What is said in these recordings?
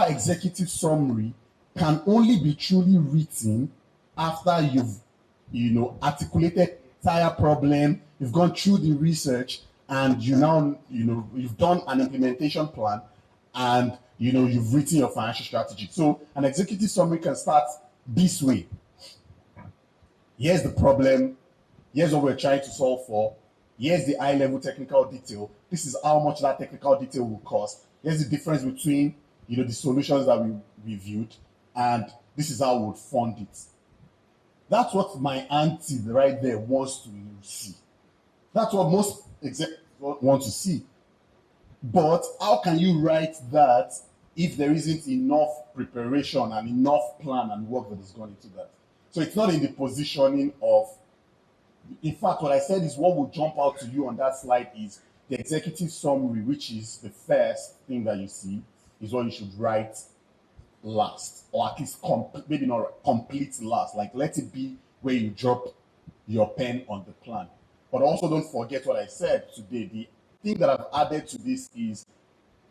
that executive summary can only be truly written after you've, articulated the entire problem, you've gone through the research, and you've done an implementation plan, and you've written your financial strategy. So an executive summary can start this way. Here's the problem. Here's what we're trying to solve for. Here's the high-level technical detail. This is how much that technical detail will cost. Here's the difference between the solutions that we reviewed, and this is how we would fund it. That's what my auntie right there wants to see. That's what most executives want to see. But how can you write that if there isn't enough preparation and enough plan and work that has gone into that? So it's not in the positioning of, in fact, what I said is what will jump out to you on that slide is the executive summary, which is the first thing that you see, is what you should write last, or at least maybe not complete last. Like, let it be where you drop your pen on the plan. But also don't forget what I said today. The thing that I've added to this is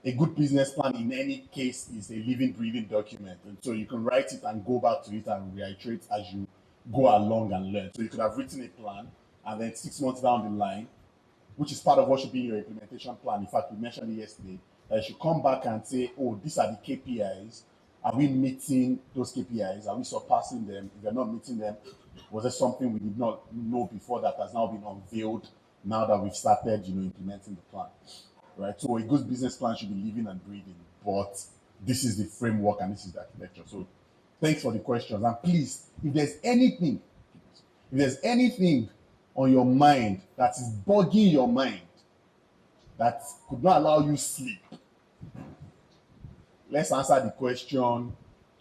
a good business plan in any case is a living, breathing document. And so you can write it and go back to it and reiterate as you go along and learn. So you could have written a plan, and then 6 months down the line, which is part of what should be in your implementation plan. In fact, we mentioned it yesterday, that you should come back and say, oh, these are the KPIs. Are we meeting those KPIs? Are we surpassing them? If we're not meeting them, was there something we did not know before that has now been unveiled now that we've started, implementing the plan, right? So a good business plan should be living and breathing, but this is the framework and this is the architecture. So thanks for the questions. And please, if there's anything on your mind that is bugging your mind, that could not allow you sleep, let's answer the question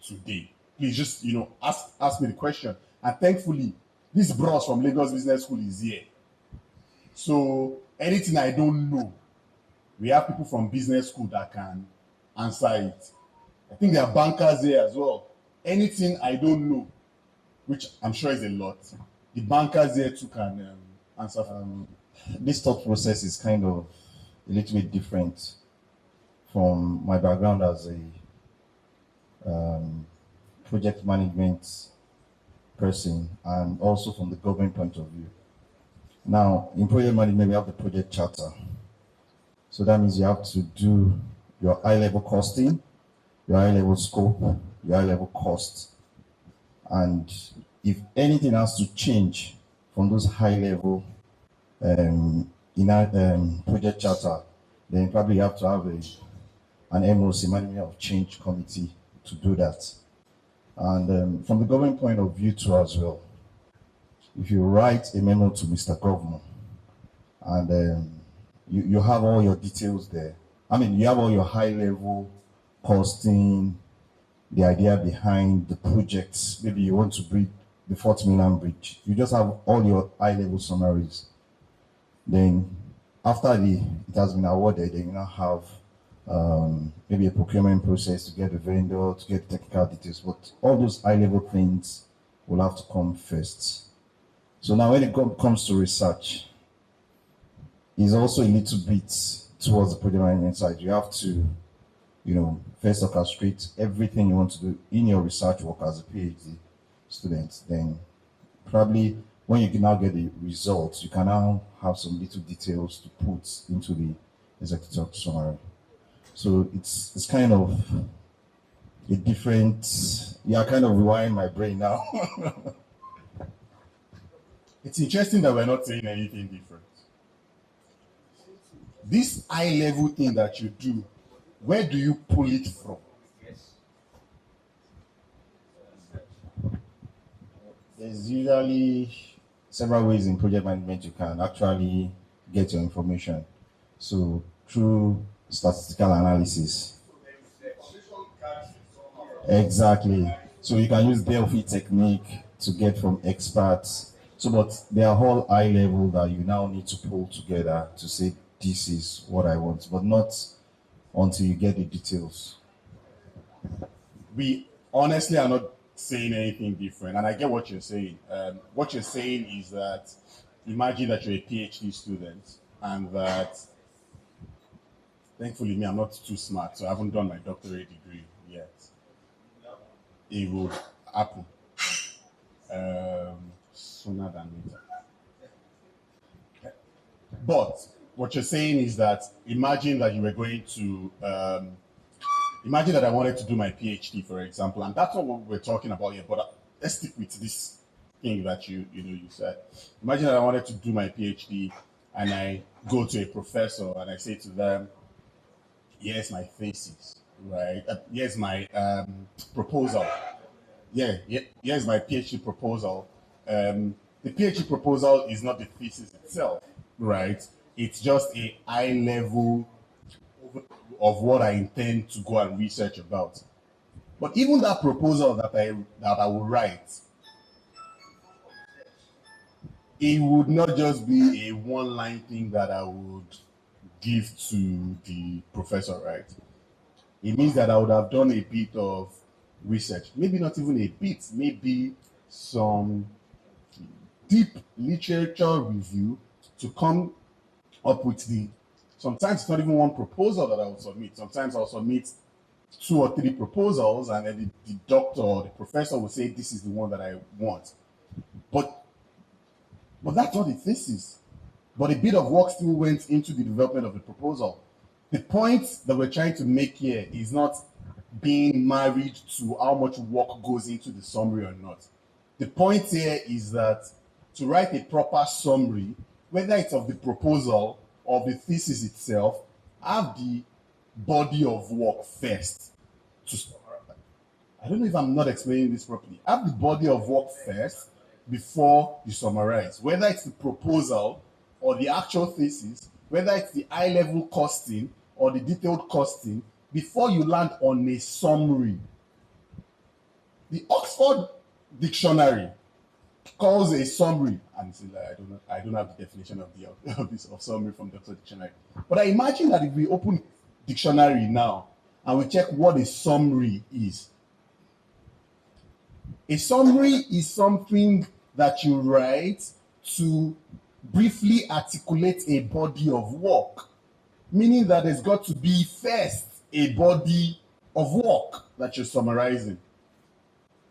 today. Please just, ask me the question. And thankfully, this bros from Lagos Business School is here. So anything I don't know, we have people from business school that can answer it. I think there are bankers here as well. Anything I don't know, which I'm sure is a lot, the bankers here too can answer. This thought process is kind of a little bit different from my background as a project management person, and also from the government point of view. Now, in project management, we have the project charter. So that means you have to do your high-level costing, your high-level scope, your high-level cost. And if anything has to change from those high-level project charter, then probably you have to have an MOC, Management of Change Committee, to do that. And from the government point of view too as well, if you write a memo to Mr. Governor and you have all your details there, you have all your high-level costing, the idea behind the projects, maybe you want to build the Fort Milan Bridge, you just have all your high-level summaries. Then after it has been awarded, then you now have maybe a procurement process to get the vendor, to get technical details, but all those high-level things will have to come first. So now when it comes to research, it's also a little bit towards the project management side. You have to, first orchestrate everything you want to do in your research work as a PhD student. Then probably when you can now get the results, you can now have some little details to put into the executive summary. So it's kind of a different, kind of rewiring my brain now. It's interesting that we're not saying anything different. This high-level thing that you do, where do you pull it from? There's usually several ways in project management you can actually get your information. So through statistical analysis. Exactly. So you can use Delphi technique to get from experts. So, but they are all high level that you now need to pull together to say, this is what I want, but not until you get the details. We honestly are not saying anything different, and I get what you're saying. What you're saying is that imagine that you're a PhD student, and that thankfully I'm not too smart, so I haven't done my doctorate degree yet. It will happen sooner than later. But what you're saying is that imagine that you were going to imagine that I wanted to do my PhD, for example, and that's not what we're talking about here. But let's stick with this thing that you said. Imagine that I wanted to do my PhD, and I go to a professor and I say to them, "Here's my thesis, right? Here's my proposal. Here's my PhD proposal." The PhD proposal is not the thesis itself, right? It's just a high level of what I intend to go and research about. But even that proposal that I will write, it would not just be a one-line thing that I would give to the professor, right? It means that I would have done a bit of research, maybe not even a bit, maybe some deep literature review to come up with sometimes it's not even one proposal that I will submit. Sometimes I'll submit 2 or 3 proposals, and then the doctor or the professor will say, this is the one that I want. But that's not the thesis. But a bit of work still went into the development of the proposal. The point that we're trying to make here is not being married to how much work goes into the summary or not. The point here is that to write a proper summary, whether it's of the proposal or the thesis itself, have the body of work first. I don't know if I'm not explaining this properly. Have the body of work first before you summarize. Whether it's the proposal or the actual thesis, whether it's the high-level costing or the detailed costing, before you land on a summary. The Oxford Dictionary calls a summary, and I don't have the definition of summary from the Oxford Dictionary. But I imagine that if we open dictionary now and we check what a summary is. A summary is something that you write to briefly articulate a body of work, meaning that there's got to be first a body of work that you're summarizing.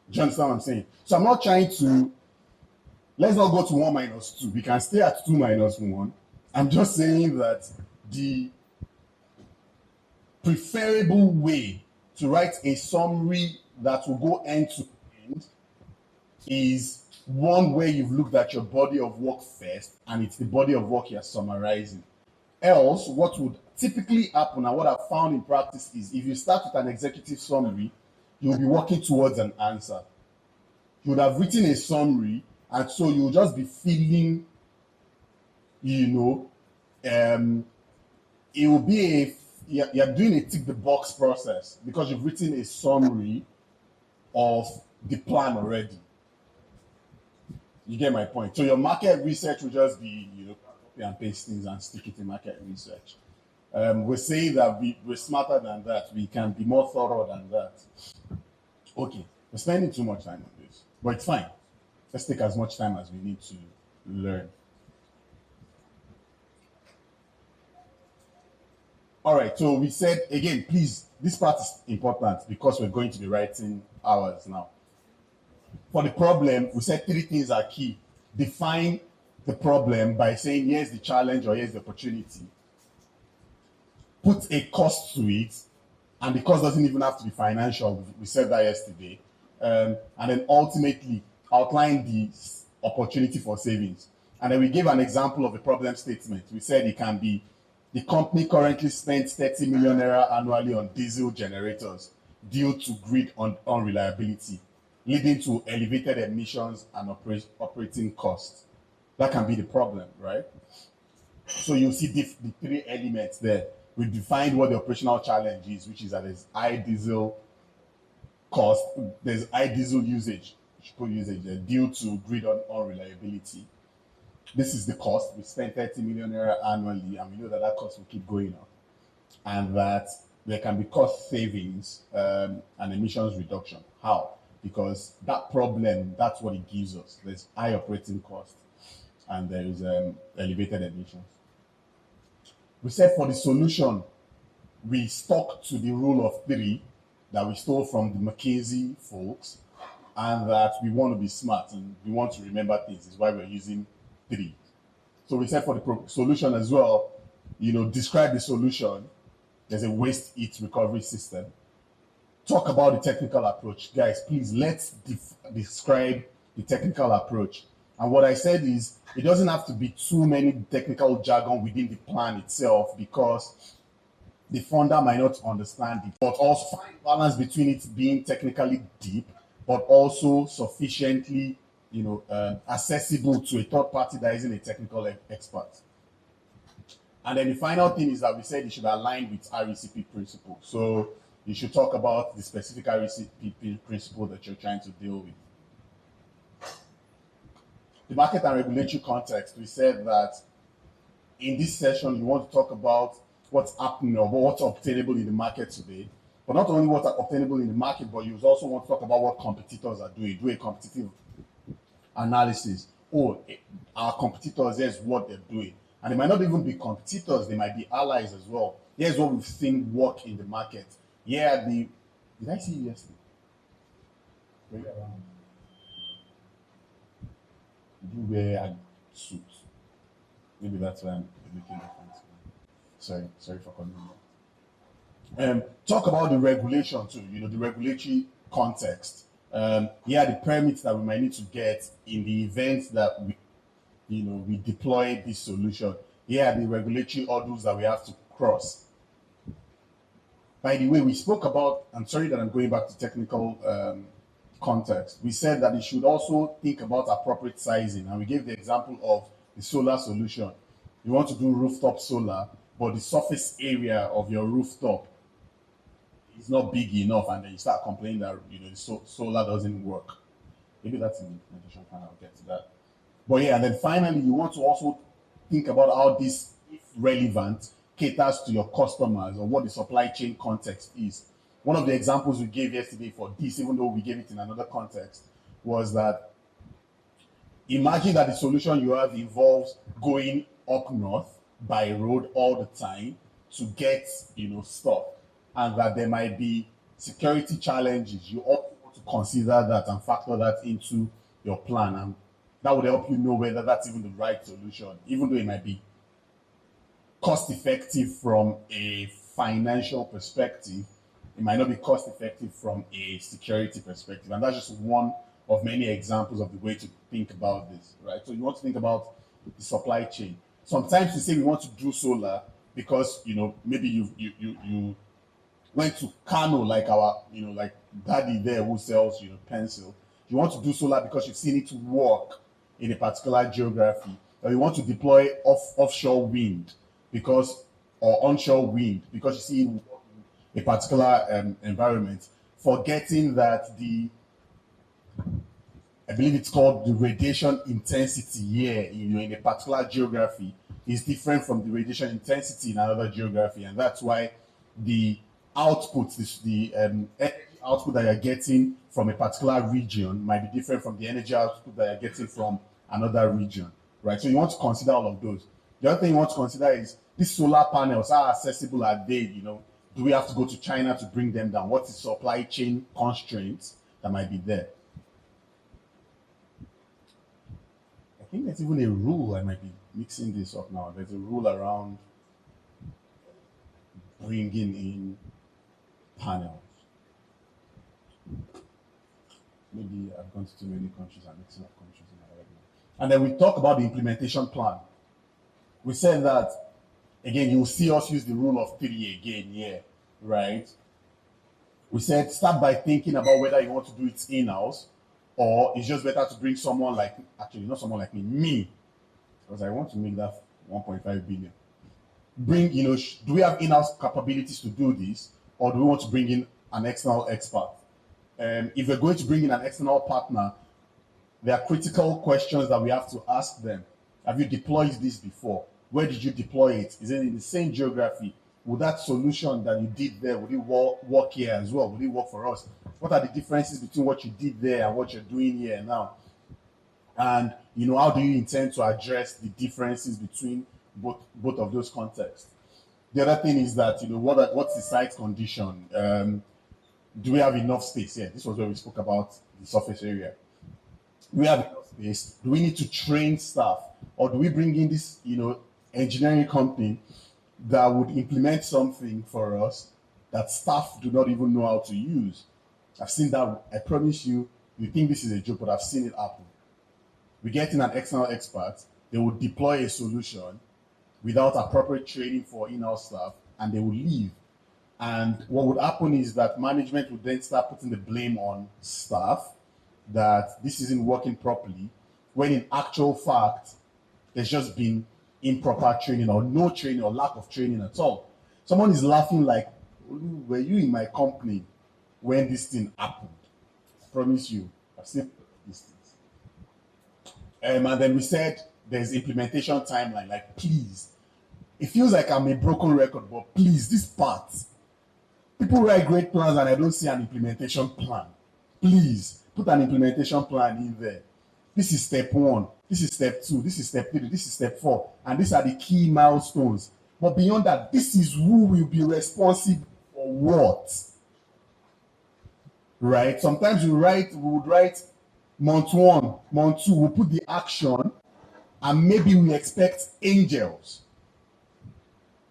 Do you understand what I'm saying? So I'm not trying to, let's not go to 1 minus 2. We can stay at 2 minus 1. I'm just saying that the preferable way to write a summary that will go end to end is one where you've looked at your body of work first, and it's the body of work you're summarizing. Else, what would typically happen, and what I've found in practice, is if you start with an executive summary, you'll be working towards an answer. You would have written a summary, and so you'll just be feeling, it will be you're doing a tick the box process because you've written a summary of the plan already. You get my point? So your market research will just be, copy and paste things and stick it in market research. We're saying that we're smarter than that. We can be more thorough than that. Okay, we're spending too much time on this, but it's fine. Let's take as much time as we need to learn. All right, so we said, again, please, this part is important because we're going to be writing hours now. For the problem, we said 3 things are key. Define the problem by saying, here's the challenge or here's the opportunity. Put a cost to it, and the cost doesn't even have to be financial. We said that yesterday. And then ultimately, outline the opportunity for savings. And then we gave an example of a problem statement. We said it can be, the company currently spends 30 million naira annually on diesel generators due to grid unreliability, leading to elevated emissions and operating costs. That can be the problem, right? So you see the 3 elements there. We defined what the operational challenge is, which is that there's high diesel cost, there's high diesel usage there due to grid unreliability. This is the cost. We spend 30 million naira annually, and we know that cost will keep going up, and that there can be cost savings and emissions reduction. How? Because that problem, that's what it gives us. There's high operating cost, and there is elevated emissions. We said for the solution, we stuck to the rule of 3, that we stole from the McKinsey folks, and that we want to be smart and we want to remember things. Is why we're using 3. So we said for the solution as well, describe the solution. There's a waste heat recovery system. Talk about the technical approach. Guys, please, let's describe the technical approach. And what I said is, it doesn't have to be too many technical jargon within the plan itself, because the funder might not understand it, but also find balance between it being technically deep, but also sufficiently, accessible to a third party that isn't a technical expert. And then the final thing is that we said it should align with RECP principle. So you should talk about the specific RECP principle that you're trying to deal with. The market and regulatory context, we said that in this session, you want to talk about what's happening or what's obtainable in the market today. But not only what's obtainable in the market, but you also want to talk about what competitors are doing. Do a competitive analysis. Oh, our competitors, here's what they're doing. And they might not even be competitors, they might be allies as well. Here's what we've seen work in the market. Yeah, did I see you yesterday? Where you around? You wear a suit. Maybe that's why I'm looking different. Sorry for calling you. Talk about the regulation too, the regulatory context. The permits that we might need to get in the event that we deploy this solution. The regulatory hurdles that we have to cross. By the way, we spoke about, I'm sorry that I'm going back to technical context. We said that you should also think about appropriate sizing, and we gave the example of the solar solution. You want to do rooftop solar, but the surface area of your rooftop is not big enough, and then you start complaining that the solar doesn't work. Maybe that's in the implementation plan. I'll get to that. But and then finally, you want to also think about how this, if relevant, caters to your customers or what the supply chain context is. One of the examples we gave yesterday for this, even though we gave it in another context, was that imagine that the solution you have involves going up north by road all the time to get stuff, and that there might be security challenges. You also want to consider that and factor that into your plan, and that would help you know whether that's even the right solution, even though it might be cost effective from a financial perspective. It might not be cost effective from a security perspective. And that's just one of many examples of the way to think about this, right? So you want to think about the supply chain. Sometimes we say we want to do solar because, maybe you went to Kano, like our, like daddy there who sells, pencil. You want to do solar because you've seen it work in a particular geography, or you want to deploy offshore wind or onshore wind because you see it work in a particular environment, forgetting that I believe it's called the radiation intensity here, in a particular geography is different from the radiation intensity in another geography, and that's why the output, the energy output that you're getting from a particular region might be different from the energy output that you're getting from another region, right? So you want to consider all of those. The other thing you want to consider is these solar panels, how accessible are they? Do we have to go to China to bring them down? What is supply chain constraints that might be there? I think there's even a rule. I might be mixing this up now. There's a rule around bringing in panels. Maybe I've gone to too many countries and mixing up countries in my head now. And then we talk about the implementation plan. We said that, again, you'll see us use the rule of 3 again here, right? We said start by thinking about whether you want to do it in-house, or it's just better to bring someone like, actually not someone like me, because I want to make that 1.5 billion. Bring, do we have in-house capabilities to do this, or do we want to bring in an external expert? If we're going to bring in an external partner, there are critical questions that we have to ask them. Have you deployed this before? Where did you deploy it? Is it in the same geography? Would that solution that you did there, would it work here as well? Would it work for us? What are the differences between what you did there and what you're doing here now? And, how do you intend to address the differences between both of those contexts? The other thing is that, what's the site condition? do we have enough space? Yeah, this was where we spoke about the surface area. Do we have enough space? Do we need to train staff? Or do we bring in this, engineering company that would implement something for us that staff do not even know how to use? I've seen that. I promise you, you think this is a joke, but I've seen it happen. We get in an external expert, they will deploy a solution without appropriate training for in-house staff, and they will leave. And what would happen is that management would then start putting the blame on staff that this isn't working properly, when in actual fact, there's just been improper training or no training or lack of training at all. Someone is laughing like, were you in my company when this thing happened? I promise you, I've seen these things. And then we said there's implementation timeline. Like, please, it feels like I'm a broken record, but please, this part, people write great plans and I don't see an implementation plan. Please put an implementation plan in there. This is step 1, this is step 2, this is step 3, this is step 4, and these are the key milestones. But beyond that, this is who will be responsible for what. Right? Sometimes we would write month 1, month 2, we'll put the action, and maybe we expect angels,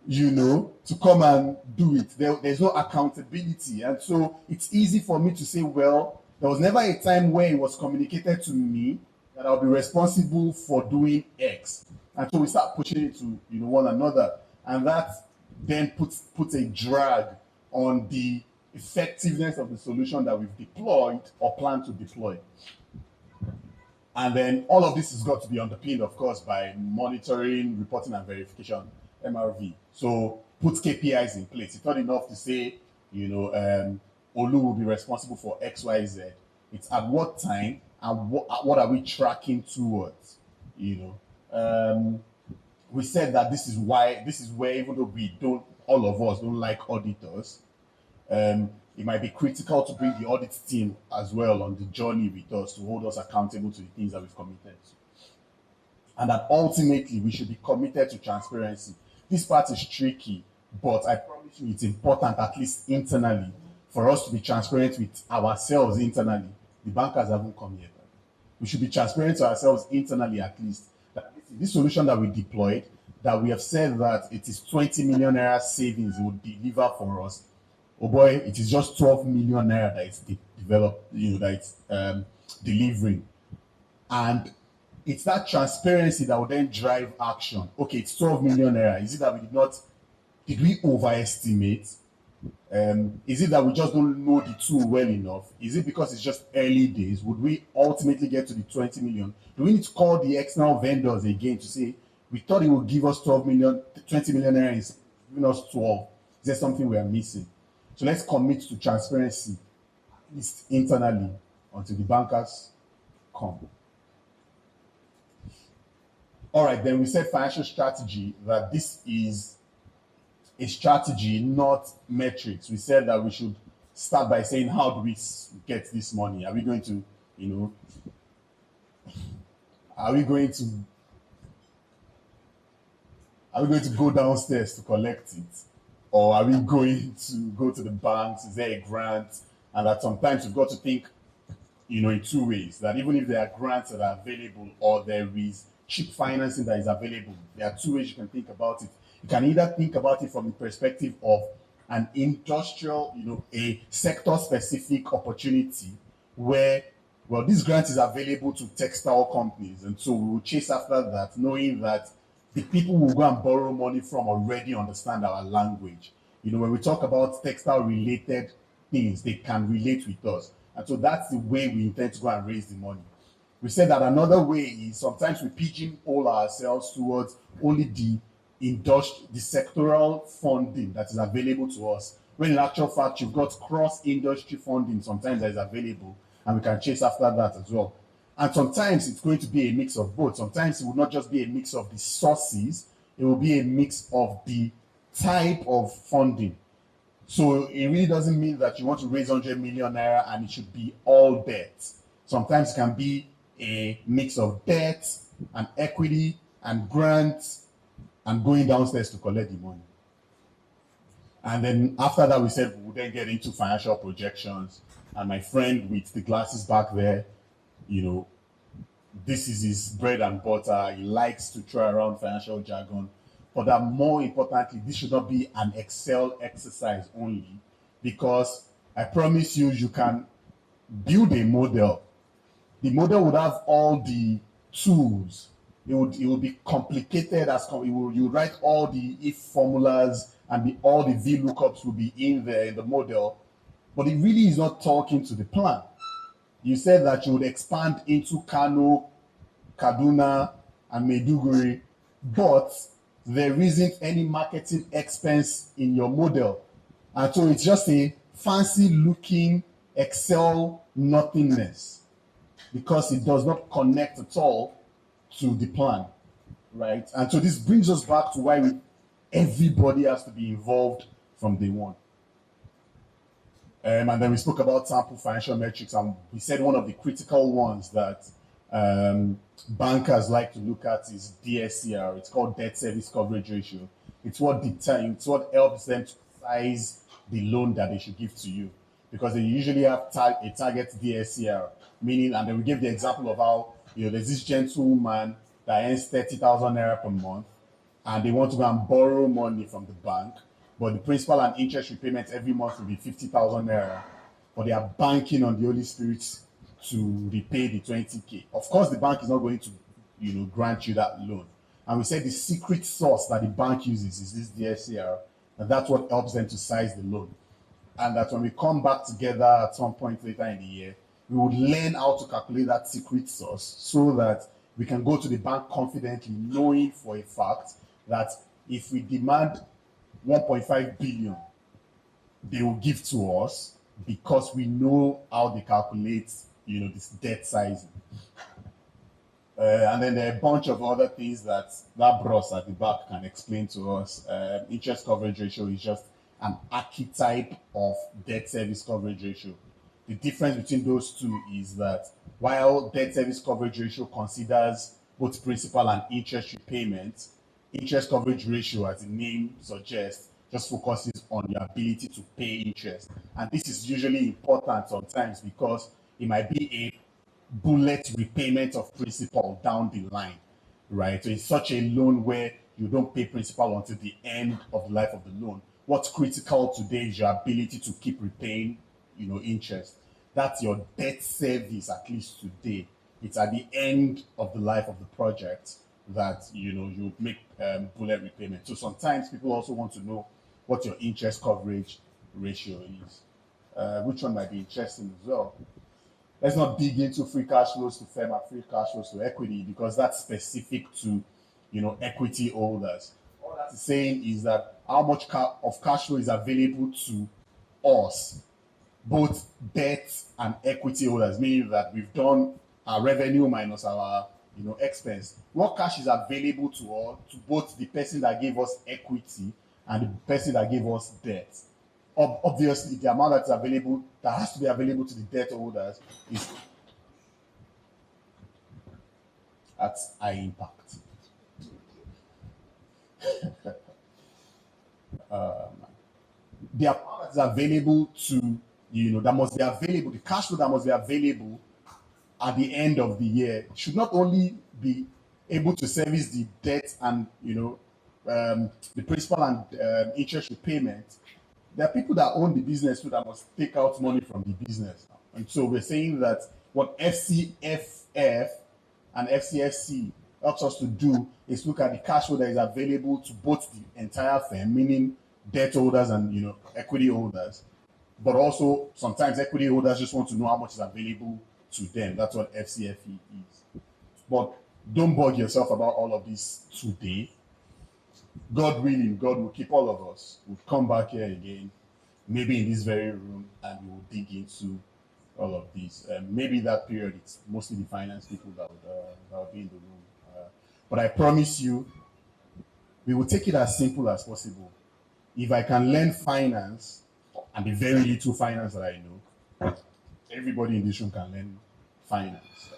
to come and do it. There's no accountability. And so it's easy for me to say, well, there was never a time where it was communicated to me that I'll be responsible for doing X. And so we start pushing it to one another. And that then puts a drag on the effectiveness of the solution that we've deployed or plan to deploy. And then all of this has got to be underpinned, of course, by monitoring, reporting, and verification, MRV. So put KPIs in place. It's not enough to say, Olu will be responsible for X, Y, Z. It's at what time and what are we tracking towards? We said that this is where, even though all of us don't like auditors, it might be critical to bring the audit team as well on the journey with us to hold us accountable to the things that we've committed to. And that ultimately we should be committed to transparency. This part is tricky, but I promise you it's important, at least internally, for us to be transparent with ourselves internally. The bankers haven't come yet. We should be transparent to ourselves internally, at least. That this solution that we deployed, that we have said that it is 20 million naira savings it would deliver for us. Oh boy, it is just 12 million naira that it's delivering. And it's that transparency that will then drive action. Okay, it's 12 million naira. Is it that did we overestimate? Is it that we just don't know the tool well enough? Is it because it's just early days? Would we ultimately get to the 20 million? Do we need to call the external vendors again to say, we thought it would give us 20 million naira, is giving us 12. Is there something we are missing? So let's commit to transparency, at least internally, until the bankers come. All right, then we said financial strategy, that this is a strategy, not metrics. We said that we should start by saying, how do we get this money? Are we going to, go downstairs to collect it? Or are we going to go to the banks? Is there a grant? And that sometimes you've got to think, in two ways, that even if there are grants that are available or there is cheap financing that is available, there are two ways you can think about it. You can either think about it from the perspective of an industrial, a sector-specific opportunity where, well, this grant is available to textile companies. And so we will chase after that, knowing that the people who go and borrow money from already understand our language. When we talk about textile-related things, they can relate with us. And so that's the way we intend to go and raise the money. We said that another way is sometimes we pigeonhole ourselves towards only the sectoral funding that is available to us, when in actual fact you've got cross-industry funding sometimes that is available, and we can chase after that as well. And sometimes it's going to be a mix of both. Sometimes it will not just be a mix of the sources, it will be a mix of the type of funding. So it really doesn't mean that you want to raise 100 million naira and it should be all debt. Sometimes it can be a mix of debt and equity and grants and going downstairs to collect the money. And then after that, we said we would then get into financial projections. And my friend with the glasses back there, you know, this is his bread and butter. He likes to throw around financial jargon. But that more importantly, this should not be an Excel exercise only, because I promise you, you can build a model. The model would have all the tools. It would be complicated you write all the if formulas, and all the VLOOKUPs will be in there in the model, but it really is not talking to the plan. You said that you would expand into Kano, Kaduna, and Maiduguri, but there isn't any marketing expense in your model. And so it's just a fancy looking Excel nothingness, because it does not connect at all to the plan, right? And so this brings us back to why everybody has to be involved from day one. And then we spoke about sample financial metrics, and we said one of the critical ones that bankers like to look at is DSCR. It's called debt service coverage ratio. It's what helps them to size the loan that they should give to you, because they usually have a target DSCR, meaning, and then we gave the example of how, there's this gentleman that earns 30,000 naira per month, and they want to go and borrow money from the bank, but the principal and interest repayment every month will be 50,000 naira, but they are banking on the Holy Spirit to repay the 20K. Of course, the bank is not going to, grant you that loan. And we said the secret sauce that the bank uses is this DSCR, and that's what helps them to size the loan. And that when we come back together at some point later in the year, we would learn how to calculate that secret sauce, so that we can go to the bank confidently, knowing for a fact that if we demand 1.5 billion, they will give to us, because we know how they calculate, this debt sizing. And then there are a bunch of other things that bros at the back can explain to us. Interest coverage ratio is just an archetype of debt service coverage ratio. The difference between those two is that while debt service coverage ratio considers both principal and interest repayment, interest coverage ratio, as the name suggests, just focuses on your ability to pay interest. And this is usually important sometimes, because it might be a bullet repayment of principal down the line, right? So it's such a loan where you don't pay principal until the end of the life of the loan. What's critical today is your ability to keep repaying, interest. That's your debt service, at least today. It's at the end of the life of the project that you make bullet repayment. So sometimes people also want to know what your interest coverage ratio is, which one might be interesting as well. Let's not dig into free cash flows to firm and free cash flows to equity, because that's specific to equity holders. All that's saying is that how much of cash flow is available to us, both debt and equity holders, meaning that we've done our revenue minus our expense. What cash is available to both the person that gave us equity and the person that gave us debt. Obviously, the amount that's available, that has to be available to the debt holders, is at high impact. The amount that's available to, that must be available, the cash flow that must be available at the end of the year should not only be able to service the debt and, the principal and interest repayment. There are people that own the business too that must take out money from the business. And so we're saying that what FCFF and FCFC helps us to do is look at the cash flow that is available to both the entire firm, meaning debt holders and equity holders. But also sometimes equity holders just want to know how much is available to them. That's what FCFE is. But don't bug yourself about all of this today. God willing, God will keep all of us. We'll come back here again, maybe in this very room, and we will dig into all of these. Maybe that period, it's mostly the finance people that would be in the room. But I promise you, we will take it as simple as possible. If I can learn finance, and the very little finance that I know, everybody in this room can learn finance.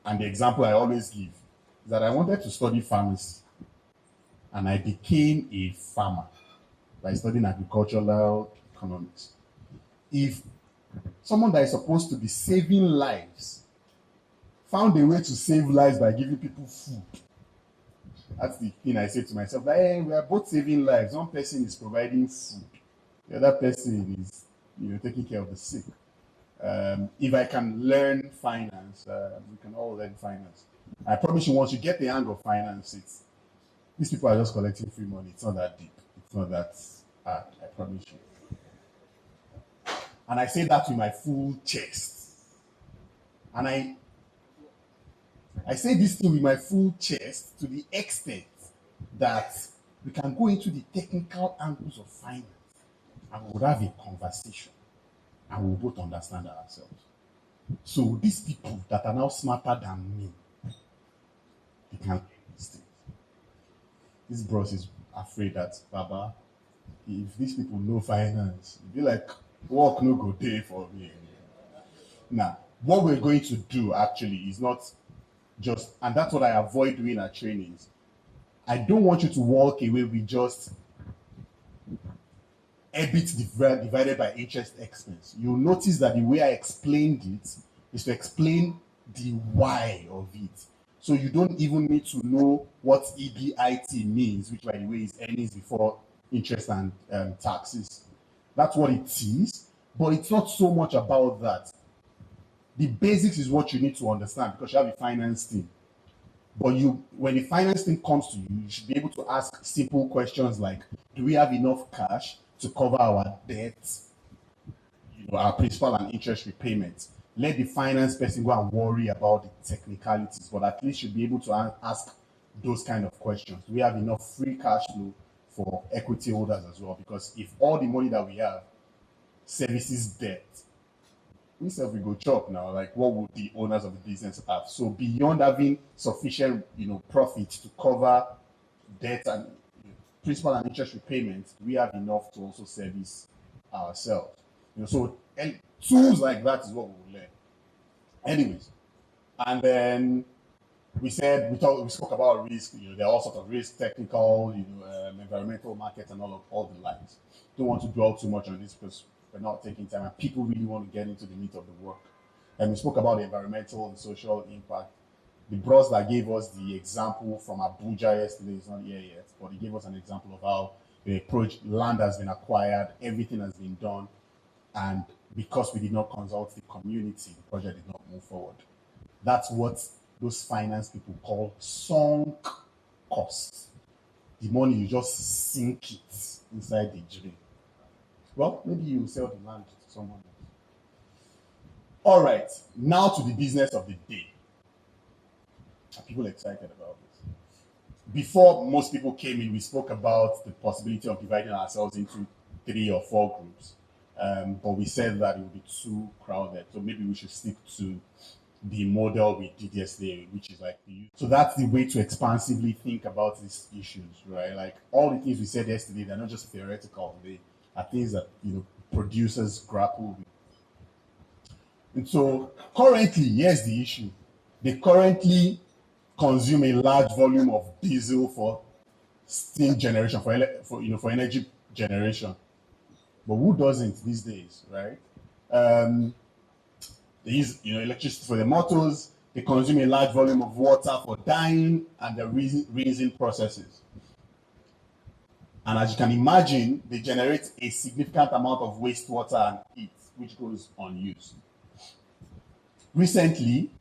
And the example I always give is that I wanted to study pharmacy, and I became a farmer. by studying agricultural economics. If someone that is supposed to be saving lives found a way to save lives by giving people food, that's the thing I say to myself, like, hey, we are both saving lives. One person is providing food, the other person is, taking care of the sick. If I can learn finance, we can all learn finance. I promise you, once you get the hang of finance, these people are just collecting free money. It's not that deep. It's not that hard. I promise you. And I say that with my full chest. And I say this thing with my full chest to the extent that we can go into the technical angles of finance and we'll have a conversation and we'll both understand ourselves. So these people that are now smarter than me, they can't do these things. This bros is afraid that, Baba, if these people know finance, it'd be like, work no go day for me. Now, what we're going to do actually is not just, and that's what I avoid doing at trainings. I don't want you to walk away with just EBIT divided by interest expense. You'll notice that the way I explained it is to explain the why of it. So you don't even need to know what EBIT means, which by the way is earnings before interest and taxes. That's what it is, but it's not so much about that. The basics is what you need to understand because you have a finance team. But when the finance team comes to you, you should be able to ask simple questions like, do we have enough cash to cover our debts, our principal and interest repayments? Let the finance person go and worry about the technicalities, but at least you'll be able to ask those kind of questions. Do we have enough free cash flow for equity holders as well? Because if all the money that we have services debt, we go chop now. Like, what would the owners of the business have? So beyond having sufficient, profit to cover debt and principal and interest repayments, we have enough to also service ourselves. So and tools like that is what we will learn. Anyways, and then we spoke about risk. There are all sorts of risk, technical, environmental, market, and all the lines. Don't want to dwell too much on this because we're not taking time, and people really want to get into the meat of the work. And we spoke about the environmental and social impact. The bros that gave us the example from Abuja yesterday is not here yet, but he gave us an example of how the land has been acquired, everything has been done, and because we did not consult the community, the project did not move forward. That's what those finance people call sunk costs. The money, you just sink it inside the drain. Well, maybe you sell the land to someone else. All right, now to the business of the day. Are people excited about this? Before most people came in, we spoke about the possibility of dividing ourselves into 3 or 4 groups. But we said that it would be too crowded. So maybe we should stick to the model we did yesterday, which is like so that's the way to expansively think about these issues, right? Like all the things we said yesterday, they're not just theoretical, they are things that producers grapple with. And so currently, here's the issue. They currently consume a large volume of diesel for steam generation, for energy generation. But who doesn't these days, right? They use electricity for the motors. They consume a large volume of water for dyeing and the rinsing processes. And as you can imagine, they generate a significant amount of wastewater and heat, which goes unused. Recently,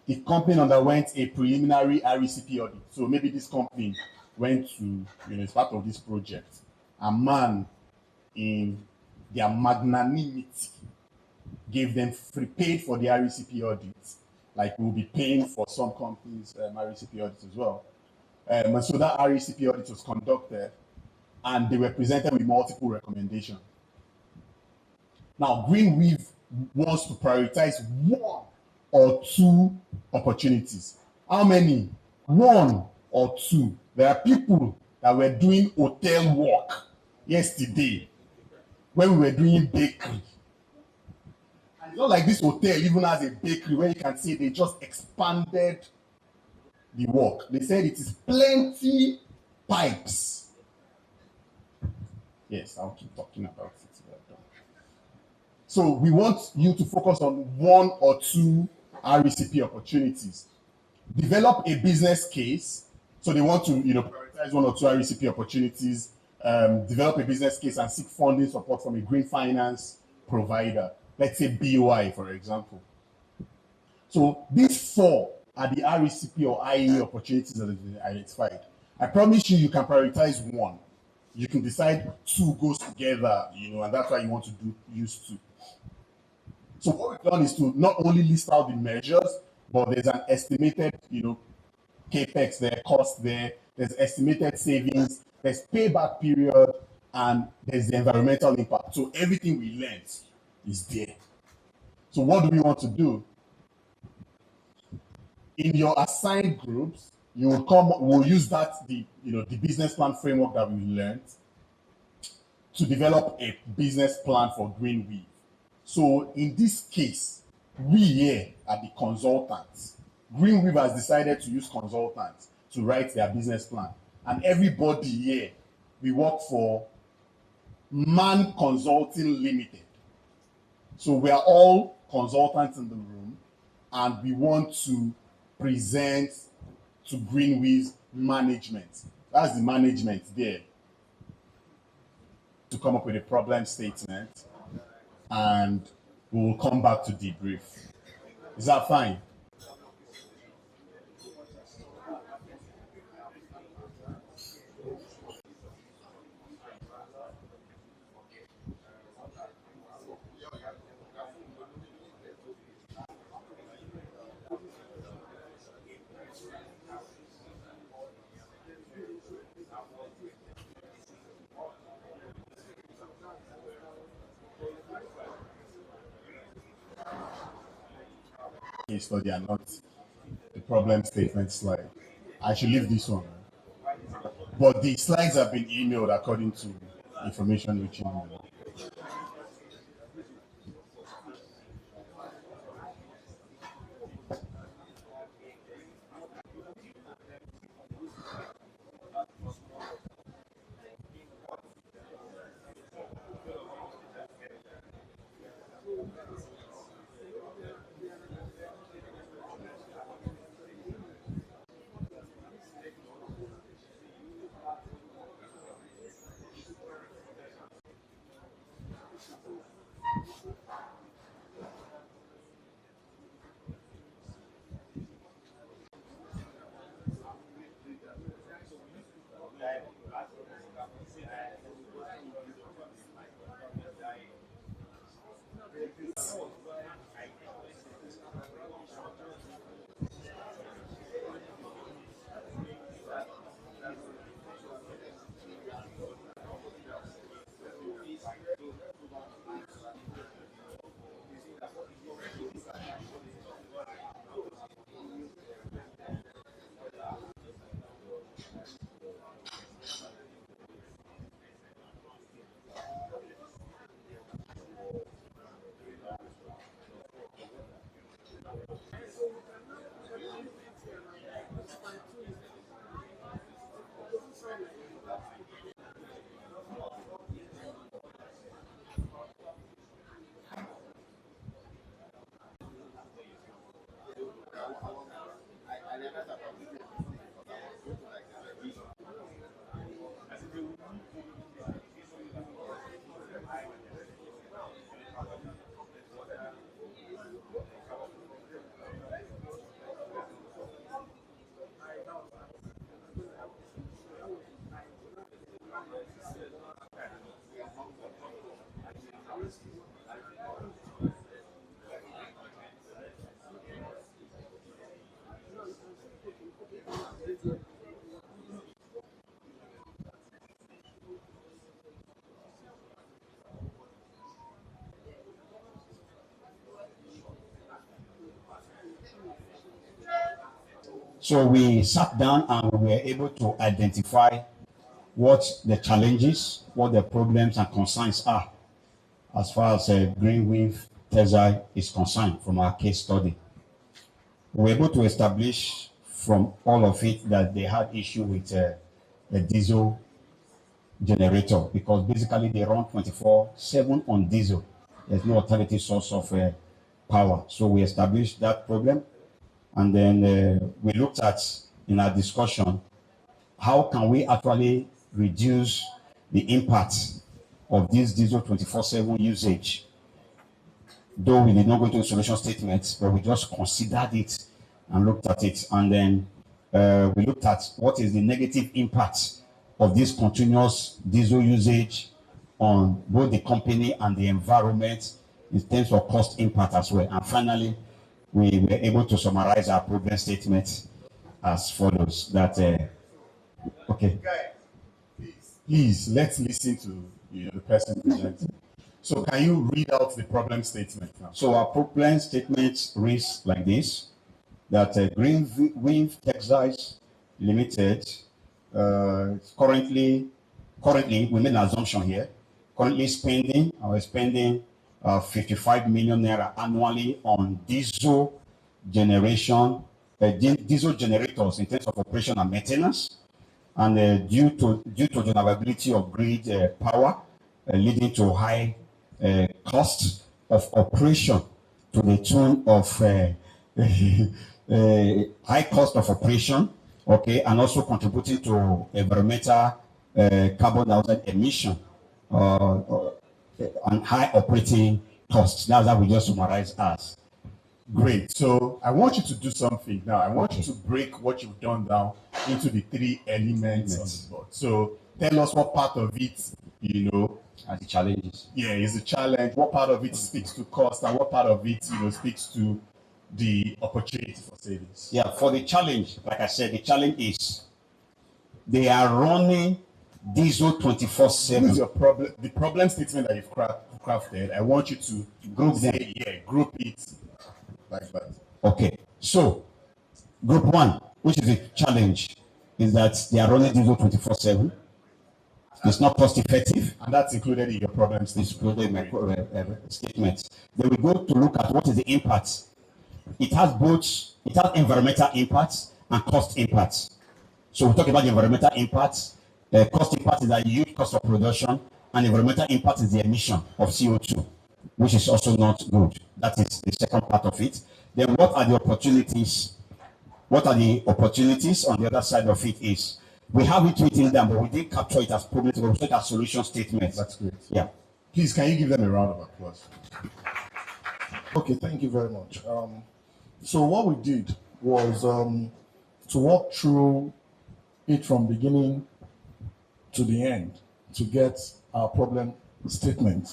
the company underwent a preliminary RECP audit. So maybe this company went to, as part of this project, a man in their magnanimity gave them paid for the RECP audits, like we'll be paying for some companies' RECP audits as well. And so that RECP audit was conducted, and they were presented with multiple recommendations. Now, GreenWeave wants to prioritize 1 or 2 opportunities. How many? 1 or 2. There are people that were doing hotel work yesterday when we were doing bakery. And it's not like this hotel even has a bakery where you can see they just expanded the work. They said it is plenty pipes. Yes, I'll keep talking about it. Well done. So we want you to focus on one or two RECP opportunities. Develop a business case. So they want to, prioritize one or two RECP opportunities, develop a business case and seek funding support from a green finance provider. Let's say BOI, for example. So these four are the RECP or IE opportunities that have been identified. I promise you, you can prioritize one. You can decide two goes together, and that's why you want to use two. So what we've done is to not only list out the measures, but there's an estimated, capex there, cost there, there's estimated savings, there's payback period, and there's the environmental impact. So everything we learned is there. So what do we want to do? In your assigned groups, we'll use the business plan framework that we learned to develop a business plan for GreenWeave. So in this case, we here are the consultants. GreenWeave has decided to use consultants to write their business plan. And everybody here, we work for Man Consulting Limited. So we are all consultants in the room, and we want to present to GreenWeaves management. That's the management there. To come up with a problem statement, and we will come back to debrief. Is that fine? Case study and not the problem statement slide. I should leave this one. But the slides have been emailed according to information reaching me. So we sat down and we were able to identify what the challenges, what the problems and concerns are as far as GreenWeave Textile is concerned from our case study. We were able to establish from all of it that they had issue with the diesel generator, because basically they run 24/7 on diesel. There's no alternative source of power. So we established that problem, and then we looked at, in our discussion, how can we actually reduce the impact of this diesel 24/7 usage. Though we did not go into a solution statement, but we just considered it and looked at it. And then we looked at what is the negative impact of this continuous diesel usage on both the company and the environment in terms of cost impact as well. And finally, we were able to summarize our problem statement as follows. That, okay. Please, let's listen to the person presenting. So can you read out the problem statement now? So our problem statement reads like this, that GreenWeaves Textiles Limited currently, we made an assumption here, currently spending 55 million naira annually on diesel generation, diesel generators in terms of operation and maintenance, and due to the unavailability of grid power, leading to high cost of operation, to the tune of high cost of operation, okay, and also contributing to environmental carbon dioxide emission and high operating costs. That's how we just summarize as. Great. So I want you to do something now. I want you to break what you've done down into the three elements on the board. So tell us what part of it, As the challenges. yeah, is a challenge, what part of it speaks to cost, and what part of it, speaks to the opportunity for savings. Yeah, for the challenge, like I said, the challenge is they are running diesel 24/7. What is your problem? The problem statement that you've crafted, I want you to group it like that. Okay, so group one, which is a challenge, is that they are running diesel 24/7. It's not cost effective. And that's included in your problem It's statement. included in my statement. Then we go to look at what is the impact. It has environmental impacts and cost impacts. So we talk about the environmental impacts. Cost impact is the huge cost of production, and environmental impact is the emission of CO2, which is also not good. That is the second part of it. Then what are the opportunities? What are the opportunities on the other side of it is, we have it written down, but we didn't capture it as problems, we took as solution statements. That's great. Yeah. Please, can you give them a round of applause? Okay, thank you very much. So what we did was to walk through it from beginning to the end to get our problem statement.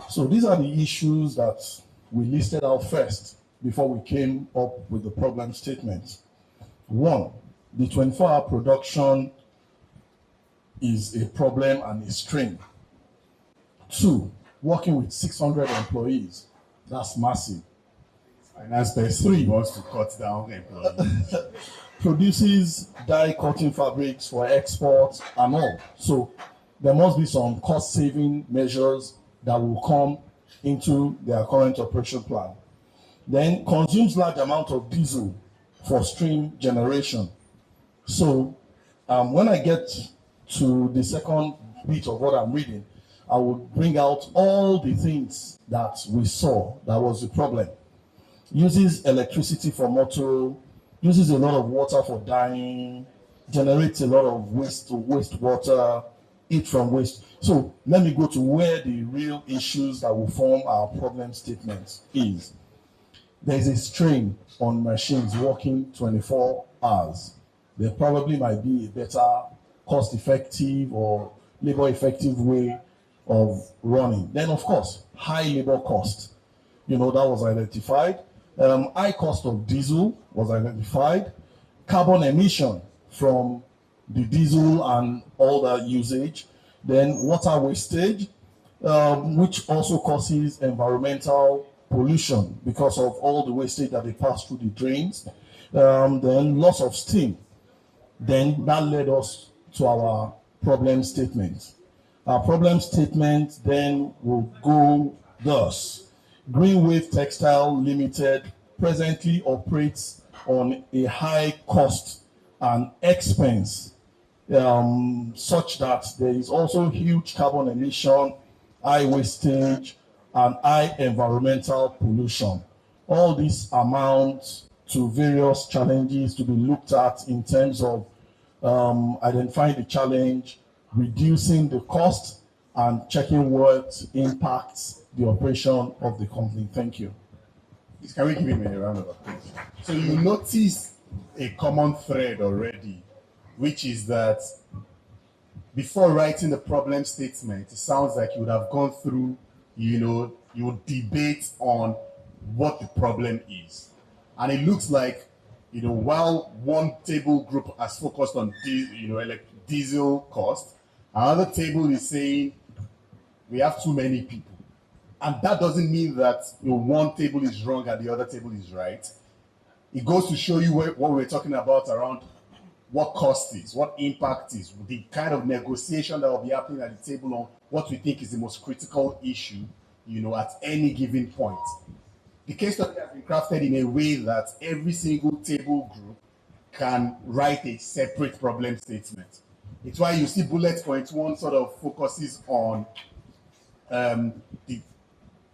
So these are the issues that we listed out first before we came up with the problem statement. One, the 24-hour production is a problem and a strain. Two, working with 600 employees, that's massive. Finance person 3 wants to cut down employees. Produces dye cotton fabrics for export and all. So there must be some cost-saving measures that will come into their current operation plan. Then consumes large amount of diesel for stream generation. So when I get to the second bit of what I'm reading, I will bring out all the things that we saw that was the problem. Uses electricity for motor, uses a lot of water for dyeing, generates a lot of wastewater, eat from waste. So let me go to where the real issues that will form our problem statement is. There's a strain on machines working 24 hours. There probably might be a better cost-effective or labor-effective way of running. Then, of course, high labor cost. That was identified. High cost of diesel was identified. Carbon emission from the diesel and all that usage. Then water wastage, which also causes environmental pollution because of all the wastage that they pass through the drains. Then loss of steam. Then that led us to our problem statement. Our problem statement then will go thus. GreenWeaves Textiles Limited presently operates on a high cost and expense such that there is also huge carbon emission, high wastage, and high environmental pollution. All these amount to various challenges to be looked at in terms of identifying the challenge, reducing the cost, and checking what impacts the operation of the company. Thank you. Please, can we give him a round of applause? So you notice a common thread already, which is that before writing the problem statement, it sounds like you would have gone through, you would debate on what the problem is. And it looks like, while one table group has focused on, diesel cost, another table is saying we have too many people. And that doesn't mean that one table is wrong and the other table is right. It goes to show you what we're talking about around what cost is, what impact is, the kind of negotiation that will be happening at the table on what we think is the most critical issue, at any given point. The case study has been crafted in a way that every single table group can write a separate problem statement. It's why you see bullet point one sort of focuses on the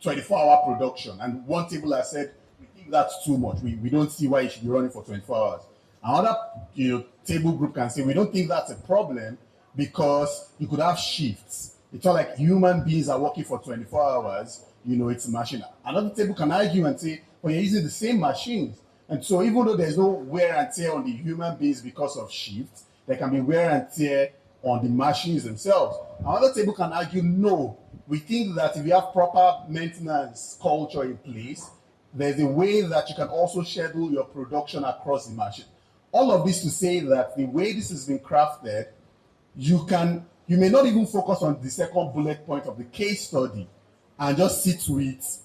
24-hour production, and one table has said we think that's too much. We don't see why it should be running for 24 hours. Another table group can say we don't think that's a problem because you could have shifts. It's not like human beings are working for 24 hours. It's a machine. Another table can argue and say, well, you're using the same machines. And so even though there's no wear and tear on the human beings because of shifts, there can be wear and tear on the machines themselves. Another table can argue, no, we think that if you have proper maintenance culture in place, there's a way that you can also schedule your production across the machine. All of this to say that the way this has been crafted, you may not even focus on the second bullet point of the case study and just sit with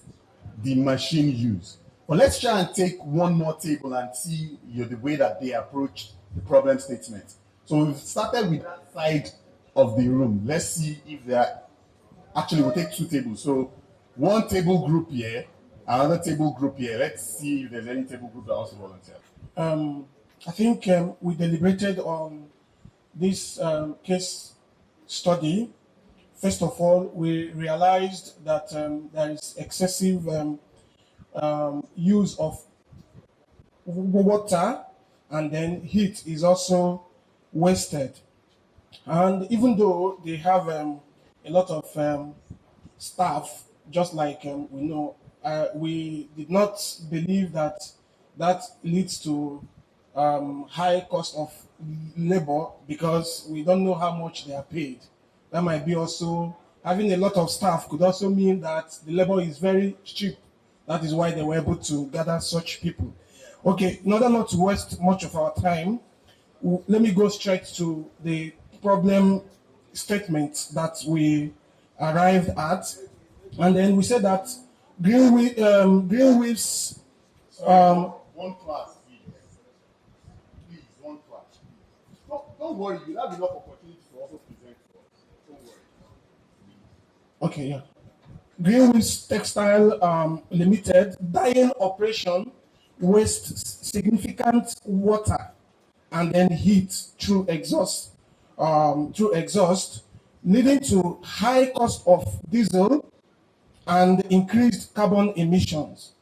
the machine use. But let's try and take one more table and see the way that they approach the problem statement. So we've started with that side of the room. Let's see if they're actually, we'll take two tables. So one table group here, another table group here. Let's see if there's any table group that also volunteer. I think we deliberated on this case study. First of all, we realized that there is excessive use of water, and then heat is also wasted. And even though they have a lot of staff, just like we know, we did not believe that leads to high cost of labor, because we don't know how much they are paid. That might be also, having a lot of staff could also mean that the labor is very cheap. That is why they were able to gather such people. Okay, in order not to waste much of our time, let me go straight to the problem statement that we arrived at. And then we said that GreenWeaves One class, please. Please, one class. Don't worry, you'll have enough opportunity to also present for us. Don't worry. Okay, yeah. GreenWeaves Textile Limited dyeing operation wastes significant water and then heat through exhaust, leading to high cost of diesel and increased carbon emissions.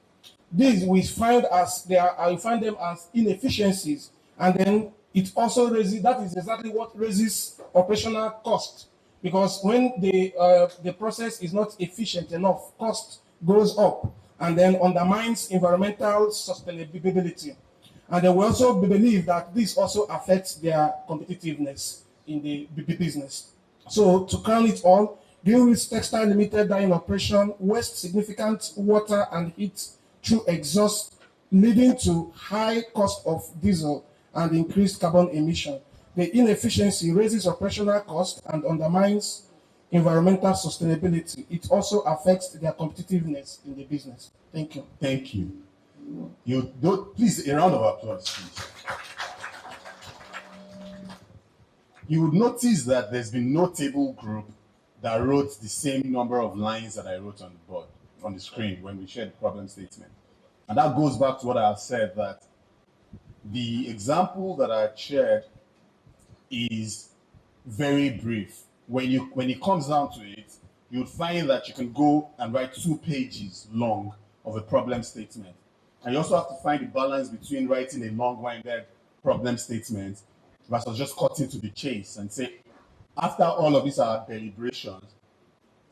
These we find them as inefficiencies, and then it also raises, that is exactly what raises operational cost, because when the process is not efficient enough, cost goes up and then undermines environmental sustainability. And then we also believe that this also affects their competitiveness in the business. So to crown it all, GreenWeaves Textile Limited dyeing operation wastes significant water and heat through exhaust, leading to high cost of diesel and increased carbon emission. The inefficiency raises operational cost and undermines environmental sustainability. It also affects their competitiveness in the business. Thank you. Thank you. Please, a round of applause, please. You would notice that there's been no table group that wrote the same number of lines that I wrote on the board, on the screen when we shared the problem statement. And that goes back to what I said, that the example that I shared is very brief. When it comes down to it, you'll find that you can go and write 2 pages long of a problem statement. And you also have to find the balance between writing a long-winded problem statement versus just cutting to the chase and say, after all of these are deliberations,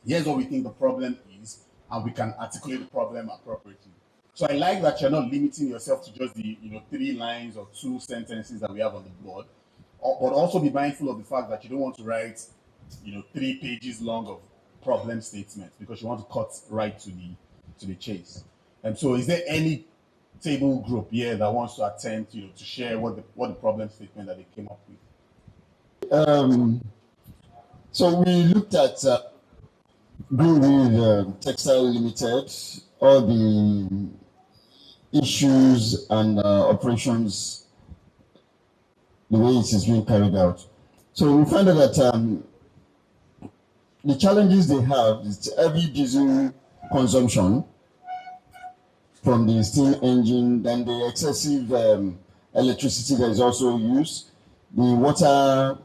here's what we think the problem is, and we can articulate the problem appropriately. So I like that you're not limiting yourself to just the 3 lines or 2 sentences that we have on the board, but also be mindful of the fact that you don't want to write 3 pages long of problem statements because you want to cut right to the chase. And so, is there any table group here that wants to attempt to share what the problem statement that they came up with? So we looked at GreenWeaves Textiles Limited, all the issues and operations, the way it is being carried out. So we found out that the challenges they have is heavy diesel consumption from the steam engine, then the excessive electricity that is also used, the water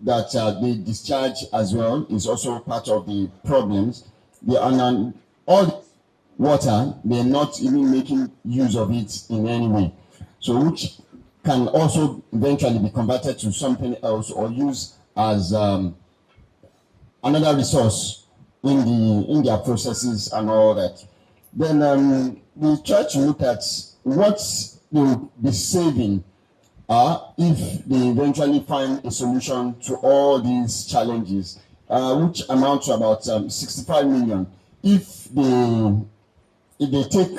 that they discharge as well is also part of the problems. All the water, they're not even making use of it in any way. So which can also eventually be converted to something else or used as another resource in their processes and all that. Then we try to look at what they will be saving if they eventually find a solution to all these challenges, which amount to about 65 million. If they take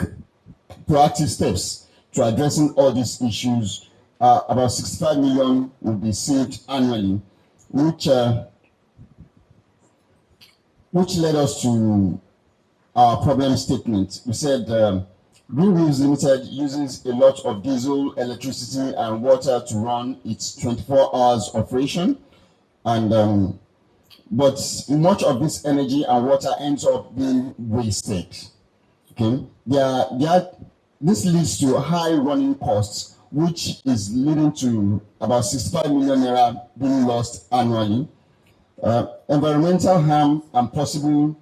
proactive steps to addressing all these issues, about 65 million will be saved annually, which led us to our problem statement. We said GreenWeaves Limited uses a lot of diesel, electricity, and water to run its 24 hours operation, and but much of this energy and water ends up being wasted. Okay, this leads to high running costs, which is leading to about 65 million naira being lost annually. Environmental harm and possible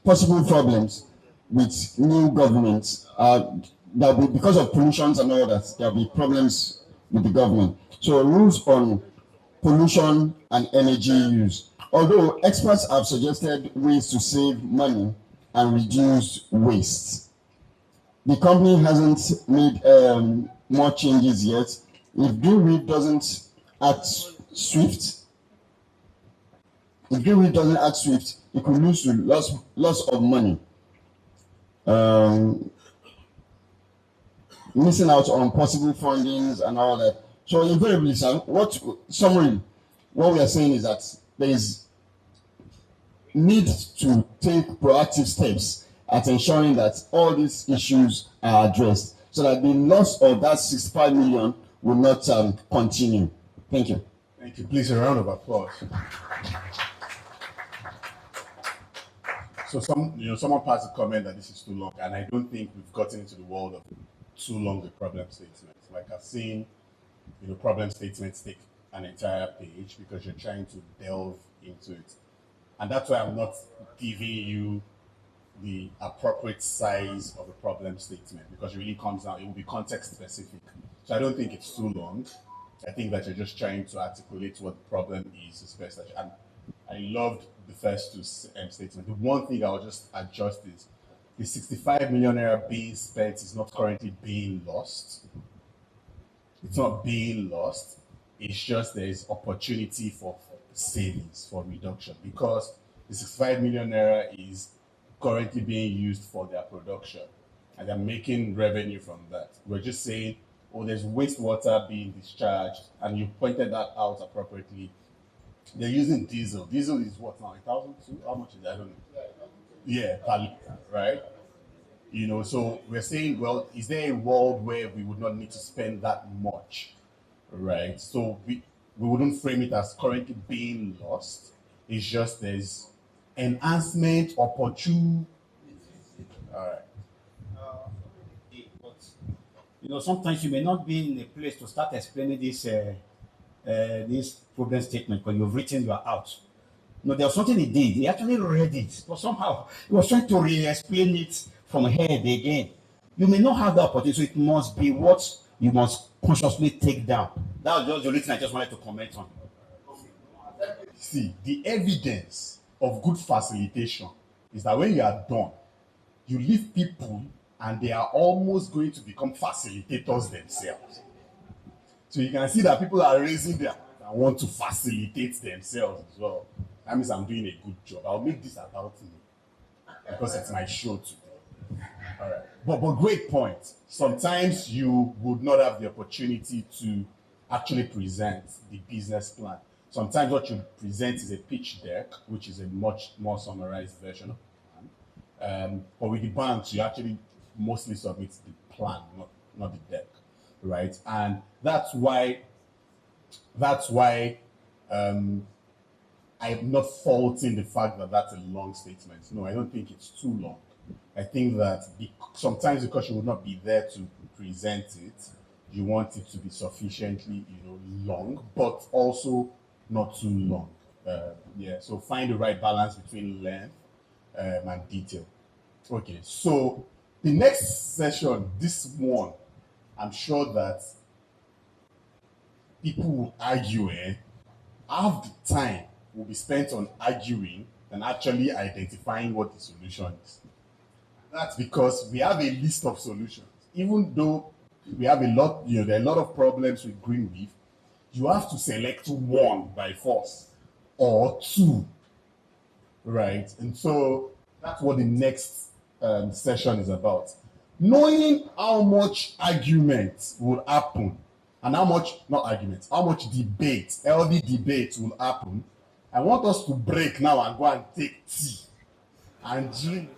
problems with new governments. There'll be, because of pollutions and all that, there'll be problems with the government. So rules on pollution and energy use. Although experts have suggested ways to save money and reduce waste, the company hasn't made more changes yet. If GreenWeave doesn't act swift, it could lose to loss of money, missing out on possible fundings and all that. So invariably, sir, what we are saying is that there is need to take proactive steps at ensuring that all these issues are addressed so that the loss of that 65 million will not continue. Thank you. Thank you. Please, a round of applause. So someone passed a comment that this is too long, and I don't think we've gotten into the world of too long with problem statements. Like I've seen, problem statements take an entire page because you're trying to delve into it. And that's why I'm not giving you the appropriate size of a problem statement, because it really comes down, it will be context specific. So I don't think it's too long. I think that you're just trying to articulate what the problem is as best as you. And I loved the first 2 statements. The one thing I'll just adjust is the 65 million naira being spent is not currently being lost. It's not being lost. It's just there is opportunity for savings, for reduction, because the 65 million naira is currently being used for their production and they're making revenue from that. We're just saying, oh, there's wastewater being discharged, and you pointed that out appropriately. They're using diesel. Diesel is what now? 1,002? How much is that? I don't know. Yeah, per liter, right? So we're saying, well, is there a world where we would not need to spend that much, right? So we wouldn't frame it as currently being lost. It's just there's enhancement opportunity. All right. Sometimes you may not be in a place to start explaining this this problem statement because you've written you are out. No, there was something he did. He actually read it, but somehow he was trying to re-explain it from head again. You may not have the opportunity, so it must be what you must consciously take down. That was just the only thing I just wanted to comment on. See, the evidence of good facilitation is that when you are done, you leave people and they are almost going to become facilitators themselves. So you can see that people are raising their hand and want to facilitate themselves as well. That means I'm doing a good job. I'll make this about me because it's my show today. All right. But great point. Sometimes you would not have the opportunity to actually present the business plan. Sometimes what you present is a pitch deck, which is a much more summarized version of the plan. But with the banks, you actually mostly submit the plan, not the deck, right? And that's why I'm not faulting the fact that that's a long statement. No, I don't think it's too long. I think that sometimes because you would not be there to present it, you want it to be sufficiently, long, but also not too long. So find the right balance between length and detail. Okay, so the next session, this one, I'm sure that people will argue, half the time will be spent on arguing than actually identifying what the solution is. That's because we have a list of solutions. Even though we have a lot, there are a lot of problems with GreenWeave, you have to select one by force or two, right? And so that's what the next session is about. Knowing how much argument will happen and how much debate, healthy debate will happen. I want us to break now and go and take tea and drink.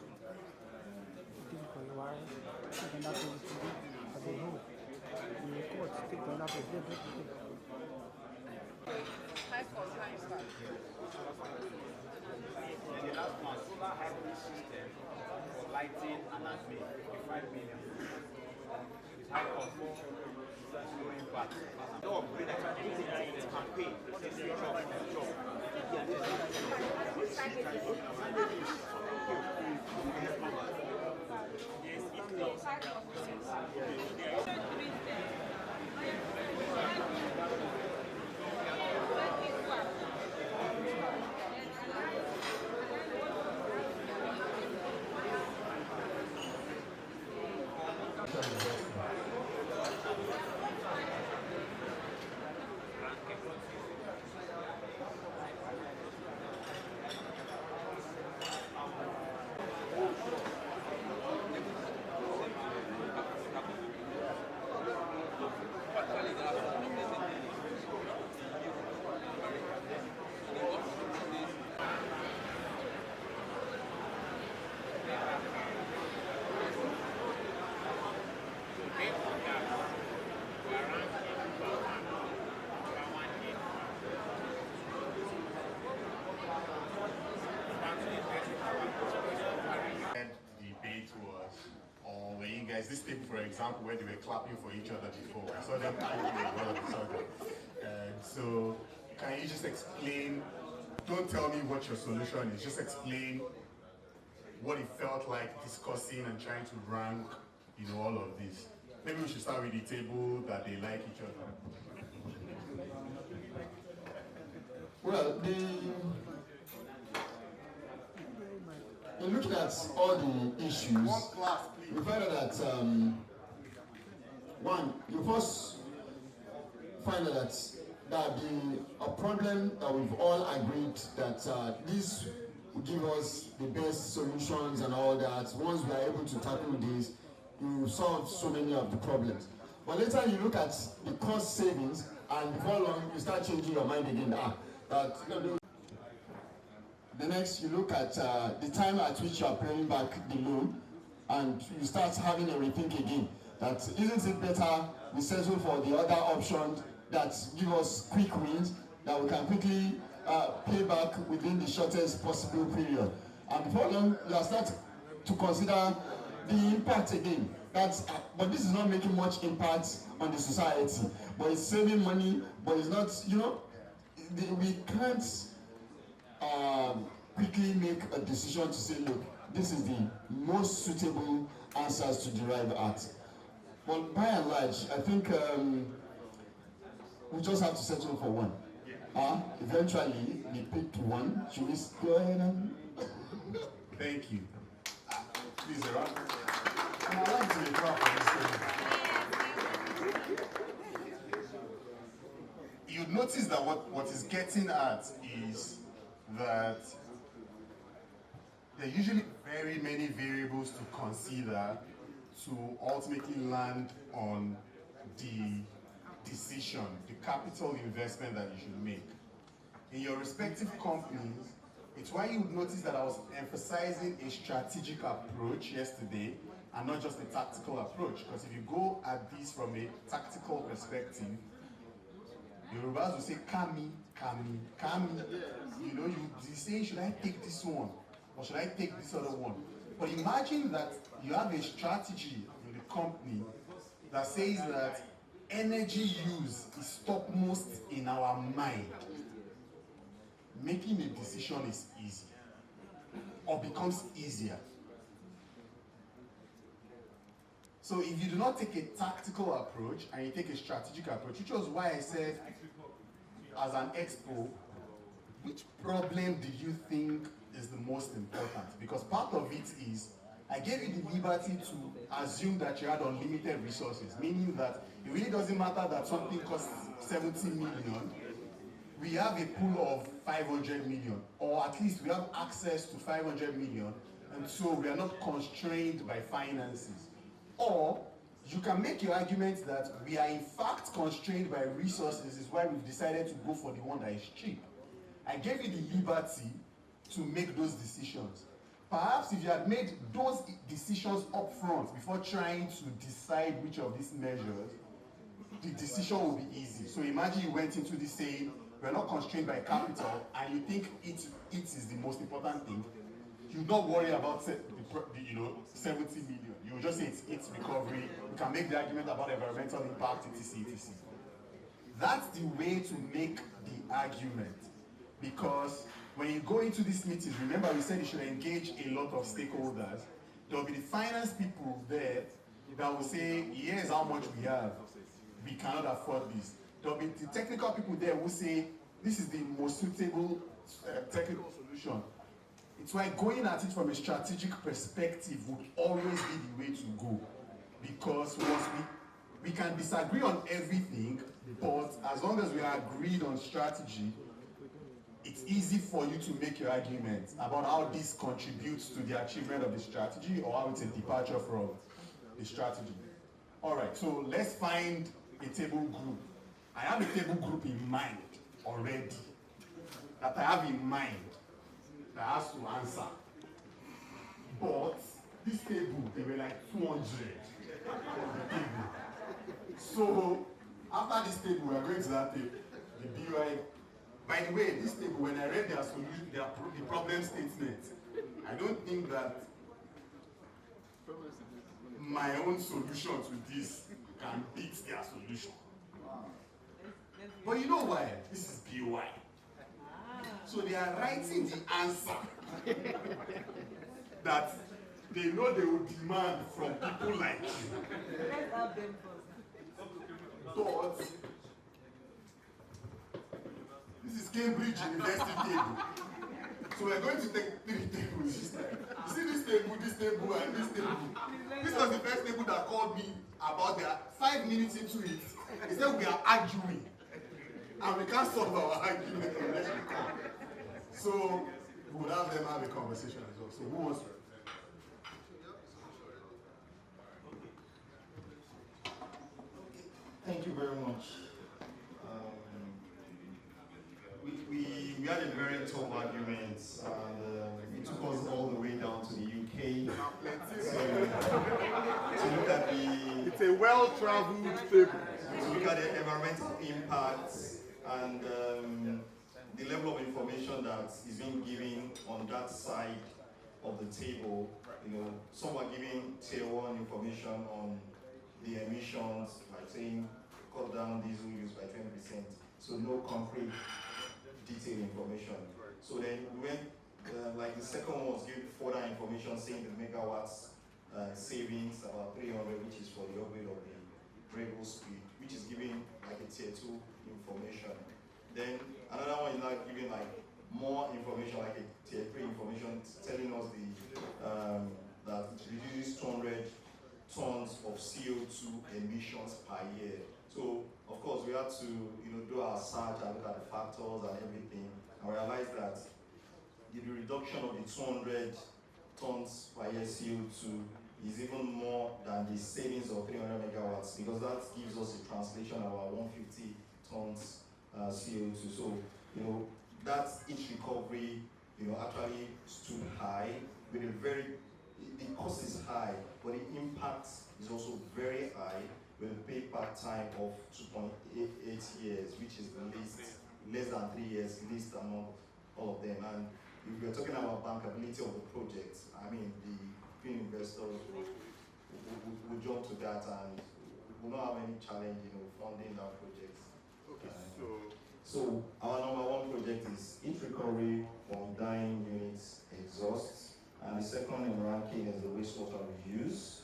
This thing, for example, where they were clapping for each other before, I saw them arguing all of a sudden. So, can you just explain? Don't tell me what your solution is. Just explain what it felt like discussing and trying to rank, all of this. Maybe we should start with the table that they like each other. Well, in looking at all the issues, we find out that one, you first find out that a problem that we've all agreed that this will give us the best solutions and all that. Once we are able to tackle this, you solve so many of the problems. But later you look at the cost savings, and before long you start changing your mind again. The next, you look at the time at which you are paying back the loan, and you start having a rethink again. That isn't it better we settle for the other option that give us quick wins, that we can quickly pay back within the shortest possible period. And before long, you start to consider the impact again. but this is not making much impact on the society, but it's saving money, but it's not, we can't quickly make a decision to say, look, this is the most suitable answers to derive at. But by and large, I think we just have to settle for one. Eventually, we picked one. Should we go ahead and... Thank you. Please, around. And I'd like to be proud for this thing. You notice that what is getting at is that there are usually very many variables to consider to ultimately land on the decision, the capital investment that you should make. In your respective companies, it's why you would notice that I was emphasizing a strategic approach yesterday and not just a tactical approach. Because if you go at this from a tactical perspective, Yorubas will say, Kami, Kami, Kami. You say, should I take this one? Or should I take this other one? But imagine that you have a strategy in the company that says that energy use is topmost in our mind. Making a decision is easy, or becomes easier. So if you do not take a tactical approach and you take a strategic approach, which was why I said, as an expo, which problem do you think is the most important? Because part of it is, I gave you the liberty to assume that you had unlimited resources, meaning that it really doesn't matter that something costs 70 million. We have a pool of 500 million, or at least we have access to 500 million, and so we are not constrained by finances. Or you can make your argument that we are in fact constrained by resources, is why we've decided to go for the one that is cheap. I gave you the liberty to make those decisions. Perhaps if you had made those decisions up front before trying to decide which of these measures, the decision will be easy. So imagine you went into this saying, we're not constrained by capital, and you think it is the most important thing. You not worry about 70 million. You will just say it's recovery. You can make the argument about environmental impact, etc., etc. That's the way to make the argument. Because when you go into these meetings, remember we said you should engage a lot of stakeholders. There will be the finance people there that will say, here's how much we have. We cannot afford this. There will be the technical people there who say, this is the most suitable technical solution. It's why going at it from a strategic perspective would always be the way to go. Because once we can disagree on everything, but as long as we are agreed on strategy, it's easy for you to make your argument about how this contributes to the achievement of the strategy or how it's a departure from the strategy. All right, so let's find a table group. I have a table group in mind already, that I have in mind that has to answer. But this table, they were like 200 on the table. So after this table, we are going to that table, the BUI. By the way, this table, when I read their solution, the problem statement, I don't think that my own solution to this can beat their solution. But you know why? This is BUI. So they are writing the answer that they know they will demand from people like you. But this is Cambridge University table. So we're going to take 3 tables this time. You see this table, and this table. This was the first table that called me about their 5 minutes into it. They said we are arguing. And we can't solve our argument unless we come. So we would have them have a conversation as well. So who wants to? Thank you very much. We had a very tough argument, and it took us all the way down to the UK. So, to look at It's a well-traveled table. to look at the environmental impacts and the level of information that is being given on that side of the table, some are giving tier 1 information on the emissions, like saying cut down diesel use by 20%. So no concrete detailed information. So then we went, like the second one was giving further information saying the megawatts savings, about 300, which is for the upgrade of the variable speed, which is giving like a tier 2 information. Then another one is now giving like more information, like a tier 3 information, telling us that it reduces 200 tons of CO2 emissions per year. So of course we had to do our search and look at the factors and everything, and realize that the reduction of the 200 tons per year CO2 is even more than the savings of 300 megawatts, because that gives us a translation of our 150 tons CO2. So that each recovery actually stood high with the cost is high, but the impact is also very high, with a payback time of 2.88 years, which is less than 3 years, least among all of them. And if we're talking about bankability of the project, I mean, the green investors will jump to that, and will not have any challenge, funding that project. Okay, so our number 1 project is heat recovery from dying units exhaust, and the second in ranking is the wastewater reuse,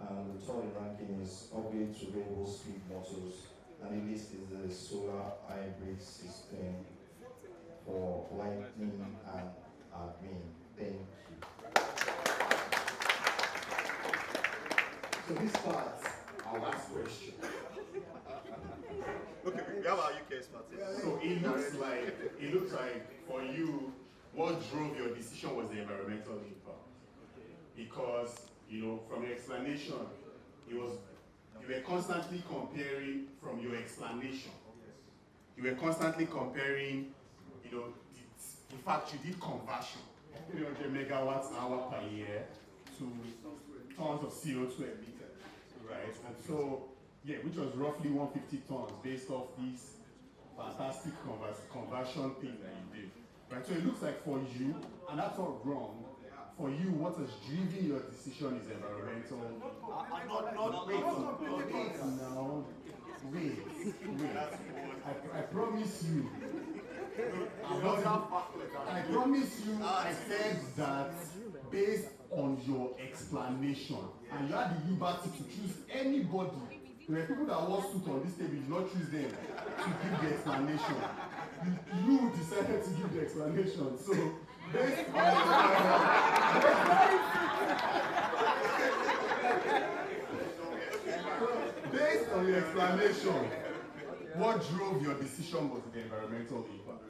and the third in ranking is upgrade to variable speed motors, and the list is the solar hybrid system for lighting and admin. Thank you. So this part, our last question. Okay, we have our UK experts. So it looks like for you, what drove your decision was the environmental impact. Because from your explanation, you were constantly comparing from your explanation. You were constantly comparing, in fact, you did conversion, 300 megawatts hour per year to tons of CO2 emitted, right? And so, yeah, which was roughly 150 tons based off this fantastic conversion thing that you did, right? So it looks like for you, and that's not wrong, for you, what has driven your decision is environmental. Wait. I promise you. I promise you, I said that based on your explanation, and you had the liberty to choose anybody. There were people that were stood on this table, you did not choose them to give the explanation. You decided to give the explanation. So, based on the explanation, what drove your decision was the environmental impact.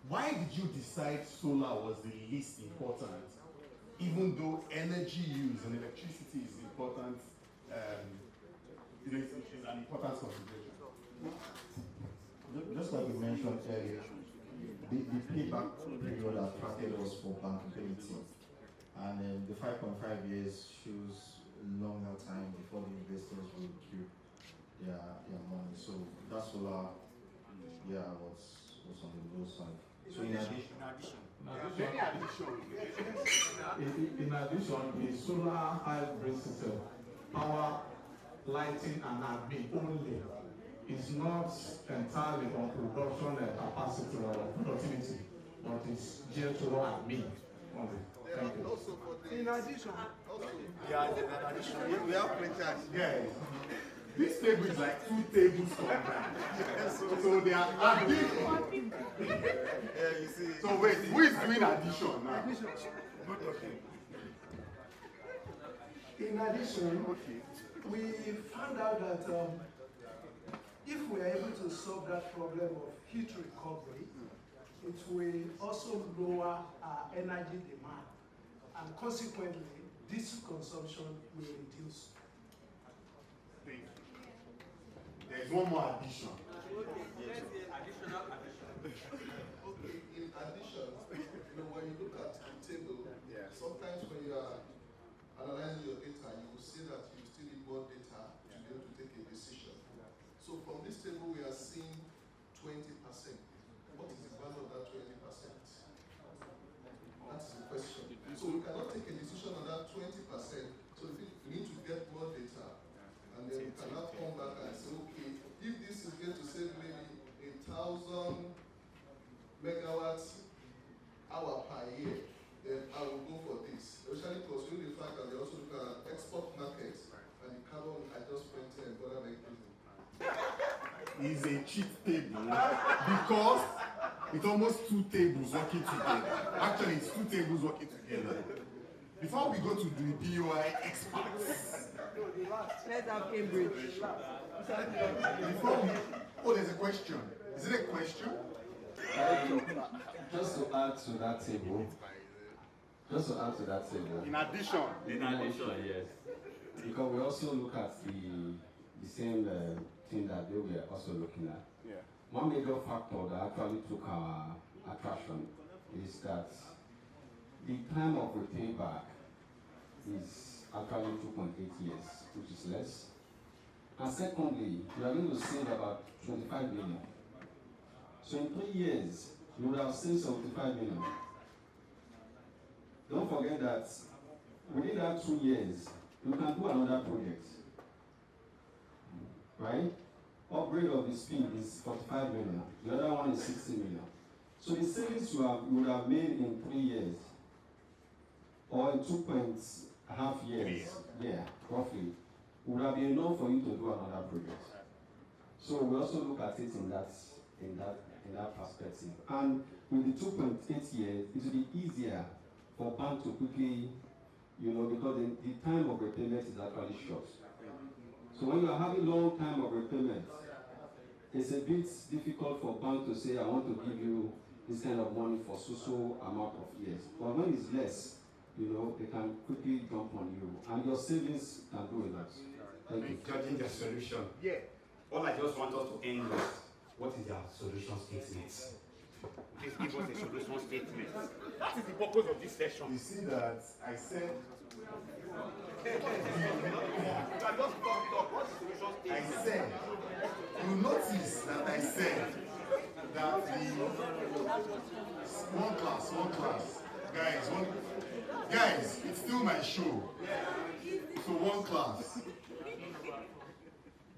Why did you decide solar was the least important, even though energy use and electricity is important? Is an important consideration. Just like we mentioned earlier, the payback period attracted us for bankability, and the 5.5 years shows longer time before the investors will keep their money. So that solar, was on the low side. So in addition, the solar hybrid system, power, lighting, and admin only is not entirely on production capacity or productivity, but it's geared to admin only. Thank you. In addition, we have plenty. Yes. This table is like 2 tables combined. So they are addition. Yeah, you see. So wait, who is doing addition now? In addition, we found out that if we are able to solve that problem of heat recovery, it will also lower our energy demand, and consequently, diesel consumption will reduce. Thank you. There's one more addition. Additional Okay, in addition, when you look at the table, sometimes when you are analyzing your data, you will see that you still need more data to be able to take a decision. So from this table, we are seeing 20%. What is the value of that 20%? That's the question. add 20%. So we need to get more data, and then we can now come back and say, okay, if this is going to save maybe 1,000 megawatts hour per year, then I will go for this. Especially considering the fact that they also look at export markets and the carbon adjustment and border mechanism. Is a cheat table because it's almost two tables working together. Actually, it's two tables working together. Before we go to the BOI experts, let's have Cambridge. Before we, oh, there's a question. Is it a question? Just to add to that table. In addition, yes. Because we also look at the same thing that they were also looking at. yeah. One major factor that actually took our attraction is that the time of repay back is actually 2.8 years, which is less. And secondly, we are going to save about 25 million. So in 3 years, you would have saved 75 million. Don't forget that within that 2 years, you can do another project. Right? Upgrade of the speed is 45 million. The other one is 60 million. So the savings you would have made in 3 years, or in 2.5 years, yeah, roughly, would have been enough for you to do another project. So we also look at it in that perspective. And with the 2.8 years, it will be easier for bank to quickly, because the time of repayment is actually short. So when you are having long time of repayment, it's a bit difficult for bank to say, I want to give you this kind of money for so amount of years. But when it's less, they can quickly jump on you, and your savings can do a lot. Thank you. Judging the solution. Yeah. All I just want us to end with, what is their solution statement? Please give us a solution statement. That is the purpose of this session. You see that I said. I said. You notice that I said that the one class, guys, it's still my show. So one class,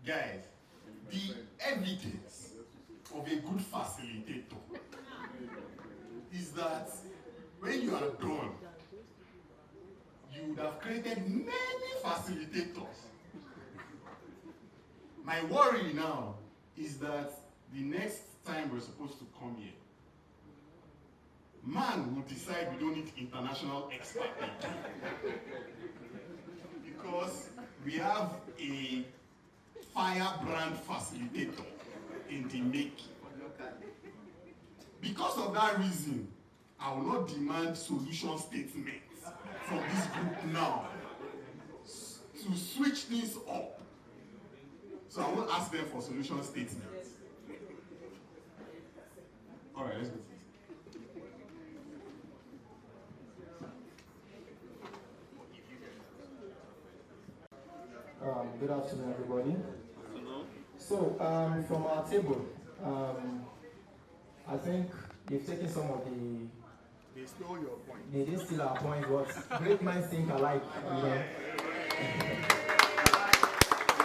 guys, the evidence of a good facilitator is that when you are done, you would have created many facilitators. My worry now is that the next time we're supposed to come here, man will decide we don't need international experts because we have a firebrand facilitator in the making. Because of that reason, I will not demand solution statements from this group now to switch things up. So I won't ask them for solution statements. All right, let's go. Good afternoon, everybody. So, from our table, I think they've taken some of the. They stole your point. They didn't steal our point, but great minds think alike,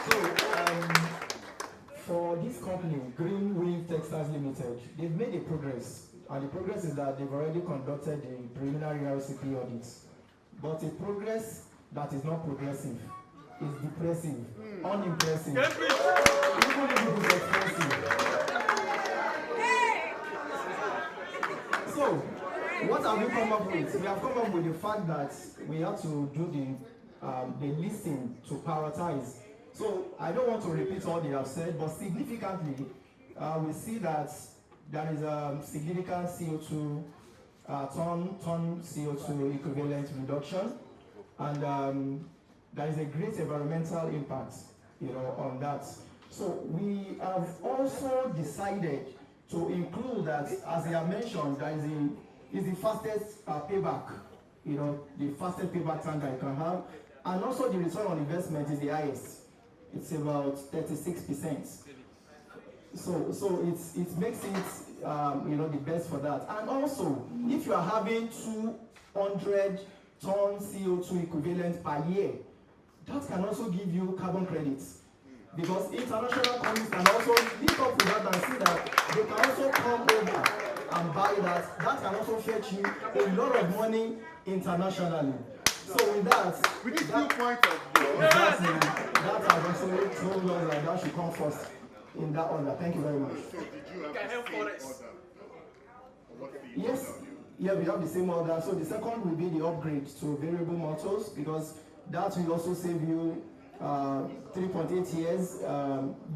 So, for this company, GreenWeaves Textiles Limited, they've made a progress. And the progress is that they've already conducted a preliminary RCP audit. But a progress that is not progressive is depressive, unimpressive, even if it is expensive. So, what have we come up with? We have come up with the fact that we have to do the listing to prioritize. So, I don't want to repeat all they have said, but significantly, we see that there is a significant CO2, ton CO2 equivalent reduction, and there is a great environmental impact, on that. So we have also decided to include that, as I have mentioned, there is the fastest payback, the fastest payback time that you can have, and also the return on investment is the highest. It's about 36%. So it makes it the best for that. And also, if you are having 200 ton CO2 equivalent per year, that can also give you carbon credits. Because international companies can also link up with that and see that they can also come over and buy that. That can also fetch you a lot of money internationally. So with that, with this viewpoint of yours, that has also told us that that should come first in that order. Thank you very much. So did you have the same order? Yes, yeah, we have the same order. So the second will be the upgrade to variable motors, because that will also save you 3.8 years,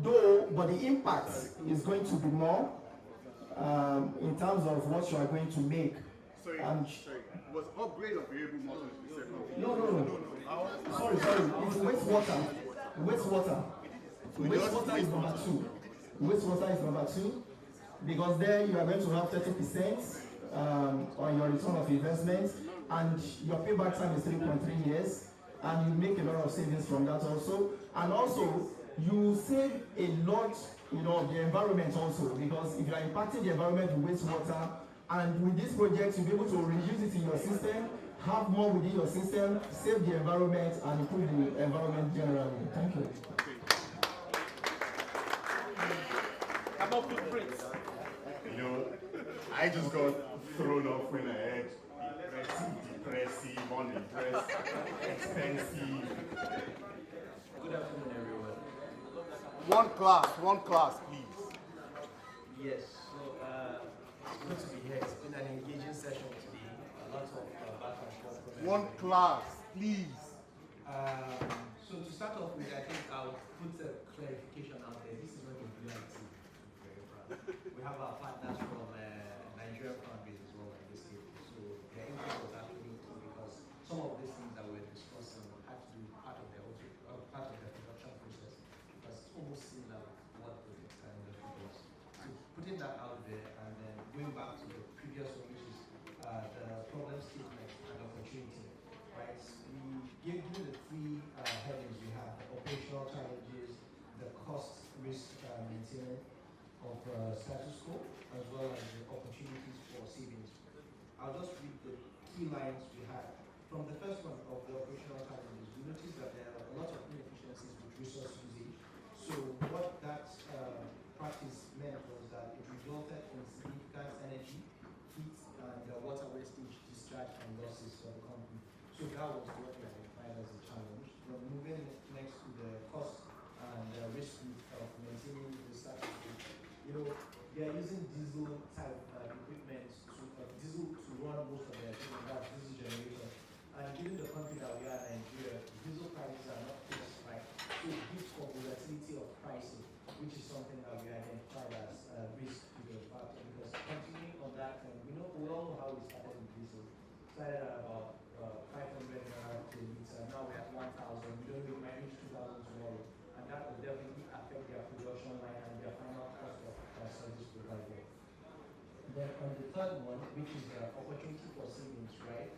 but the impact is going to be more in terms of what you are going to make. Sorry, was upgrade of variable motors the second? No. Sorry. It's wastewater. Wastewater is number 2. Wastewater is number 2, because there you are going to have 30% on your return of investment, and your payback time is 3.3 years. And you make a lot of savings from that also. And also, you save a lot, of the environment also, because if you are impacting the environment with wastewater, and with this project, you'll be able to reuse it in your system, have more within your system, save the environment, and improve the environment generally. Thank you. About footprints. I just got thrown off when I heard depressive, unimpressed, expensive. Good afternoon, everyone. One class, please. Yes, so it's good to be here. It's been an engaging session today. A lot of back and forth. One class, please. So to start off with, I think I'll put a clarification out there. This is not a reality. Very proud. We have our partners from Nigerian countries as well in this table. So their input was actually cool, because some of these things that we're discussing had to do part of their production process, because it's almost similar with what the industry does. So putting that out there, and then going back to the previous one, which is the problem statement and opportunity, right? We gave you the 3 headings we have: the operational challenges, the cost risk maintenance of status quo, as well as the opportunities for savings. I'll just read the key lines we had. From the first one of the operational challenges, we noticed that there are a lot of inefficiencies with resource usage. So what that practice meant was that it resulted in significant energy, heat, and water wastage, discharge, and losses for the company. So that was what we identified as a challenge. We're moving next to the cost and risk of maintaining the status quo. They are using diesel type equipment, diesel to run most of their equipment, that's diesel generation. And given the country that we are, Nigeria, diesel prices are not fixed, right? So it gives for volatility of pricing, which is something that we identified as risk to the factor. Because continuing on that trend, we all know how we started with diesel. Started at about 500 naira per liter. Now we're at 1,000. We don't know, we might reach 2,000 tomorrow, and that will definitely affect their production line and their final cost of service provider. Then on the third one, which is the opportunity for savings, right?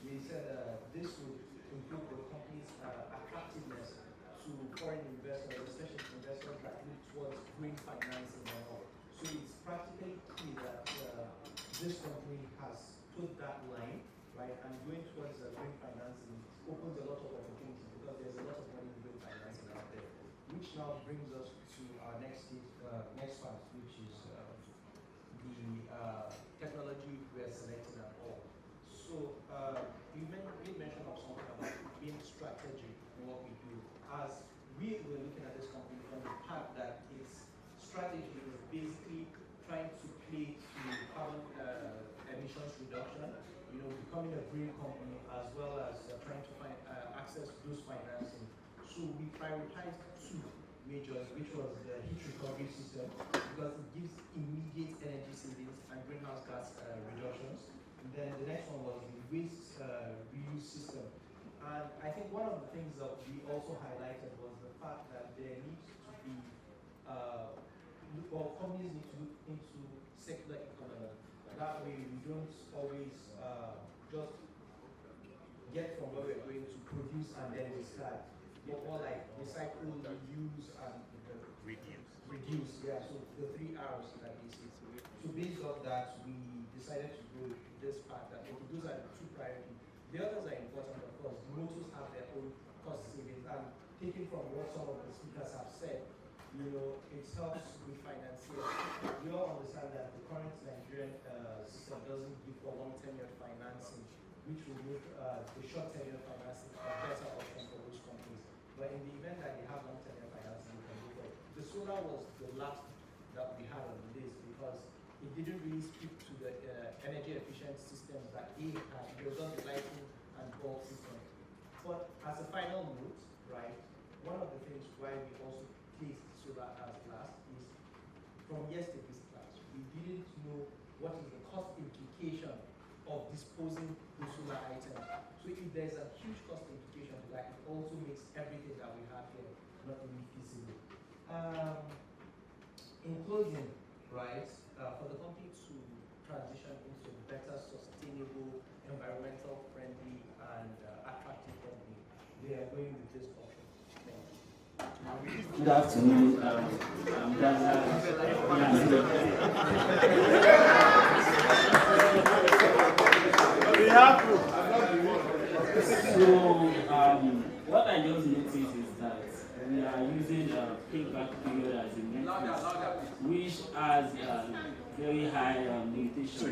We said this would improve the company's attractiveness to foreign investors, especially investors that look towards green financing and all. So it's practically clear that this company has put that line, right, and going towards green financing opens a lot of opportunities, because there's a lot of money in green financing out there, which now brings us to our next part, which is the technology we are selecting at all. So you made mention of something about being strategic in what we do. As we were looking at this company from the fact that its strategy is basically trying to play to carbon emissions reduction, becoming a green company, as well as trying to find access to those financing. So we prioritized 2 majors, which was the heat recovery system, because it gives immediate energy savings and greenhouse gas reductions. And then the next one was the waste reuse system. And I think one of the things that we also highlighted was the fact that there needs to be, companies need to look into circular economy. That way we don't always just get from where we're going to produce and then discard. But more like recycle, reuse, and reduce. Yeah, so the 3 R's that we see. So based on that, we decided to go this path. That those are the 2 priorities. The others are important. course, motors have their own cost savings. And taking from what some of the speakers have said, you know, it helps with financiers. We all understand that the current Nigerian system doesn't give for long-term financing, which will make the short-term financing a better option for those companies. But in the event that they have long-term financing, you can go for it. The solar was the last that we had on the list because it didn't really speak to the energy efficient systems that they had. It was on the lighting and bulb system. But as a final note, right, one of the things why we also placed solar as last is from yesterday's class, we didn't know what is the cost implication of disposing the solar items. So if there's a huge cost implication to that, it also makes everything that we have here not really feasible. In closing, right, for the company to transition into a better, sustainable, environmental friendly, and attractive company, they are going with this option. Thank you. Good afternoon. I'm Gaza. What I just noticed is that we are using payback period as a metric, which has very high limitation.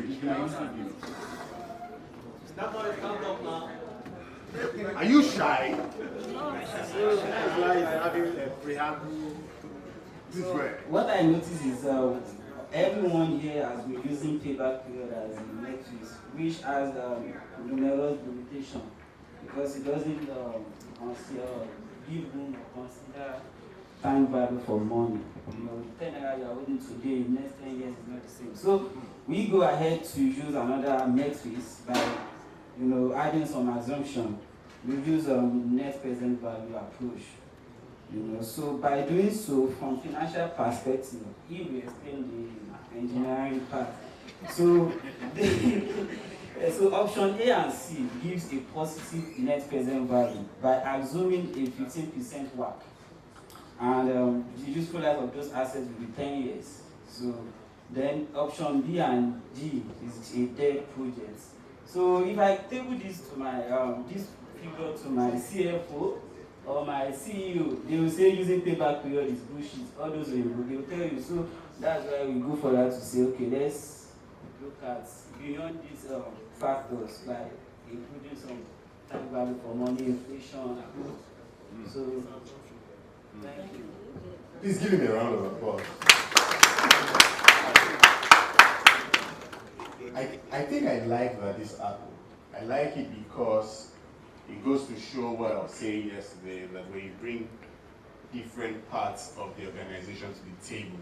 Are you shy? What I noticed is everyone here has been using payback period as a metric, which has numerous limitations because it doesn't give room or consider time value for money. You know, 10 naira you are holding today, next 10 years is not the same. So we go ahead to use another metrics by, you know, adding some assumption. We use net present value approach. You know, so by doing so, from financial perspective, he will explain the engineering part. So, so option A and C gives a positive net present value by assuming a 15% WACC. And the useful life of those assets will be 10 years. So then option B and D is a dead project. So if I table this to my this figure to my CFO or my CEO, they will say using payback period is bullshit. All those they will tell you. So that's why we go for that to say, okay, let's look at beyond these factors like including some time value for money, inflation. So thank you. Please give him a round of applause. I think I like that this happened. I like it because it goes to show what I was saying yesterday, that when you bring different parts of the organization to the table,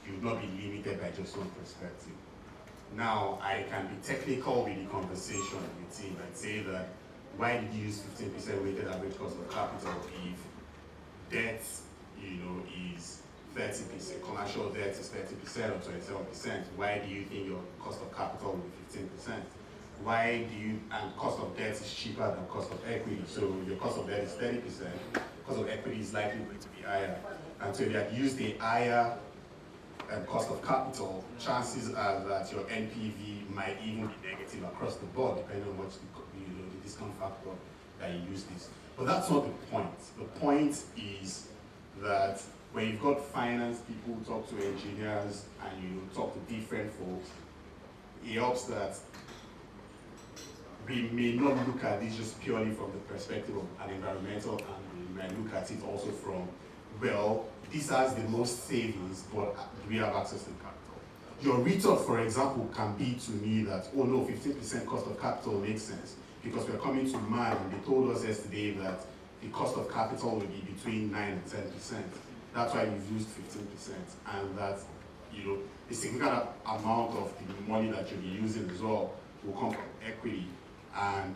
you will not be limited by just one perspective. Now, I can be technical with the conversation with the team and say that why did you use 15% weighted average cost of capital if debt, you know, is 30%, commercial debt is 30% or 27%? Why do you think your cost of capital will be 15%? Why do you, and cost of debt is cheaper than cost of equity, so your cost of debt is 30%, cost of equity is likely going to be higher. And so if you had used a higher cost of capital, chances are that your NPV might even be negative across the board, depending on what the discount factor that you use this. But that's not the point. The point is that when you've got finance people talk to engineers and you talk to different folks, it helps that we may not look at this just purely from the perspective of an environmental angle. We might look at it also from, well, this has the most savings, but do we have access to capital? Your retort, for example, can be to me that, oh no, 15% cost of capital makes sense, because we're coming to MAN and they told us yesterday that the cost of capital will be between 9 and 10%. That's why we've used 15%, and that, you know, a significant amount of the money that you'll be using as well will come from equity. And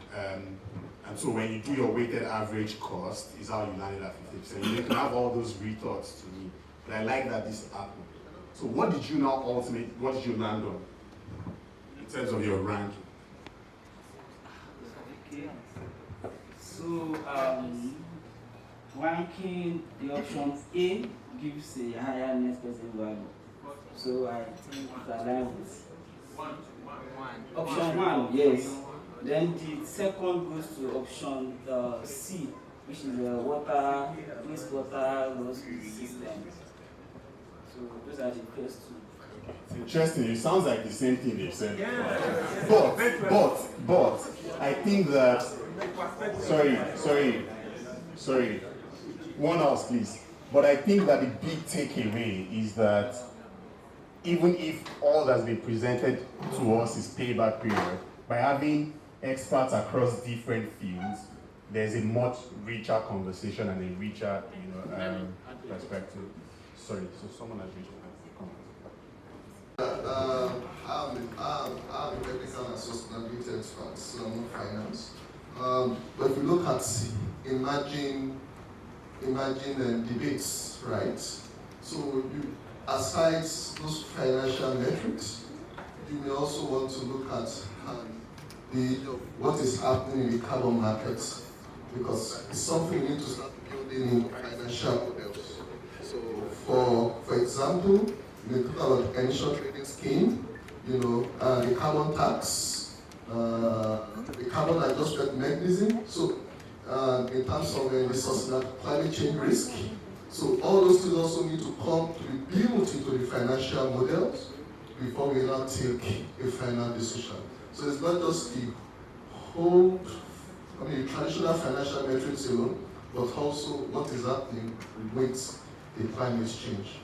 so when you do your weighted average cost, is how you landed at 50%. You can have all those retorts to me, but I like that this happened. So what did you now what did you land on in terms of your ranking? Okay. So ranking, the option A gives a higher net present value. So I think it's aligned with option 1, yes. Then the second goes to option C, which is the wastewater system. So those are the first two. It's interesting. It sounds like the same thing they said. Yeah. But I think that. Sorry. One else, please. But I think that the big takeaway is that even if all that's been presented to us is payback period, by having experts across different fields, there's a much richer conversation and a richer, perspective. Sorry, so someone has reached I'm a technical and sustainability expert, so I'm not finance. But if you look at emerging debates, right? So you, aside those financial metrics, you may also want to look at what is happening in the carbon markets, because it's something we need to start building in financial models. So for example, you may talk about emission trading scheme, the carbon tax, the carbon adjustment mechanism. So in terms of the sustainable climate change risk, so all those things also need to come to be built into the financial models before we now take a final decision. So it's not just the traditional financial metrics alone, but also what is happening with the climate change.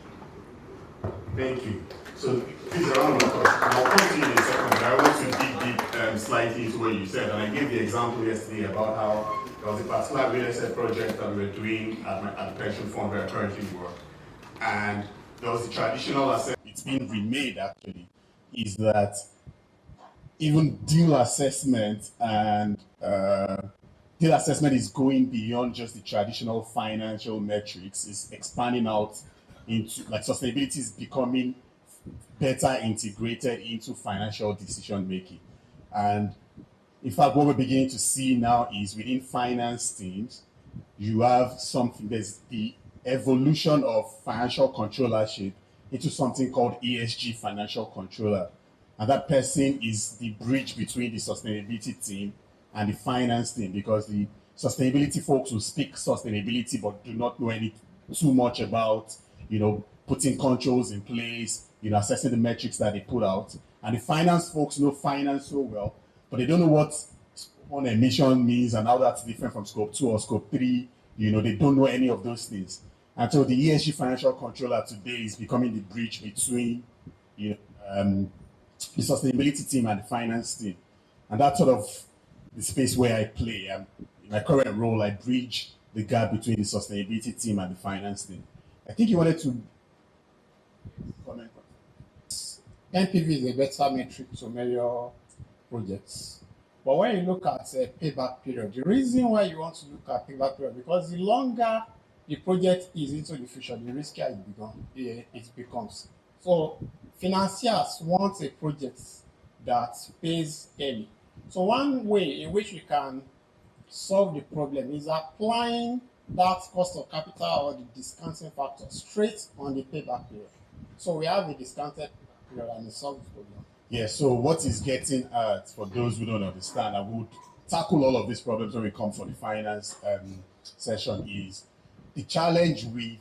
Thank you. So please round of applause. I'll come to you in a second, but I want to dig deep slightly into what you said. And I gave the example yesterday about how there was a particular real estate project that we were doing at the pension fund where I currently work. And there was the traditional assessment. It's been remade actually, is that even deal assessment and deal assessment is going beyond just the traditional financial metrics. It's expanding out into, like, sustainability is becoming better integrated into financial decision making. And in fact, what we're beginning to see now is within finance teams, you have something, there's the evolution of financial controllership into something called ESG financial controller. And that person is the bridge between the sustainability team and the finance team, because the sustainability folks will speak sustainability but do not know too much about, putting controls in place, assessing the metrics that they put out. And the finance folks know finance so well, but they don't know what on emission means and how that's different from scope 2 or scope 3. They don't know any of those things. And so the ESG financial controller today is becoming the bridge between the sustainability team and the finance team. And that's sort of the space where I play. In my current role, I bridge the gap between the sustainability team and the finance team. I think you wanted to comment. NPV is a better metric to measure projects. But when you look at a payback period, the reason why you want to look at payback period, because the longer the project is into the future, the riskier it becomes. So financiers want a project that pays early. So one way in which we can solve the problem is applying that cost of capital or the discounting factor straight on the payback period. So we have a discounted period and it solves the problem. Yeah, so what is getting at, for those who don't understand, I would tackle all of these problems when we come for the finance session, is the challenge with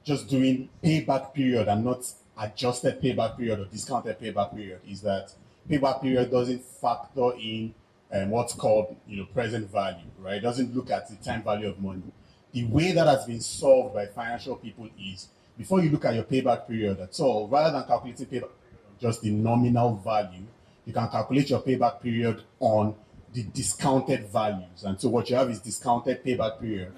just doing payback period and not adjusted payback period or discounted payback period is that payback period doesn't factor in what's called present value, right? It doesn't look at the time value of money. The way that has been solved by financial people is, before you look at your payback period at all, rather than calculating payback just the nominal value, you can calculate your payback period on the discounted values. And so what you have is discounted payback period.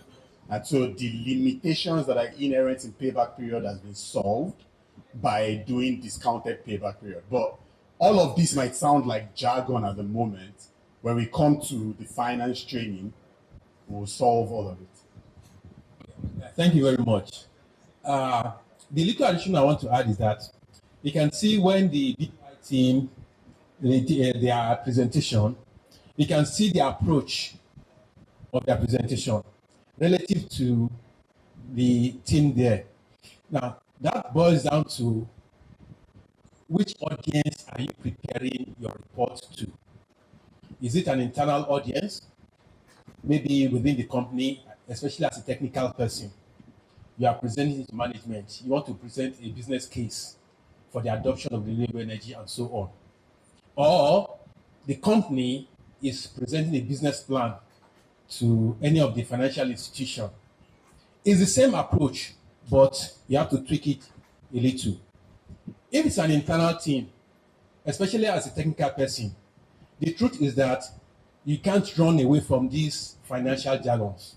And so the limitations that are inherent in payback period has been solved by doing discounted payback period. But all of this might sound like jargon at the moment. When we come to the finance training, we'll solve all of it. Thank you very much. The little addition I want to add is that you can see when the DI team, their presentation, you can see the approach of their presentation relative to the team there. Now, that boils down to which audience are you preparing your report to? Is it an internal audience? Maybe within the company, especially as a technical person, you are presenting to management. You want to present a business case for the adoption of renewable energy and so on. Or the company is presenting a business plan to any of the financial institution. It's the same approach, but you have to tweak it a little. If it's an internal team, especially as a technical person, the truth is that you can't run away from these financial jargons.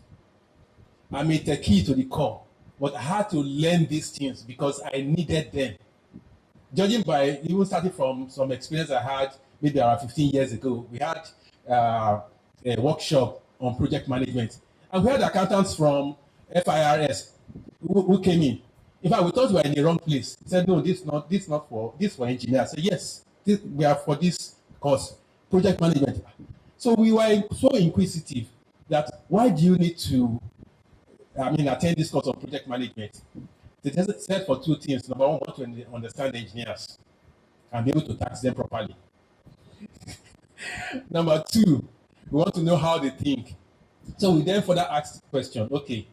I'm a techie to the core, but I had to learn these things because I needed them. Judging by even starting from some experience I had maybe around 15 years ago, we had a workshop on project management, and we had accountants from FIRS who came in. In fact, we thought we were in the wrong place. He said, "No, this not for engineers." I said, "Yes, we are for this course, project management." So we were so inquisitive that why do you need to, attend this course on project management? They just said for two things. Number one, we want to understand the engineers and be able to tax them properly. Number two, we want to know how they think. So we then further asked the question, okay,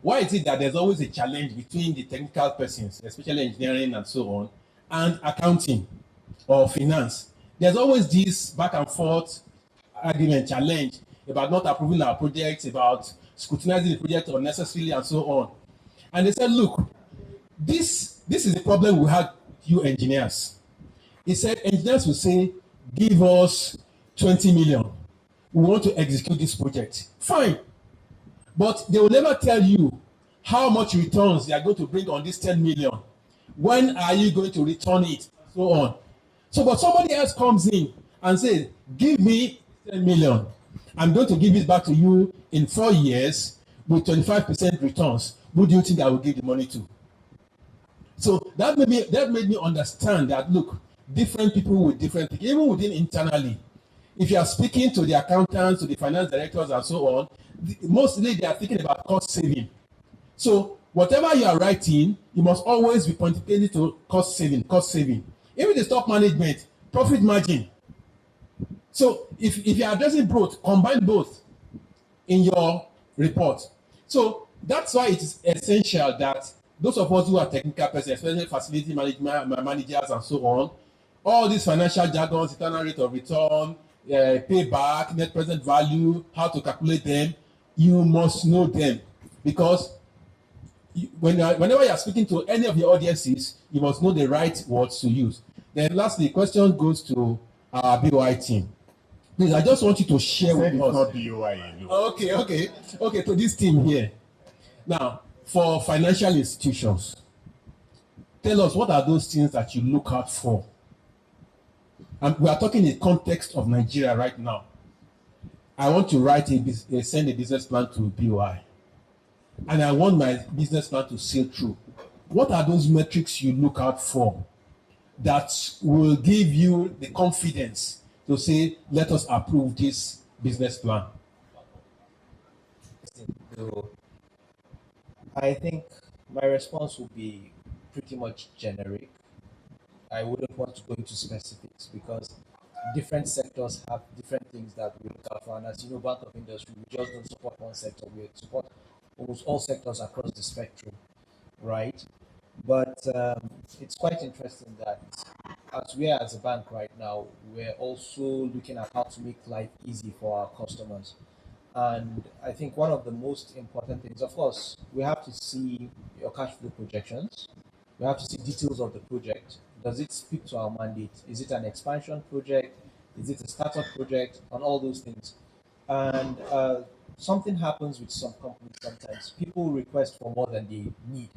why is it that there's always a challenge between the technical persons, especially engineering and so on, and accounting or finance? There's always this back and forth argument, challenge about not approving our projects, about scrutinizing the project unnecessarily and so on. And they said, look, this is the problem we had with you engineers. He said, engineers will say, give us 20 million. We want to execute this project. Fine. But they will never tell you how much returns they are going to bring on this 10 million. When are you going to return it? So on. So, but somebody else comes in and says, give me 10 million. I'm going to give it back to you in 4 years with 25% returns. Who do you think I will give the money to? So that made me understand that, look, different people with different things, even within internally. If you are speaking to the accountants, to the finance directors and so on, mostly they are thinking about cost saving. So whatever you are writing, you must always be pointing to cost saving. Even the stock management, profit margin. So if you are addressing both, combine both in your report. So that's why it is essential that those of us who are technical persons, especially facility management managers and so on, all these financial jargons, internal rate of return, payback, net present value, how to calculate them, you must know them, because whenever you are speaking to any of your audiences, you must know the right words to use. Then lastly, the question goes to our BOI team. Please, I just want you to share with us. Not BOI. Okay, to this team here. Now, for financial institutions, tell us, what are those things that you look out for? And we are talking in the context of Nigeria right now. I want to send a business plan to BOI, and I want my business plan to sail through. What are those metrics you look out for that will give you the confidence to say, let us approve this business plan? So I think my response would be pretty much generic. I wouldn't want to go into specifics because different sectors have different things that we look out for. And as you know, Bank of Industry, we just don't support one sector, we support almost all sectors across the spectrum, right? But it's quite interesting that as we are as a bank right now, we're also looking at how to make life easy for our customers. And I think one of the most important things, of course, we have to see your cash flow projections. We have to see details of the project. Does it speak to our mandate? Is it an expansion project? Is it a startup project? On all those things. And something happens with some companies sometimes. People request for more than they need.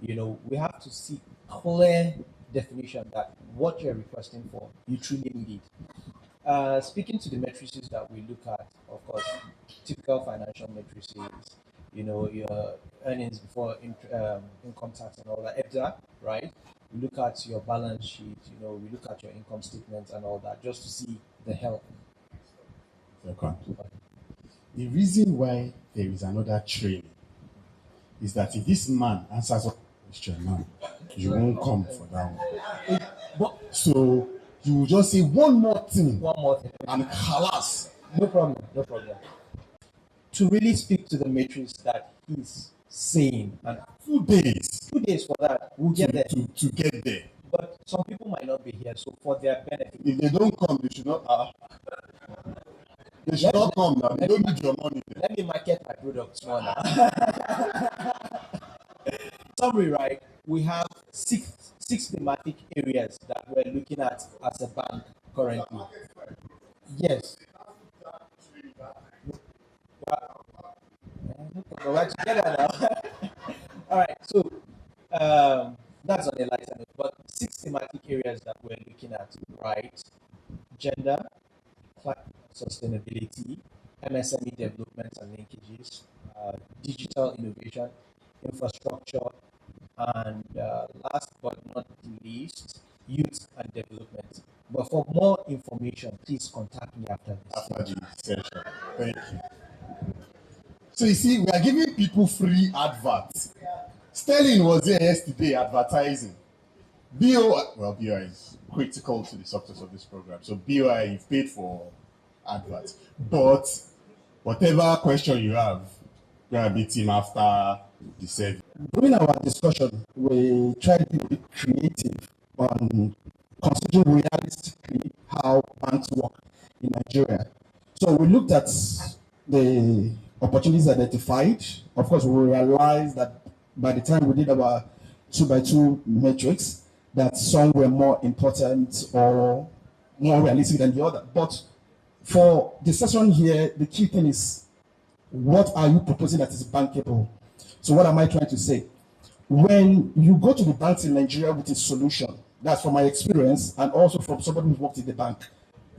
You know, we have to see clear definition that what you're requesting for, you truly need it. Speaking to the matrices that we look at, of course, typical financial matrices, you know, your earnings before income tax and all that, EBITDA, right? We look at your balance sheet, you know, we look at your income statement and all that, just to see the health. Okay. The reason why there is another training is that if this man answers a question now, you won't come for that one. So you will just say one more thing. One more thing. And halas. No problem, no problem. To really speak to the matrix that he's saying, and 2 days. 2 days for that, we'll get there. To get there. But some people might not be here, so for their benefit. If they don't come, they should not. They should not come now. They don't need your money. Let me market my products more now. Summary, right? We have six thematic areas that we're looking at as a bank currently. Yes. We're together now. All right, so that's on the lighter note, but 6 thematic areas that we're looking at, right? Gender, climate, sustainability, MSME development and linkages, digital innovation, infrastructure, and last but not least, youth and development. But for more information, please contact me after this. After the session. Thank you. So you see, we are giving people free adverts. Sterling was there yesterday advertising. BOI is critical to the success of this program. So BOI, you've paid for adverts. But whatever question you have, you're going to beat him after the service. During our discussion, we tried to be creative on considering realistically how banks work in Nigeria. So we looked at the opportunities identified. Of course, we realized that by the time we did our 2x2 matrix, that some were more important or more realistic than the other. But for the session here, the key thing is, what are you proposing that is bankable? So what am I trying to say? When you go to the banks in Nigeria with a solution, that's from my experience and also from somebody who's worked in the bank,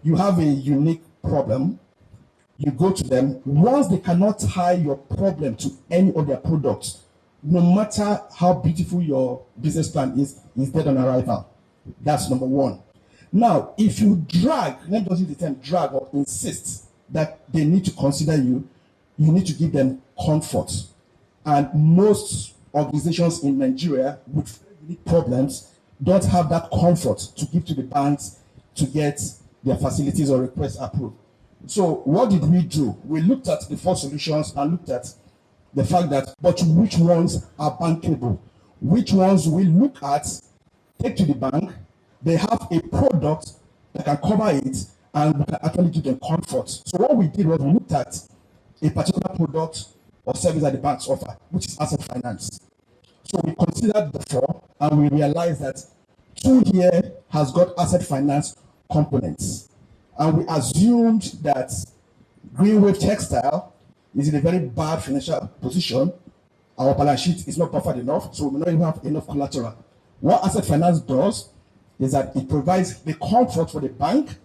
you have a unique problem, you go to them. Once they cannot tie your problem to any of their products, no matter how beautiful your business plan is dead on arrival. That's number one. Now, if you drag, let me just use the term drag or insist that they need to consider you, you need to give them comfort. And most organizations in Nigeria with unique problems don't have that comfort to give to the banks to get their facilities or requests approved. So what did we do? We looked at the 4 solutions and looked at the fact that, but which ones are bankable? Which ones we look at, take to the bank, they have a product that can cover it and we can actually give them comfort. So what we did was we looked at a particular product or service that the banks offer, which is asset finance. So we considered the 4 and we realized that 2 here has got asset finance components. And we assumed that GreenWeaves Textile is in a very bad financial position. Our balance sheet is not buffered enough, so we may not even have enough collateral. What asset finance does is that it provides the comfort for the bank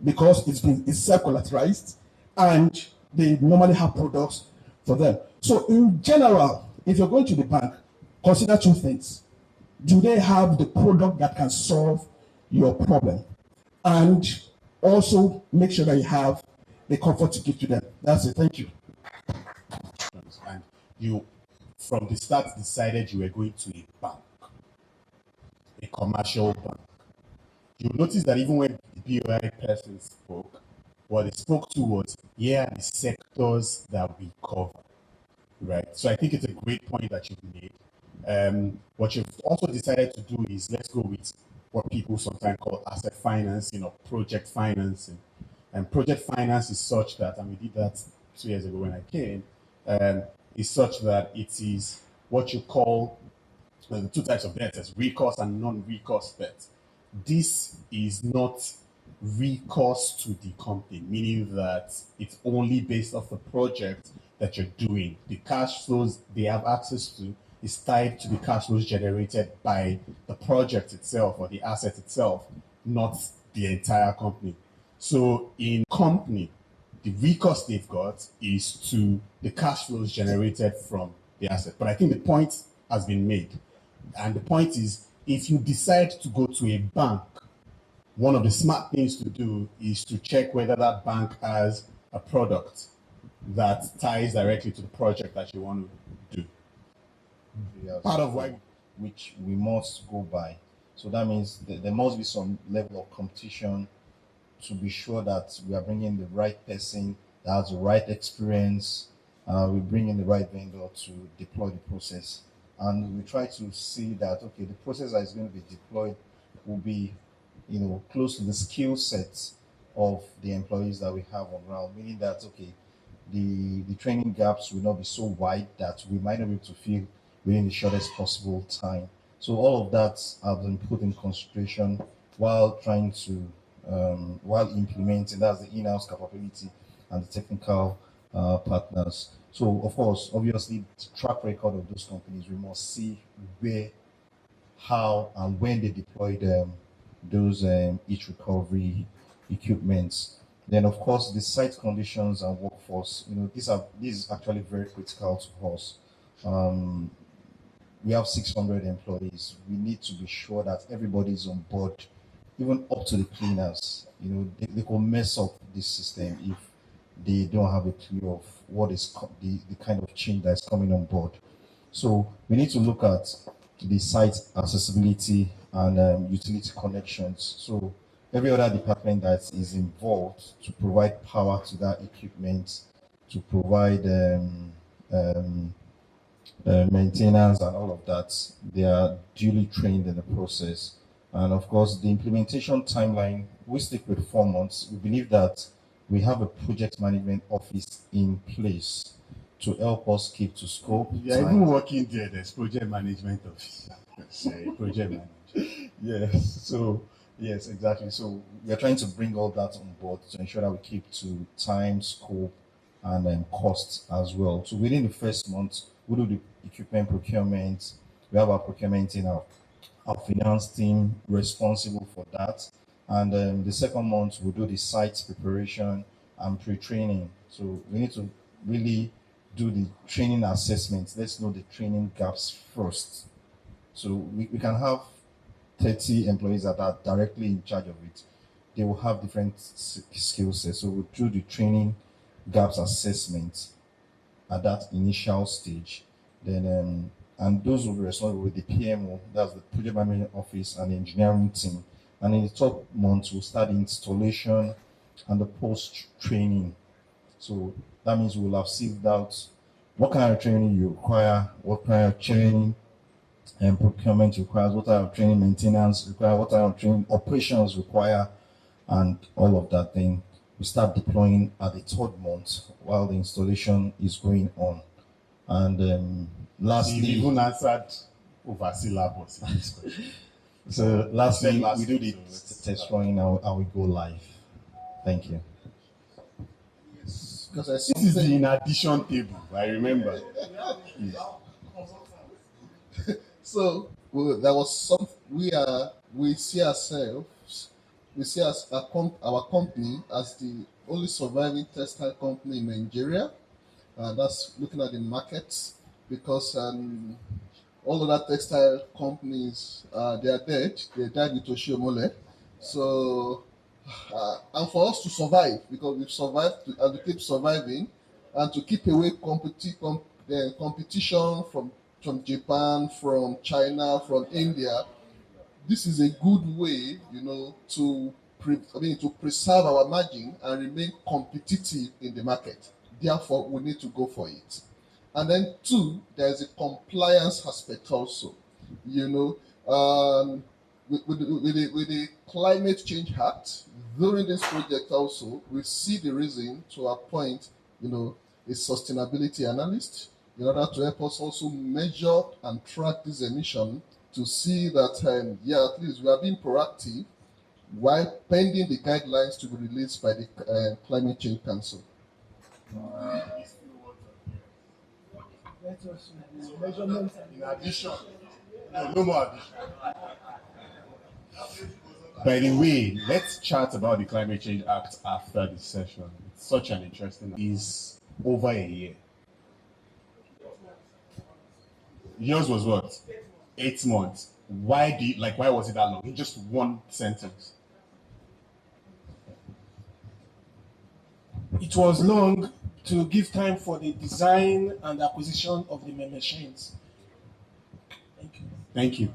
because it's self-collateralized and they normally have products for them. So in general, if you're going to the bank, consider 2 things. Do they have the product that can solve your problem? And also make sure that you have the comfort to give to them. That's it. Thank you. And you, from the start, decided you were going to a bank, a commercial bank. You notice that even when the BOI person spoke, what they spoke to was, here are the sectors that we cover, right? So I think it's a great point that you've made. What you've also decided to do is, let's go with what people sometimes call asset financing or project financing. And project finance is such that, and we did that 2 years ago when I came, is such that it is what you call 2 types of debt, as recourse and non-recourse debt. This is not recourse to the company, meaning that it's only based off the project that you're doing. The cash flows they have access to is tied to the cash flows generated by the project itself or the asset itself, not the entire company. So in company, the recourse they've got is to the cash flows generated from the asset. But I think the point has been made. And the point is, if you decide to go to a bank, one of the smart things to do is to check whether that bank has a product that ties directly to the project that you want to do. Yes. Part of why which we must go by So that means there must be some level of competition to be sure that we are bringing the right person that has the right experience. We bring in the right vendor to deploy the process, and we try to see that okay, the process that is going to be deployed will be, close to the skill sets of the employees that we have on ground. Meaning that okay, the training gaps will not be so wide that we might not be able to fill within the shortest possible time. So all of that have been put in consideration while trying to while implementing, that's the in-house capability and the technical partners. So of course, obviously, the track record of those companies, we must see where, how, and when they deployed those heat recovery equipments. Then of course, the site conditions and workforce. This is actually very critical to us. We have 600 employees. We need to be sure that everybody is on board, even up to the cleaners. They could mess up this system if they don't have a clue of what is the kind of change that's coming on board. So we need to look at the site accessibility and utility connections. So every other department that is involved to provide power to that equipment, to provide maintenance and all of that, they are duly trained in the process. And of course, the implementation timeline, we stick with 4 months. We believe that we have a project management office in place to help us keep to scope. Yeah, even working there, there's project management office. Project manager. Yes. So yes, exactly. So we are trying to bring all that on board to ensure that we keep to time, scope, and costs as well. So within the first month, we do the equipment procurement. We have our procurement in our finance team responsible for that. And the second month, we'll do the site preparation and pre-training. So we need to really do the training assessment. Let's know the training gaps first. So we can have 30 employees that are directly in charge of it. They will have different skill sets. So we'll do the training gaps assessment at that initial stage. Then and those will be responsible with the PMO, that's the project management office, and the engineering team. And in the top months, we'll start the installation and the post-training. So that means we'll have sieved out what kind of training you require, what kind of training and procurement requires, what type of training maintenance require, what type of training operations require, and all of that. Then we start deploying at the third month while the installation is going on. And lastly, you even answered over syllabus in this question. So lastly, we do the test running and we go live. Thank you. Yes, because this is the in addition table, I remember. So there was some we see ourselves, we see our company as the only surviving textile company in Nigeria. That's looking at the markets, because all other textile companies, they are dead. They died with Oshiomole. So, and for us to survive, because we've survived and to keep surviving, and to keep away competition from Japan, from China, from India, this is a good way, to preserve our margin and remain competitive in the market. Therefore, we need to go for it. And then 2, there's a compliance aspect also. With the Climate Change Act, during this project also, we see the reason to appoint, a sustainability analyst in order to help us also measure and track this emission to see that, at least we are being proactive while pending the guidelines to be released by the Climate Change Council. In addition, no more addition. By the way, let's chat about the Climate Change Act after this session. It's such an interesting. Is over a year. Yours was what? 8 months. Why was it that long? In just one sentence. It was long to give time for the design and acquisition of the machines. Thank you. Thank you.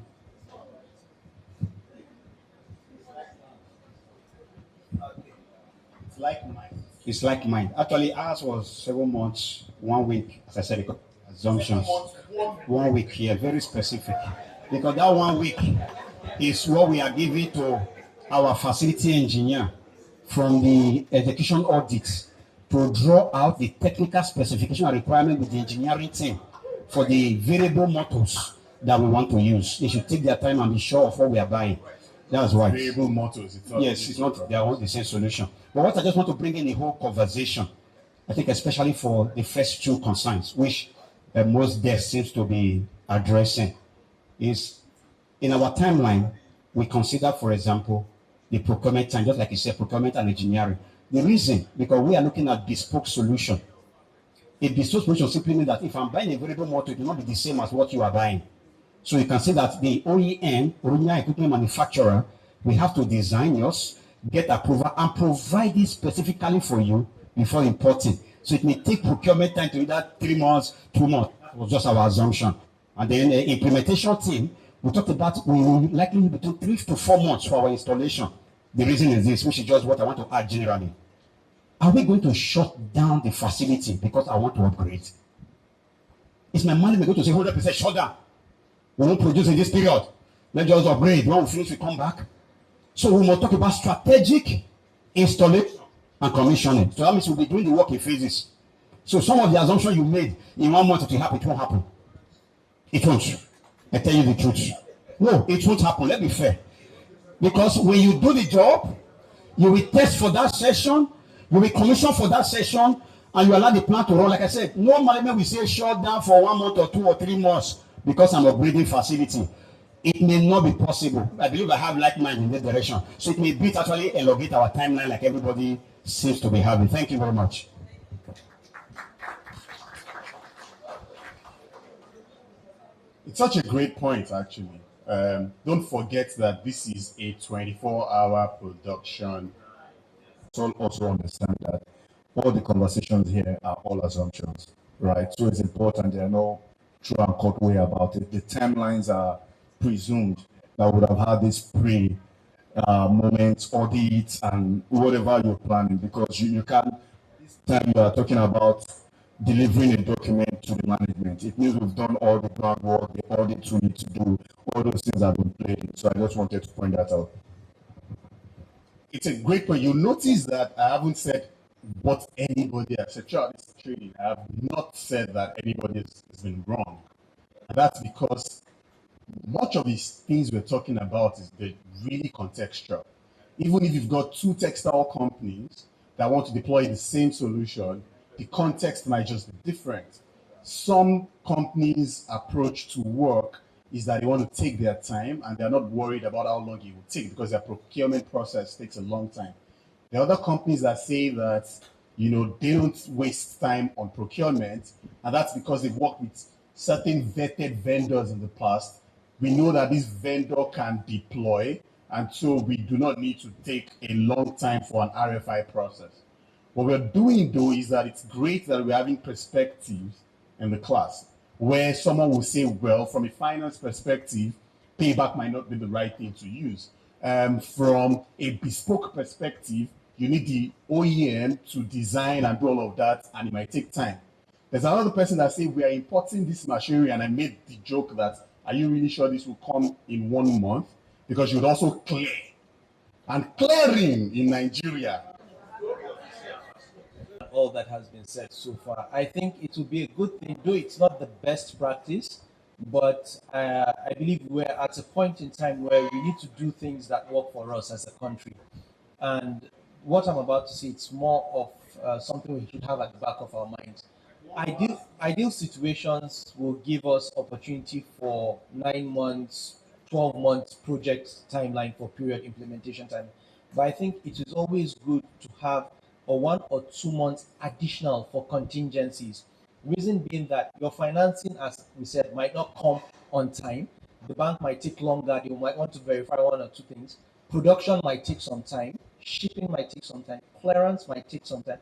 like mine. It's like mine. Actually, ours was 7 months, 1 week, as I said, because assumptions. 1 week here, very specific. Because that 1 week is what we are giving to our facility engineer from the execution audit to draw out the technical specification and requirement with the engineering team for the variable motors that we want to use. They should take their time and be sure of what we are buying. That's why. Variable motors. It's not they are the same solution. But what I just want to bring in the whole conversation, I think especially for the first two concerns, which most desks seems to be addressing, is in our timeline, we consider, for example, the procurement time, just like you said, procurement and engineering. The reason, because we are looking at bespoke solution. A bespoke solution simply means that if I'm buying a variable motor, it will not be the same as what you are buying. So you can see that the OEM, original equipment manufacturer, we have to design yours, get approval, and provide it specifically for you before importing. So it may take procurement time to either 3 months, 2 months. It was just our assumption. And then the implementation team, we talked about we will likely be between 3 to 4 months for our installation. The reason is this, which is just what I want to add generally. Are we going to shut down the facility because I want to upgrade? Is my management going to say 100% shut down? We won't produce in this period. Let's just upgrade. When we finish, we come back. So we must talk about strategic installation and commissioning. So that means we'll be doing the work in phases. So some of the assumptions you made in 1 month it will happen, it won't happen. It won't. I tell you the truth. No, it won't happen. Let's be fair. Because when you do the job, you will test for that session, you will commission for that session, and you allow the plant to run. Like I said, no management will say shut down for 1 month or 2 or 3 months because I'm upgrading facility. It may not be possible. I believe I have like mind in that direction. So it may be to actually elongate our timeline like everybody seems to be having. Thank you very much. It's such a great point, actually. Don't forget that this is a 24-hour production. So also understand that all the conversations here are all assumptions, right? So it's important there are no true and cut way about it. The timelines are presumed that would have had this moments, audits, and whatever you're planning, because you can't. This time you are talking about delivering a document to the management. It means we've done all the groundwork, the audits we need to do, all those things have been played in. So I just wanted to point that out. It's a great point. You'll notice that I haven't said what anybody has said. Sure, this is training. I have not said that anybody has been wrong. And that's because much of these things we're talking about is they're really contextual. Even if you've got 2 textile companies that want to deploy the same solution, the context might just be different. Some companies' approach to work is that they want to take their time and they're not worried about how long it will take because their procurement process takes a long time. There are other companies that say that, they don't waste time on procurement, and that's because they've worked with certain vetted vendors in the past. We know that this vendor can deploy, and so we do not need to take a long time for an RFI process. What we're doing, though, is that it's great that we're having perspectives in the class where someone will say, well, from a finance perspective, payback might not be the right thing to use. From a bespoke perspective, you need the OEM to design and do all of that, and it might take time. There's another person that says, we are importing this machinery, and I made the joke that, are you really sure this will come in 1 month? Because you would also clear. And clearing in Nigeria. All that has been said so far, I think it will be a good thing, though it's not the best practice, but I believe we're at a point in time where we need to do things that work for us as a country. And what I'm about to say, it's more of something we should have at the back of our minds. Ideal situations will give us opportunity for 9 months, 12 months project timeline for period implementation time. But I think it is always good to have a 1 or 2 months additional for contingencies. Reason being that your financing, as we said, might not come on time. The bank might take longer. They might want to verify 1 or 2 things. Production might take some time. Shipping might take some time. Clearance might take some time.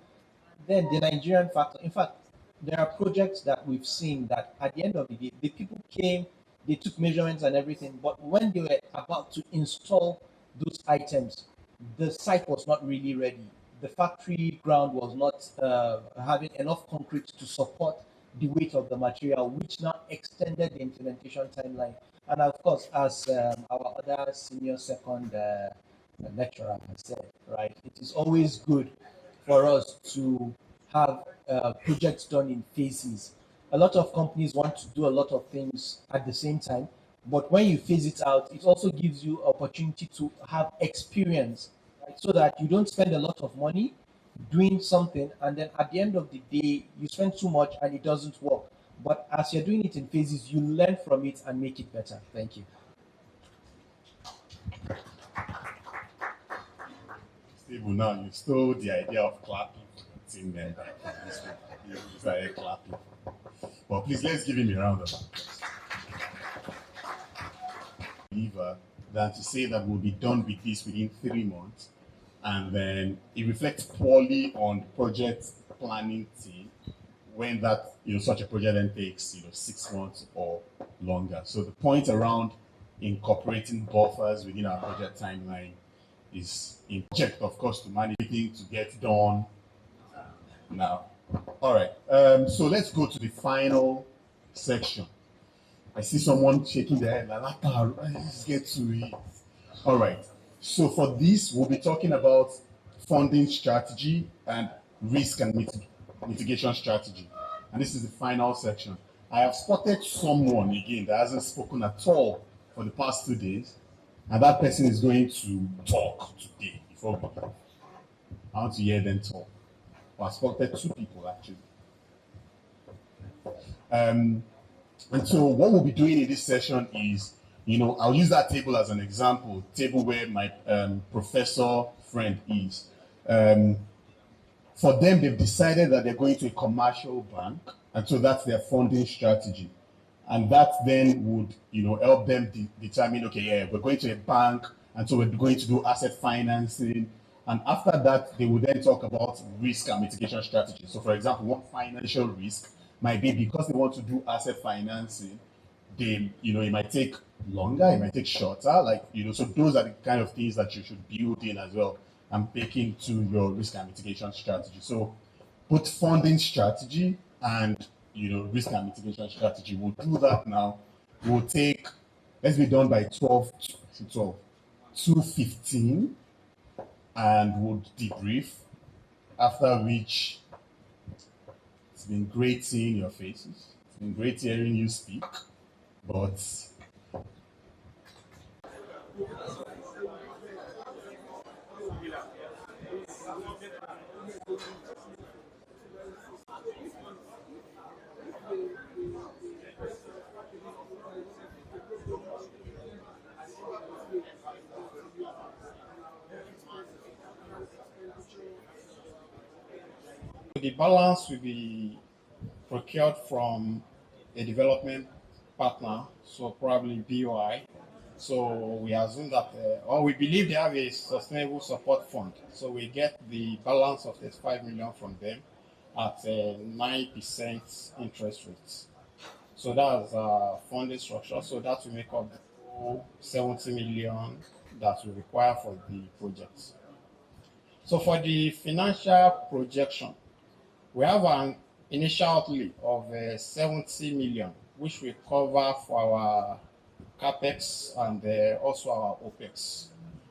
Then the Nigerian factor. In fact, there are projects that we've seen that at the end of the day, the people came, they took measurements and everything, but when they were about to install those items, the site was not really ready. the factory ground was not having enough concrete to support the weight of the material, which now extended the implementation timeline. And of course, as our other senior second lecturer has said, right, it is always good for us to have projects done in phases. A lot of companies want to do a lot of things at the same time, but when you phase it out, it also gives you opportunity to have experience, right? So that you don't spend a lot of money doing something and then at the end of the day you spend too much and it doesn't work. But as you're doing it in phases, you learn from it and make it better. Thank you. Stable, now you stole the idea of clapping for your team member. You started clapping. But please, let's give him a round of applause. Than to say that we'll be done with this within 3 months, and then it reflects poorly on the project planning team when that such a project then takes 6 months or longer. So the point around incorporating buffers within our project timeline is in project, of course, to manage things to get done now. All right, so let's go to the final section. I see someone shaking their head, let's get to it. All right, so for this, we'll be talking about funding strategy and risk and mitigation strategy. And this is the final section. I have spotted someone again that hasn't spoken at all for the past 2 days, and that person is going to talk today before we go. I want to hear them talk. Well, I spotted 2 people actually. And so what we'll be doing in this session is, I'll use that table as an example, table where my professor friend is. For them, they've decided that they're going to a commercial bank, and so that's their funding strategy. And that then would, help them determine, okay, yeah, we're going to a bank, and so we're going to do asset financing. And after that, they would then talk about risk and mitigation strategy. So for example, one financial risk might be because they want to do asset financing, it might take longer, it might take shorter, so those are the kind of things that you should build in as well and bake into your risk and mitigation strategy. So both funding strategy and, risk and mitigation strategy, we'll do that now. We'll take, let's be done by 2:15, and we'll debrief, after which it's been great seeing your faces. It's been great hearing you speak, but the balance will be procured from a development partner, so probably BOI. So we assume that, or we believe they have a sustainable support fund. So we get the balance of this 5 million from them at 9% interest rates. So that's funding structure. So that will make up the whole 70 million that we require for the project. So for the financial projection, we have an initial outlay of 70 million, which we cover for our CapEx and also our OpEx.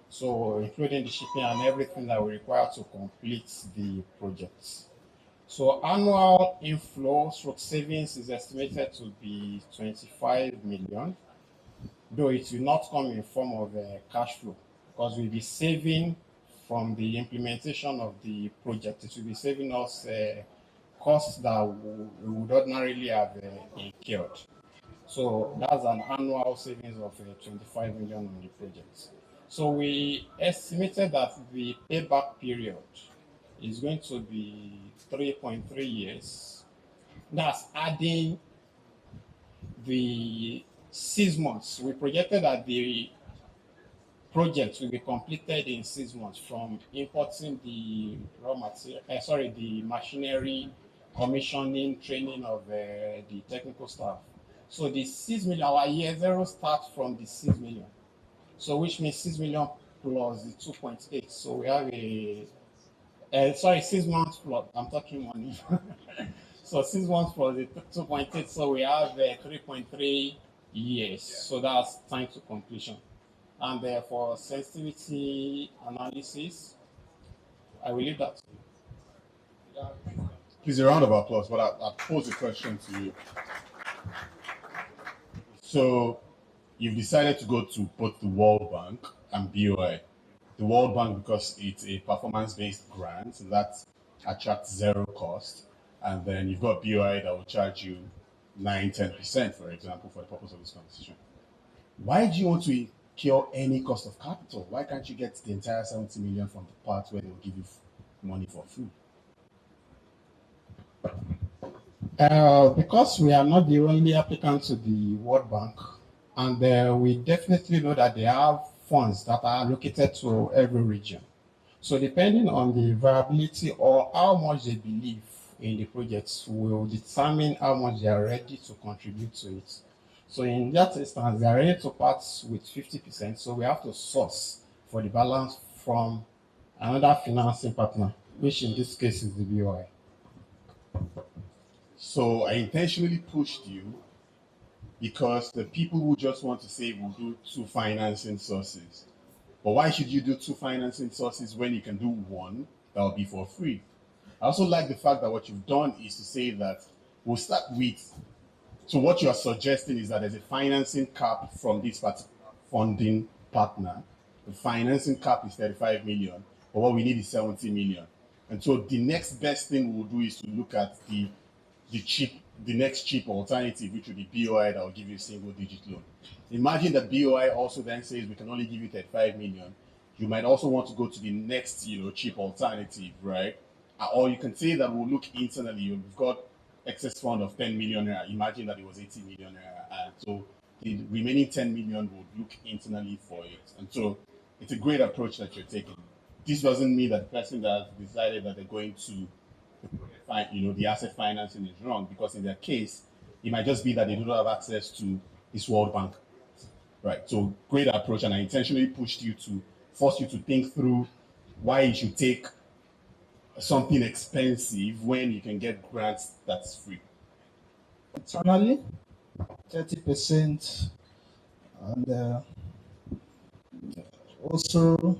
So including the shipping and everything that we require to complete the project. So annual inflow stroke savings is estimated to be 25 million, though it will not come in form of cash flow, because we'll be saving from the implementation of the project. It will be saving us costs that we would ordinarily have incurred. So that's an annual savings of 25 million on the project. So we estimated that the payback period is going to be 3.3 years. That's adding the 6 months. We projected that the project will be completed in 6 months from importing the raw material, the machinery, commissioning, training of the technical staff. So the 6 million, our year zero starts from the 6 million. So which means 6 million plus the 2.8. So we have a Sorry, 6 months plus. I'm talking money. So 6 months plus the 2.8. So we have 3.3 years. So that's time to completion. And for sensitivity analysis, I will leave that to you. Please, a round of applause. But I pose a question to you. So you've decided to go to both the World Bank and BOI. The World Bank because it's a performance-based grant and that attracts zero cost. And then you've got BOI that will charge you 9-10%, for example, for the purpose of this conversation. Why do you want to incur any cost of capital? Why can't you get the entire 70 million from the part where they'll give you money for free? Because we are not the only applicant to the World Bank, and we definitely know that they have funds that are allocated to every region. So depending on the viability or how much they believe in the projects will determine how much they are ready to contribute to it. So in that instance, they are ready to part with 50%, so we have to source for the balance from another financing partner, which in this case is the BOI. So I intentionally pushed you because the people who just want to save will do 2 financing sources. But why should you do 2 financing sources when you can do one that will be for free? I also like the fact that what you've done is to say that we'll start with, so what you are suggesting is that there's a financing cap from this particular funding partner. The financing cap is 35 million, but what we need is 70 million. And so the next best thing we'll do is to look at the next cheap alternative, which would be BOI that will give you a single digit loan. Imagine that BOI also then says we can only give you 35 million. You might also want to go to the next, cheap alternative, right? Or you can say that we'll look internally. We've got excess fund of 10 million. Imagine that it was 80 million. And so the remaining 10 million would look internally for it. And so it's a great approach that you're taking. This doesn't mean that the person that has decided that they're going to the asset financing is wrong, because in their case, it might just be that they don't have access to this World Bank. Right. So great approach, and I intentionally pushed you to force you to think through why you should take something expensive when you can get grants that's free. Internally, 30%, and also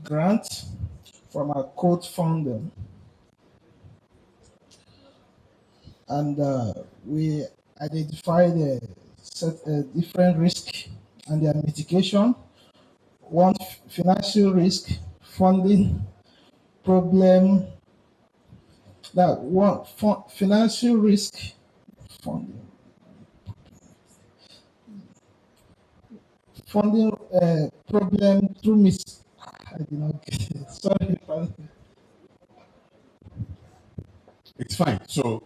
grant from our code fund, and we identified different risks and their mitigation. One, financial risk, funding problem. That one, financial risk, funding problem through I did not get it. Sorry. It's fine. So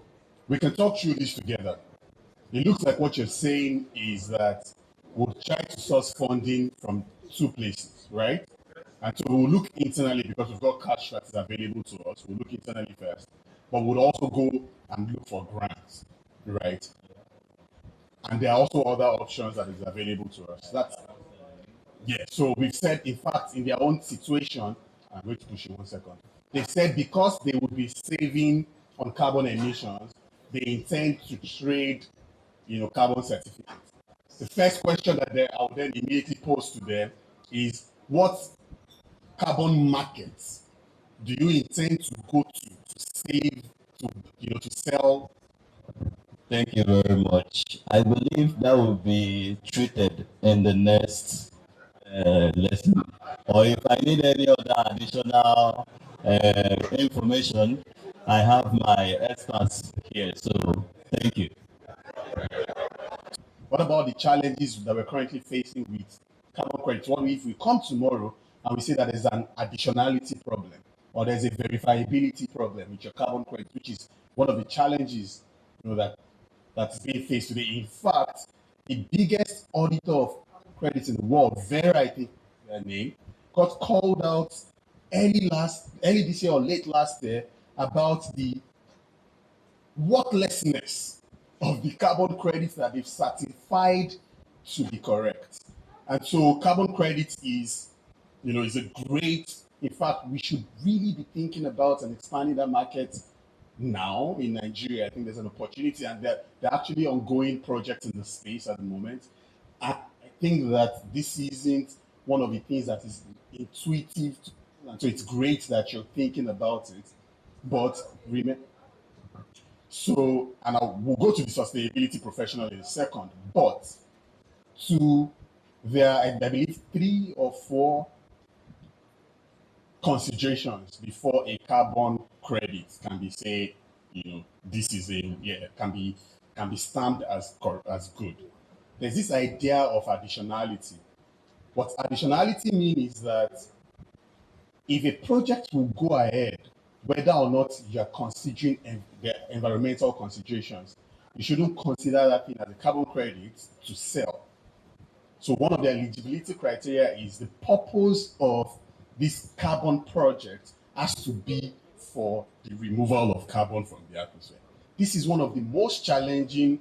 we can talk through this together. It looks like what you're saying is that we'll try to source funding from 2 places, right? And so we'll look internally because we've got cash that is available to us. We'll look internally first, but we'll also go and look for grants, right? And there are also other options that is available to us. So we've said, in fact, in their own situation, I'm going to push you 1 second. They said because they would be saving on carbon emissions, they intend to trade, carbon certificates. The first question that I would then immediately pose to them is, what carbon markets do you intend to go to save, to sell? Thank you very much. I believe that will be treated in the next lesson. Or if I need any other additional information, I have my experts here. So thank you. What about the challenges that we're currently facing with carbon credits? What if we come tomorrow and we say that there's an additionality problem, or there's a verifiability problem with your carbon credits, which is one of the challenges that's being faced today. In fact, the biggest auditor of credits in the world, Vera, I think their name, got called out early this year or late last year about the worthlessness of the carbon credits that they've certified to be correct. And so carbon credits is a great In fact, we should really be thinking about and expanding that market now in Nigeria. I think there's an opportunity, and there are actually ongoing projects in the space at the moment. I think that this isn't one of the things that is intuitive, and so it's great that you're thinking about it. But remember, so, and we'll go to the sustainability professional in a second, but there are, I believe, 3 or 4 considerations before a carbon credit can be said, this is can be stamped as good. There's this idea of additionality. What additionality means is that if a project will go ahead, whether or not you are considering the environmental considerations, you shouldn't consider that thing as a carbon credit to sell. So one of the eligibility criteria is the purpose of this carbon project has to be for the removal of carbon from the atmosphere. This is one of the most challenging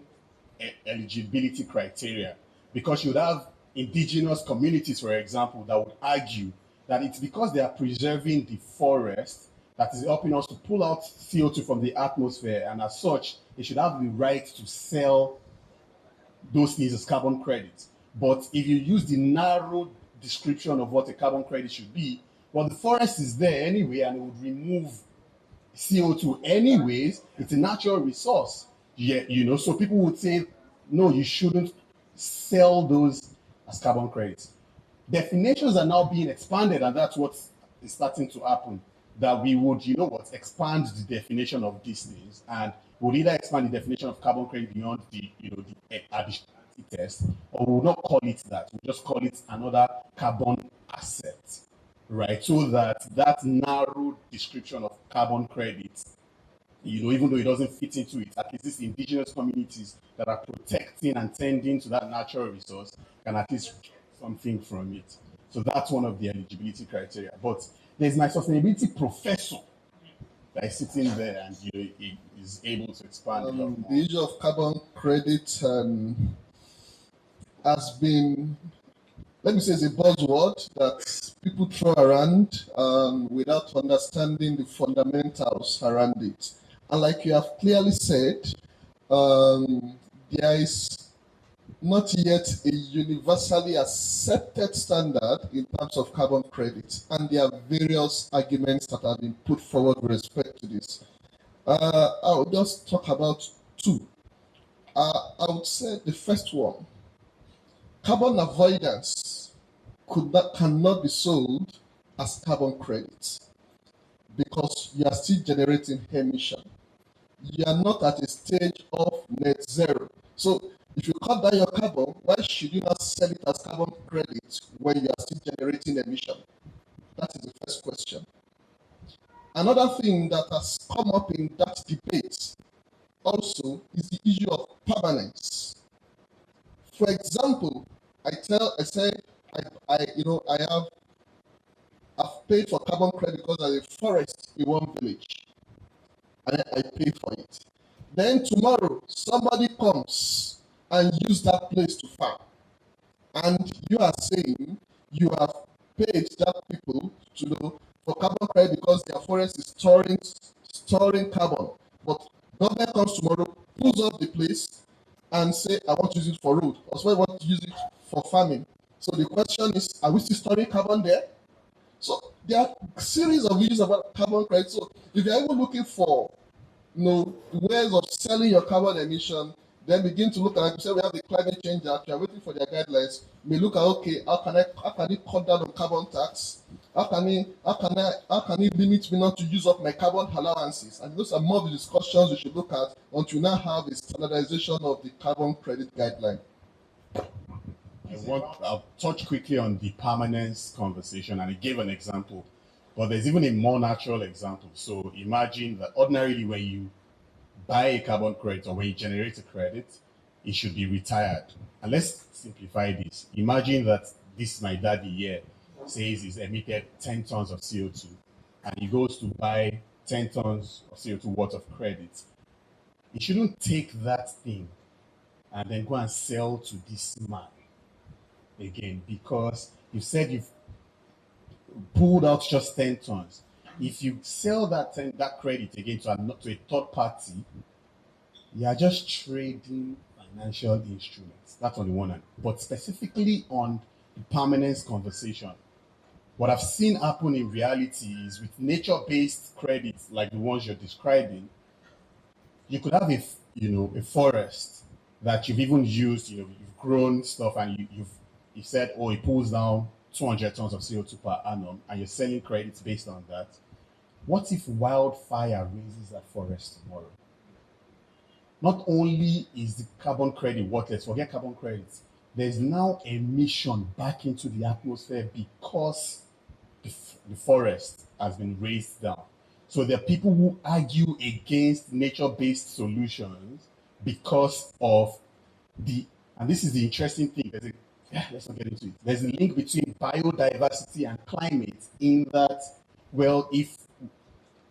eligibility criteria, because you would have indigenous communities, for example, that would argue that it's because they are preserving the forest that is helping us to pull out CO2 from the atmosphere, and as such, they should have the right to sell those things as carbon credits. But if you use the narrow description of what a carbon credit should be, well, the forest is there anyway, and it would remove CO2 anyways. It's a natural resource. Yeah, so people would say, no, you shouldn't sell those as carbon credits. Definitions are now being expanded, and that's what is starting to happen. That we would, expand the definition of these things, and we'll either expand the definition of carbon credit beyond the additionality test, or we'll not call it that. We'll just call it another carbon asset, right? So that narrow description of carbon credits, even though it doesn't fit into it, at least these indigenous communities that are protecting and tending to that natural resource can at least get something from it. So that's one of the eligibility criteria. But there's my sustainability professor that is sitting there, and he is able to expand a lot more. The issue of carbon credit has been, let me say, it's a buzzword that people throw around without understanding the fundamentals around it. And like you have clearly said, there is not yet a universally accepted standard in terms of carbon credits, and there are various arguments that have been put forward with respect to this. I'll just talk about 2. I would say the first one, carbon avoidance cannot be sold as carbon credits because you are still generating emission. You are not at a stage of net zero. So if you cut down your carbon, why should you not sell it as carbon credit when you are still generating emission? That is the first question. Another thing that has come up in that debate also is the issue of permanence. For example, I've paid for carbon credit because there's a forest in one village, and I pay for it. Then tomorrow, somebody comes and use that place to farm, and you are saying you have paid that people for carbon credit because their forest is storing carbon. But government comes tomorrow, pulls up the place, and say, I want to use it for road, or so I want to use it for farming. So the question is, are we still storing carbon there? So there are a series of issues about carbon credit. So if you're even looking for ways of selling your carbon emission, then begin to look at, like you said, we have the Climate Change Act, you're waiting for their guidelines. We look at, okay, how can he cut down on carbon tax? How can he limit me not to use up my carbon allowances? And those are more of the discussions we should look at until we now have a standardization of the carbon credit guideline. I'll touch quickly on the permanence conversation, and I gave an example, but there's even a more natural example. So imagine that ordinarily when you buy a carbon credit or when you generate a credit, it should be retired. And let's simplify this. Imagine that my daddy here says he's emitted 10 tons of CO2, and he goes to buy 10 tons of CO2 worth of credits. He shouldn't take that thing and then go and sell to this man again, because you said pulled out just 10 tons. If you sell that credit again to a third party, you are just trading financial instruments. That's on the one hand. But specifically on the permanence conversation, what I've seen happen in reality is with nature-based credits like the ones you're describing, you could have a forest that you've even used, you've grown stuff and you said, oh, it pulls down 200 tons of CO2 per annum, and you're selling credits based on that. What if wildfire raises that forest tomorrow? Not only is the carbon credit worthless, forget carbon credits, there's now emission back into the atmosphere because the forest has been raised down. So there are people who argue against nature-based solutions because of and this is the interesting thing, let's not get into it. There's a link between biodiversity and climate in that, well, if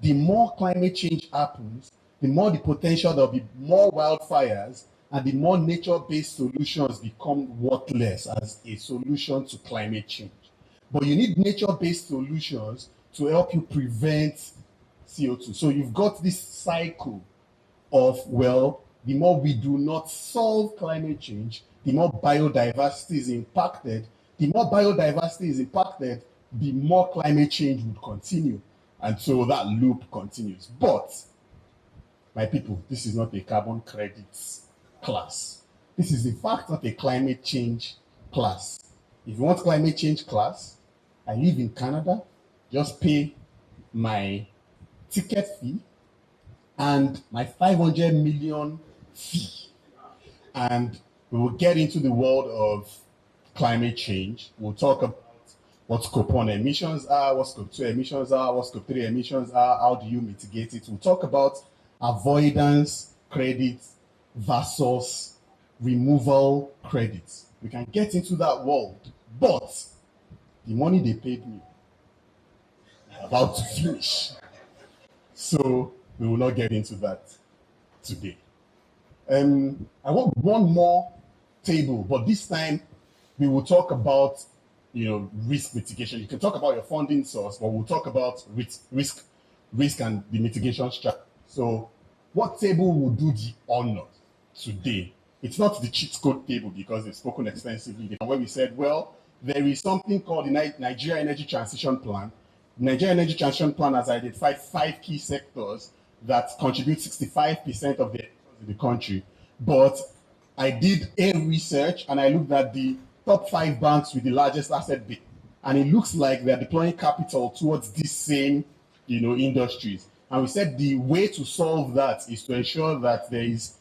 the more climate change happens, the more the potential there'll be more wildfires, and the more nature-based solutions become worthless as a solution to climate change. But you need nature-based solutions to help you prevent CO2. So you've got this cycle of, well, the more we do not solve climate change, the more biodiversity is impacted. The more biodiversity is impacted, the more climate change would continue. And so that loop continues. But, my people, this is not a carbon credits class. This is in fact not a climate change class. If you want climate change class, I live in Canada, just pay my ticket fee and my 500 million fee. And we will get into the world of climate change. We'll talk about what scope 1 emissions are, what scope 2 emissions are, what scope 3 emissions are, how do you mitigate it. We'll talk about avoidance credits versus removal credits. We can get into that world, but the money they paid me, I'm about to finish. So we will not get into that today. I want one more table, but this time we will talk about risk mitigation. You can talk about your funding source, but we'll talk about risk and the mitigation strategy. So what table will do the honor today? It's not the cheat code table because they've spoken extensively, where we said, well, there is something called the Nigeria Energy Transition Plan. The Nigeria Energy Transition Plan has identified 5 key sectors that contribute 65% of the country. But I did a research and I looked at the top 5 banks with the largest asset base, and it looks like they're deploying capital towards these same, industries. And we said the way to solve that is to ensure that there is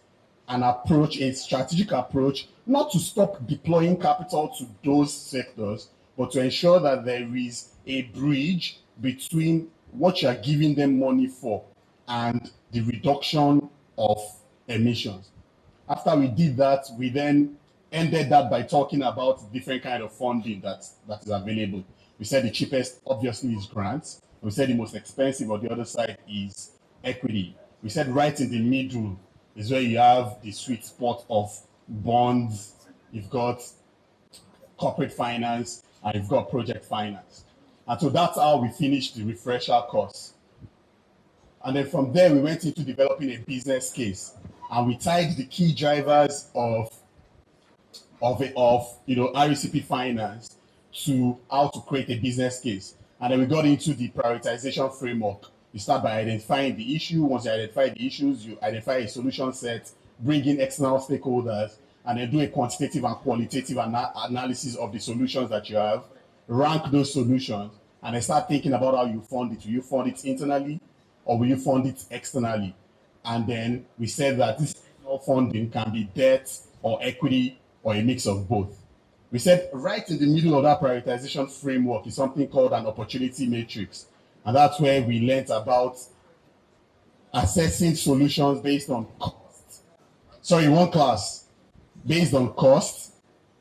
an approach, a strategic approach, not to stop deploying capital to those sectors, but to ensure that there is a bridge between what you are giving them money for and the reduction of emissions. After we did that, we then ended that by talking about different kind of funding that is available. We said the cheapest obviously is grants. We said the most expensive on the other side is equity. We said right in the middle is where you have the sweet spot of bonds, you've got corporate finance, and you've got project finance. And so that's how we finished the refresher course. And then from there, we went into developing a business case. And we tied the key drivers of RECP finance to how to create a business case. And then we got into the prioritization framework. You start by identifying the issue. Once you identify the issues, you identify a solution set, bring in external stakeholders, and then do a quantitative and qualitative analysis of the solutions that you have, rank those solutions, and then start thinking about how you fund it. Will you fund it internally or will you fund it externally? And then we said that this funding can be debt or equity or a mix of both. We said right in the middle of that prioritization framework is something called an opportunity matrix. And that's where we learned about assessing solutions based on cost. Sorry, one class. Based on cost,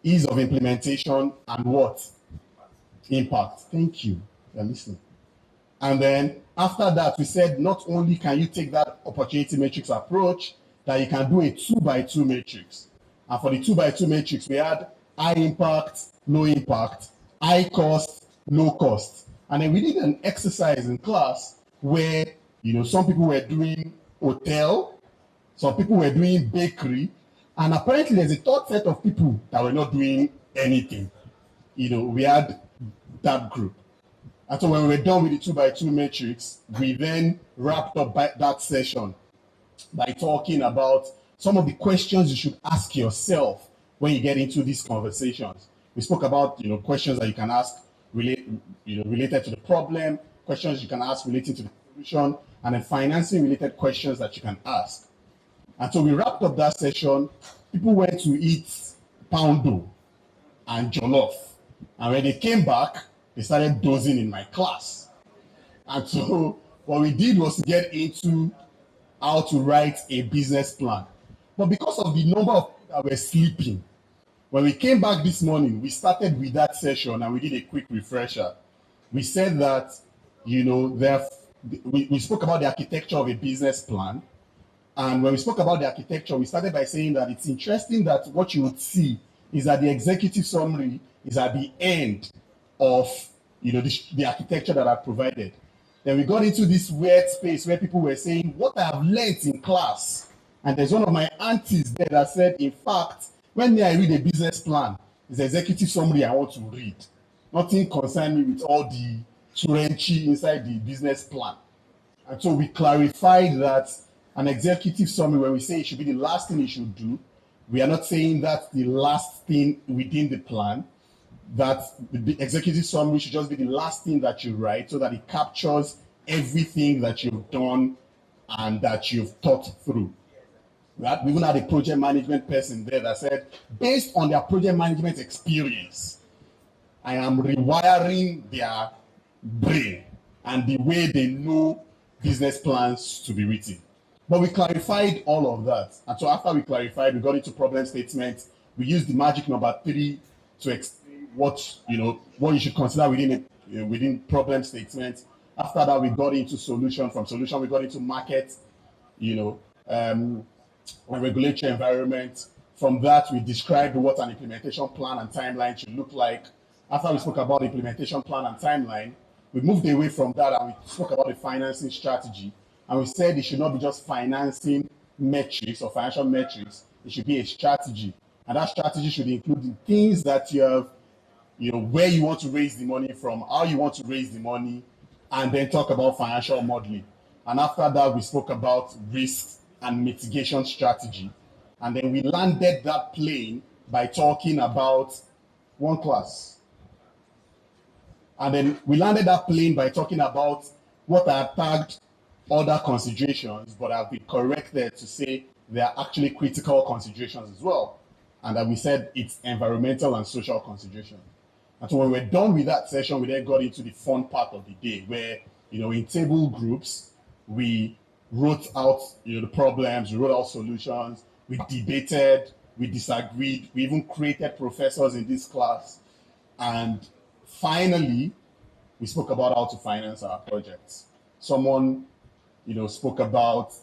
ease of implementation, and what? Impact. Thank you. You're listening. And then after that, we said not only can you take that opportunity matrix approach, that you can do a 2x2 matrix. And for the 2x2 matrix, we had high impact, low impact, high cost, low cost. And then we did an exercise in class where, some people were doing hotel, some people were doing bakery, and apparently there's a third set of people that were not doing anything. We had that group. And so when we were done with the 2x2 matrix, we then wrapped up that session by talking about some of the questions you should ask yourself when you get into these conversations. We spoke about, questions that you can ask related to the problem, questions you can ask relating to the solution, and then financing related questions that you can ask. And so we wrapped up that session. People went to eat poundo and jollof. And when they came back, they started dozing in my class. And so what we did was to get into how to write a business plan. But because of the number of people that were sleeping, when we came back this morning, we started with that session and we did a quick refresher. We said that, we spoke about the architecture of a business plan. And when we spoke about the architecture, we started by saying that it's interesting that what you would see is that the executive summary is at the end of the architecture that I provided. Then we got into this weird space where people were saying, what I have learned in class. And there's one of my aunties there that said, in fact, when I read a business plan, it's the executive summary I want to read. Nothing concerned me with all the churenchi inside the business plan. And so we clarified that an executive summary, when we say it should be the last thing you should do, we are not saying that's the last thing within the plan, that the executive summary should just be the last thing that you write so that it captures everything that you've done and that you've thought through. We even had a project management person there that said, based on their project management experience, I am rewiring their brain and the way they know business plans to be written. But we clarified all of that. And so after we clarified, we got into problem statements. We used the magic number 3 to explain what you should consider within problem statements. After that, we got into solution. From solution, we got into market, regulatory environment. From that, we described what an implementation plan and timeline should look like. After we spoke about implementation plan and timeline, we moved away from that and we spoke about the financing strategy. And we said it should not be just financing metrics or financial metrics. It should be a strategy. And that strategy should include the things that you have, where you want to raise the money from, how you want to raise the money, and then talk about financial modeling. And after that, we spoke about risk and mitigation strategy. And then we landed that plane by talking about one class. And then we landed that plane by talking about what I had tagged other considerations, but I've been corrected to say they are actually critical considerations as well. And that we said it's environmental and social consideration. And so when we're done with that session, we then got into the fun part of the day where, in table groups, we wrote out, the problems, we wrote out solutions, we debated, we disagreed, we even created professors in this class. And finally, we spoke about how to finance our projects. Someone, spoke about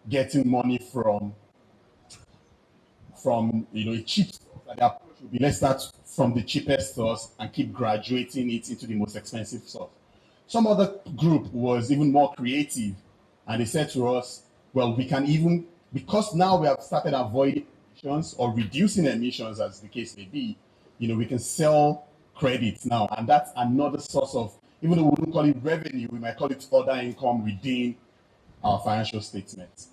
getting money from a cheap source. And the approach would be, let's start from the cheapest source and keep graduating it into the most expensive source. Some other group was even more creative, and they said to us, well, we can even, because now we have started avoiding emissions or reducing emissions, as the case may be, we can sell credits now. And that's another source of, even though we wouldn't call it revenue, we might call it other income within our financial statements.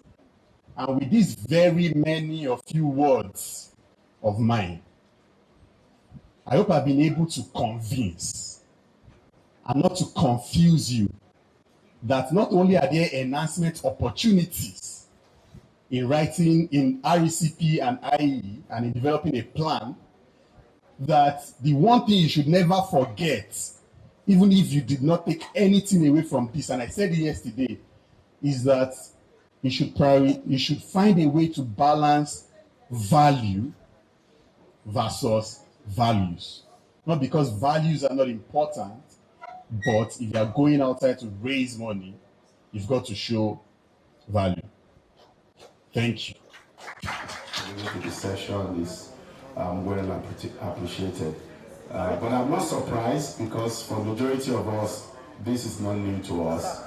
And with these very many or few words of mine, I hope I've been able to convince and not to confuse you that not only are there enhancement opportunities in writing in RECP and IE and in developing a plan, that the one thing you should never forget, even if you did not take anything away from this, and I said it yesterday, is that you should find a way to balance value versus values. Not because values are not important, but if you are going outside to raise money, you've got to show value. Thank you. The session is well appreciated. But I'm not surprised because for the majority of us, this is not new to us.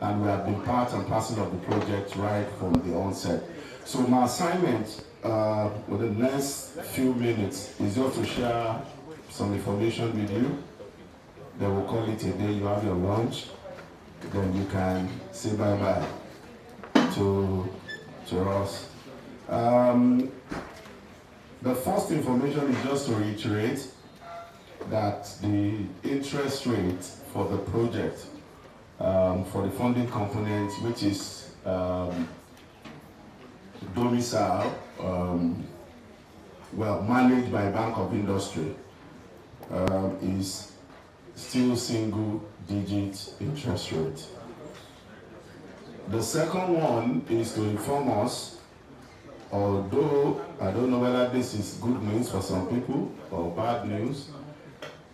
And we have been part and parcel of the project right from the onset. So my assignment for the next few minutes is just to share some information with you. Then we'll call it a day. You have your lunch. Then you can say bye-bye to us. The first information is just to reiterate that the interest rate for the project, for the funding component, which is domicile, managed by Bank of Industry, is still single-digit interest rate. The second one is to inform us, although I don't know whether this is good news for some people or bad news,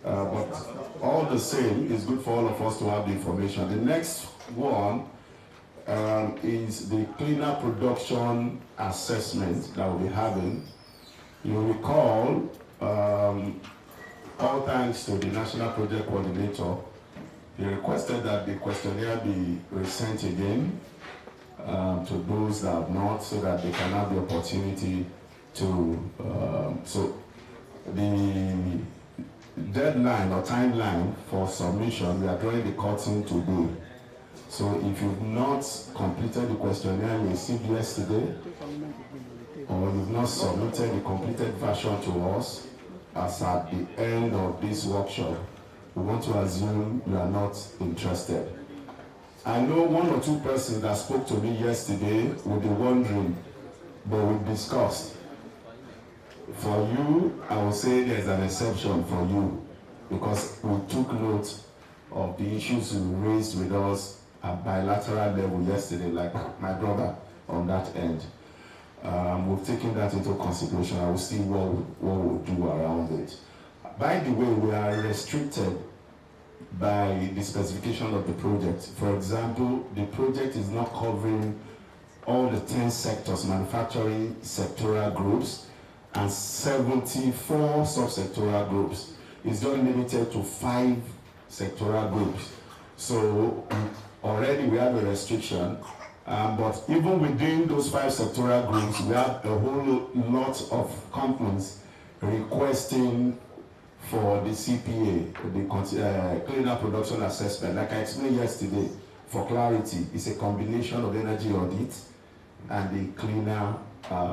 but all the same, it's good for all of us to have the information. The next one is the cleaner production assessment that we'll be having. You'll recall, all thanks to the National Project Coordinator, he requested that the questionnaire be resent again to those that have not, so that they can have the opportunity to, so the deadline or timeline for submission, we are drawing the curtain today. So if you've not completed the questionnaire you received yesterday, or you've not submitted the completed version to us, as at the end of this workshop, we want to assume you are not interested. I know one or two persons that spoke to me yesterday will be wondering, but we discussed. For you, I will say there's an exception for you, because we took note of the issues you raised with us at bilateral level yesterday, like my brother on that end. We've taken that into consideration. I will see what we'll do around it. By the way, we are restricted by the specification of the project. For example, the project is not covering all the 10 sectors, manufacturing sectoral groups, and 74 sub-sectoral groups. It's just limited to 5 sectoral groups. So already we have a restriction. But even within those 5 sectoral groups, we have a whole lot of companies requesting for the CPA, the Cleaner Production Assessment. Like I explained yesterday, for clarity, it's a combination of energy audit and the Cleaner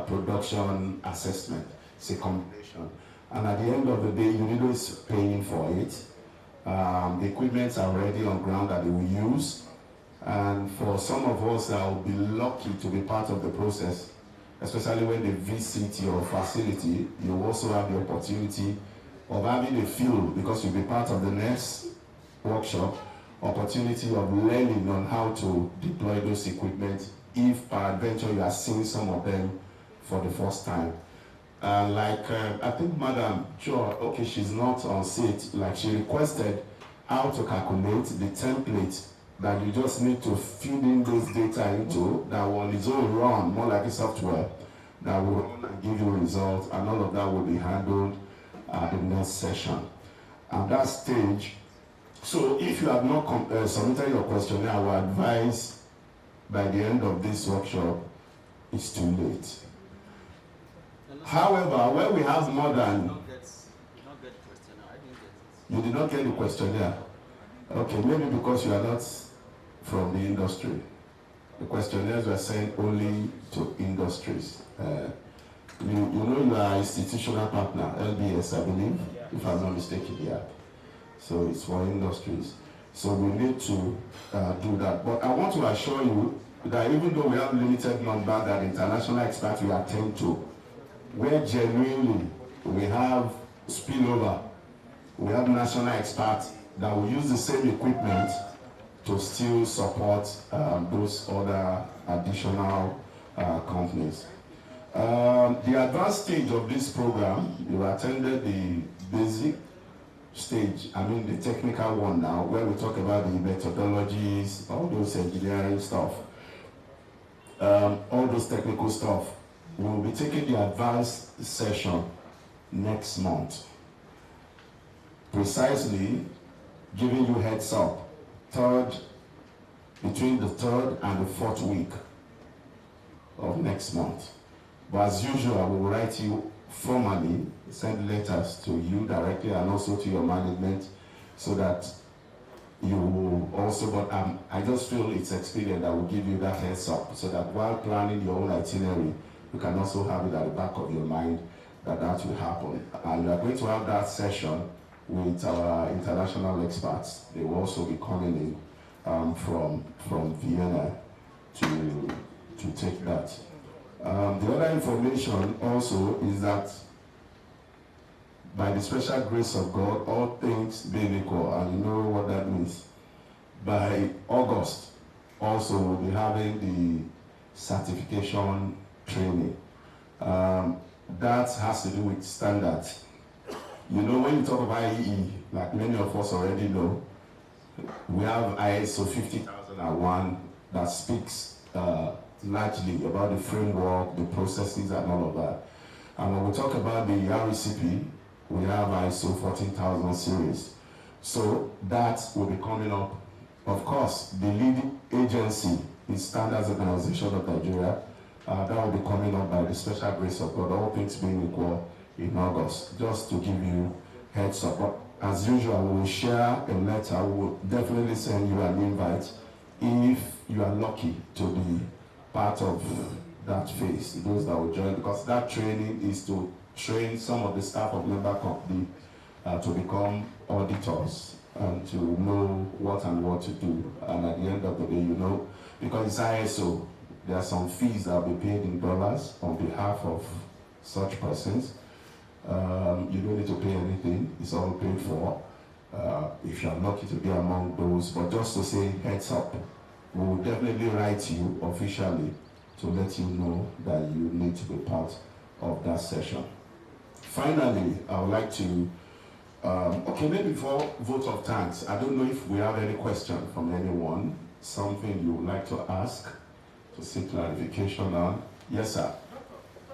Production Assessment. It's a combination. And at the end of the day, UNIDO is paying for it. The equipments are already on ground that they will use. And for some of us that will be lucky to be part of the process, especially when they visit your facility, you also have the opportunity of having a feel, because you'll be part of the next workshop, opportunity of learning on how to deploy those equipment if peradventure you are seeing some of them for the first time. I think Madam Jo, okay, she's not on seat, like she requested how to calculate the template that you just need to feed in those data into, that will on its own run, more like a software, that will give you results, and all of that will be handled at the next session. At that stage, so if you have not submitted your questionnaire, I will advise by the end of this workshop, it's too late. However, when we have more than... You did not get the questionnaire. Okay, maybe because you are not from the industry. The questionnaires were sent only to industries. You know you are institutional partner, LBS, I believe, if I'm not mistaken, yeah. So it's for industries. So we need to do that. But I want to assure you that even though we have limited number that international experts we attend to, where genuinely we have spillover, we have national experts that will use the same equipment to still support those other additional companies. The advanced stage of this program, you attended the basic stage, I mean the technical one now, where we talk about the methodologies, all those engineering stuff, all those technical stuff. We will be taking the advanced session next month. Precisely giving you heads up, between the 3rd and the 4th week of next month. But as usual, we will write you formally, send letters to you directly and also to your management so that you will also, but I just feel it's expedient that will give you that heads up so that while planning your own itinerary, you can also have it at the back of your mind that will happen. And we are going to have that session with our international experts. They will also be coming in from Vienna to take that. The other information also is that by the special grace of God, all things being equal, and you know what that means. By August, also we'll be having the certification training. That has to do with standards. You know, when you talk of IEE, like many of us already know, we have ISO 50001 that speaks largely about the framework, the processes, and all of that. And when we talk about the RECP, we have ISO 14000 series. So that will be coming up. Of course, the lead agency is Standards Organization of Nigeria. That will be coming up by the special grace of God, all things being equal, in August. Just to give you heads up. But as usual, we will share a letter. We will definitely send you an invite if you are lucky to be part of that phase, those that will join, because that training is to train some of the staff of member company to become auditors and to know what to do. And at the end of the day, you know, because it's ISO, there are some fees that will be paid in dollars on behalf of such persons. You don't need to pay anything, it's all paid for. If you're lucky to be among those, but just to say heads up, we will definitely write you officially to let you know that you need to be part of that session. Finally, I would like to, okay, maybe before vote of thanks, I don't know if we have any question from anyone, something you would like to ask, to seek clarification on. Yes, sir.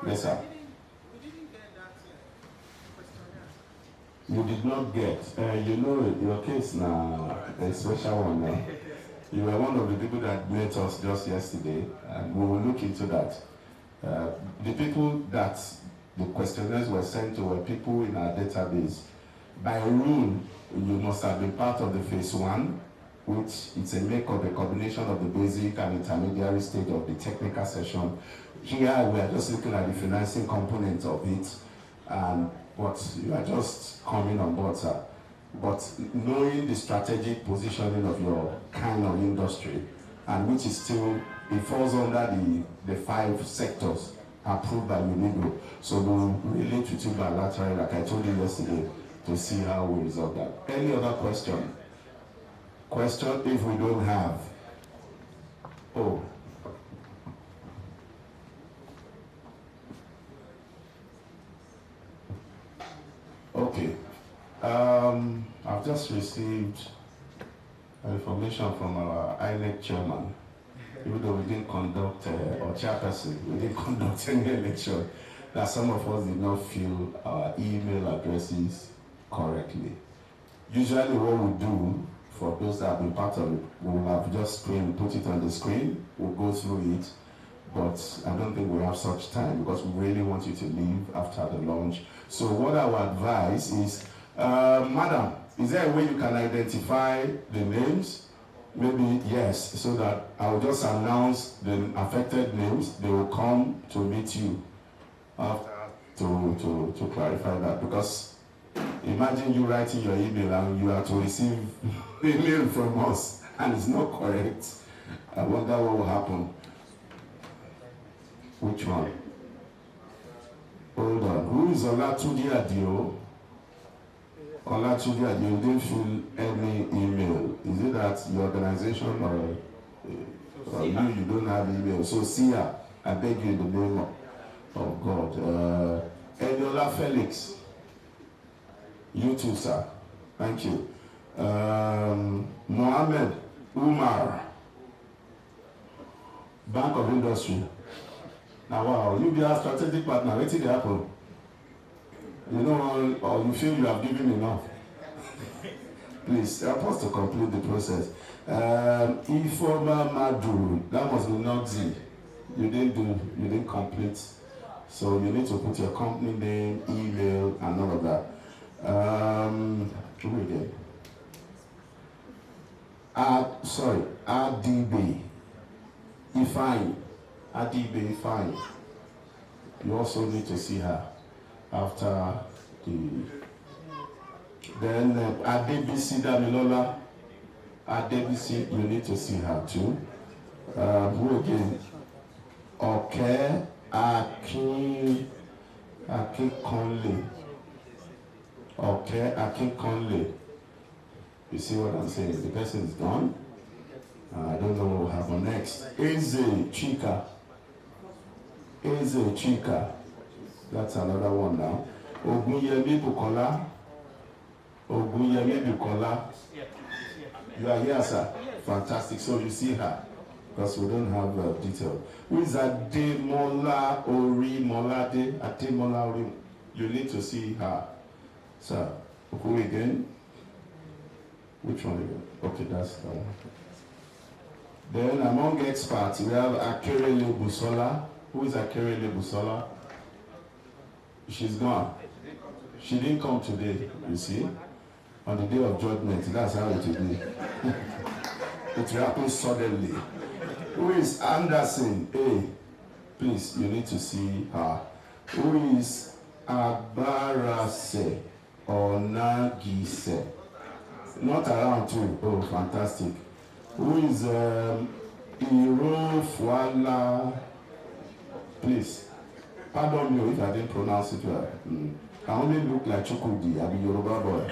Yes, sir. You did not get, you know, your case now, a special one now. You were one of the people that met us just yesterday, and we will look into that. The people that the questionnaires were sent to were people in our database. By rule, you must have been part of the phase 1, which is a make-up, a combination of the basic and intermediary stage of the technical session. Here, we are just looking at the financing component of it, but you are just coming on board, sir. But knowing the strategic positioning of your kind of industry, and which is still, it falls under the 5 sectors approved by UNIDO. So we'll relate with you bilaterally, like I told you yesterday, to see how we resolve that. Any other question? Question if we don't have? Oh. Okay. I've just received information from our INEC chairman, even though we didn't conduct, or chairperson, we didn't conduct any election, that some of us did not fill our email addresses correctly. Usually what we do, for those that have been part of it, we will have just put it on the screen, we'll go through it, but I don't think we have such time because we really want you to leave after the launch. So what I would advise is, madam, is there a way you can identify the names? Maybe yes, so that I will just announce the affected names. They will come to meet you after to clarify that. Because imagine you writing your email and you are to receive email from us and it's not correct. I wonder what will happen. Which one? Hold on. Who is Olatuji Adio? Olatuji Adio, you didn't fill any email. Is it that your organization or you don't have email? So Sia, I beg you in the name of God. Eniola Felix, you too, sir. Thank you. Mohammed Umar, Bank of Industry. Now, wow, you be our strategic partner. What did happen? You know, or you feel you have given enough. Please help us to complete the process. Informa Madu, that must be not Z. You didn't complete. So you need to put your company name, email, and all of that. Who again? RDB. Ifeanyi. RDB Ifeanyi. You also need to see her after the. Then Adebisi Damilola. Adebisi, you need to see her too. Who again? Okay. Akin Conley. Okay, Akin Conley. You see what I'm saying? The person is gone. I don't know what will happen next. Eze Chika. That's another one now. Ogunyemi Bukola. You are here, sir. Fantastic. So you see her. Because we don't have detail. Who is Ademola Orimolade? Ademola Orim. You need to see her. Sir, who again? Which one again? Okay, that's the one. Then among experts, we have Akerele Busola. Who is Akerele Busola? She's gone. She didn't come today, you see. On the day of judgment, that's how it will be. It will happen suddenly. Who is Anderson? Hey, please, you need to see her. Who is Abarase or Nagise? Not around too. Oh, fantastic. Who is Irofwala? Please, pardon me if I didn't pronounce it well. I only look like Chukudi. I'm a Yoruba boy.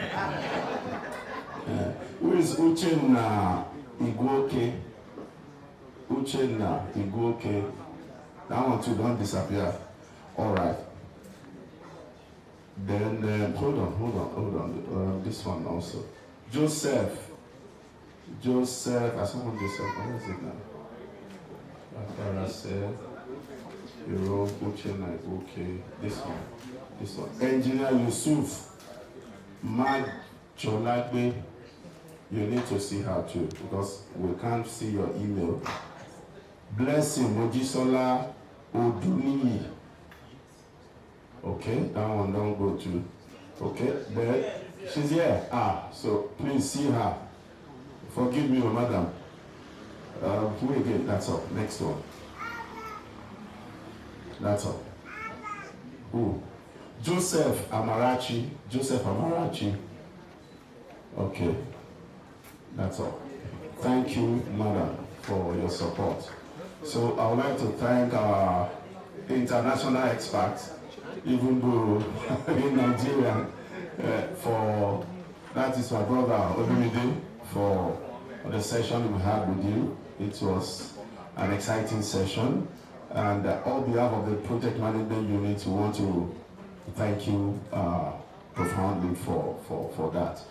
Who is Uchenna Igwoke? Uchenna Igwoke. That one too, don't disappear. All right. Then, hold on. This one also. Joseph, I saw Joseph, what is it now? Afarase, Europe, Uchenna Igwoke. This one. Engineer Yusuf, Mag Cholagbe. You need to see her too, because we can't see your email. Blessing Mojisola Oduniyi. Okay, that one don't go to. Okay, there. She's here. So please see her. Forgive me, madam. Who again? That's all. Next one. That's all. Who? Joseph Amarachi. Okay. That's all. Thank you, madam, for your support. So I would like to thank our international experts, even though in Nigeria, for that is my brother Olumide, for the session we had with you. It was an exciting session, and on behalf of the project management unit, we want to thank you profoundly for that.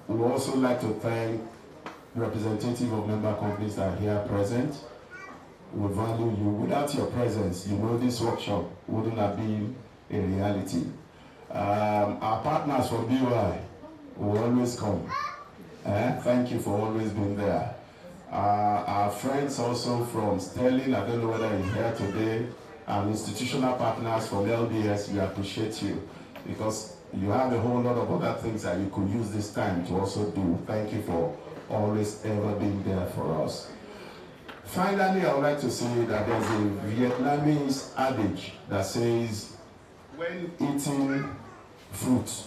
We would also like to thank representatives of member companies that are here present. We value you. Without your presence, this workshop wouldn't have been a reality. Our partners from BUI will always come. Thank you for always being there. Our friends also from Sterling, I don't know whether you're here today, and institutional partners from LDS, we appreciate you, because you have a whole lot of other things that you could use this time to also do. Thank you for always ever being there for us. Finally, I would like to say that there's a Vietnamese adage that says, when eating fruit,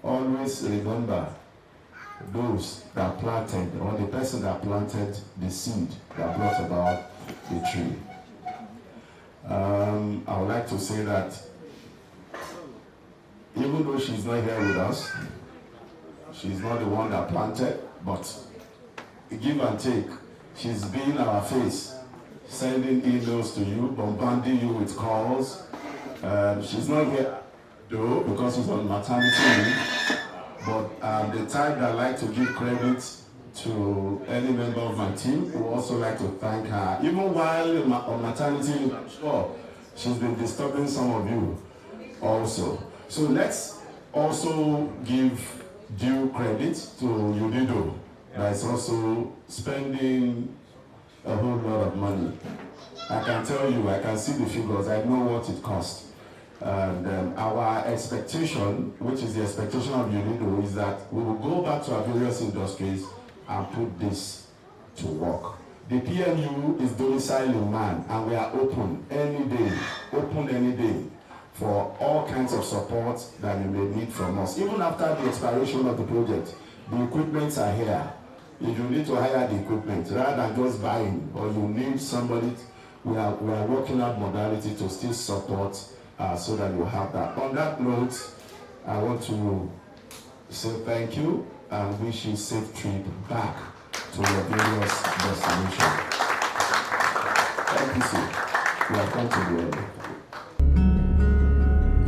always remember those that planted, or the person that planted the seed that brought about the tree. I would like to say that even though she's not here with us, she's not the one that planted, but give and take, she's been our face, sending emails to you, bombarding you with calls. She's not here though, because she's on maternity leave, but the type that I like to give credit to any member of my team, who also like to thank her. Even while on maternity leave, I'm sure she's been disturbing some of you also. So let's also give due credit to UNIDO that is also spending a whole lot of money. I can tell you, I can see the figures, I know what it costs. And our expectation, which is the expectation of UNIDO, is that we will go back to our various industries and put this to work. The PMU is domiciled in Man, and we are open any day for all kinds of support that you may need from us. Even after the expiration of the project, the equipments are here. If you need to hire the equipment, rather than just buying, or you need somebody, we are working out modality to still support so that you have that. On that note, I want to say thank you and wish you a safe trip back to your various destinations. Thank you, sir. We have come to the end.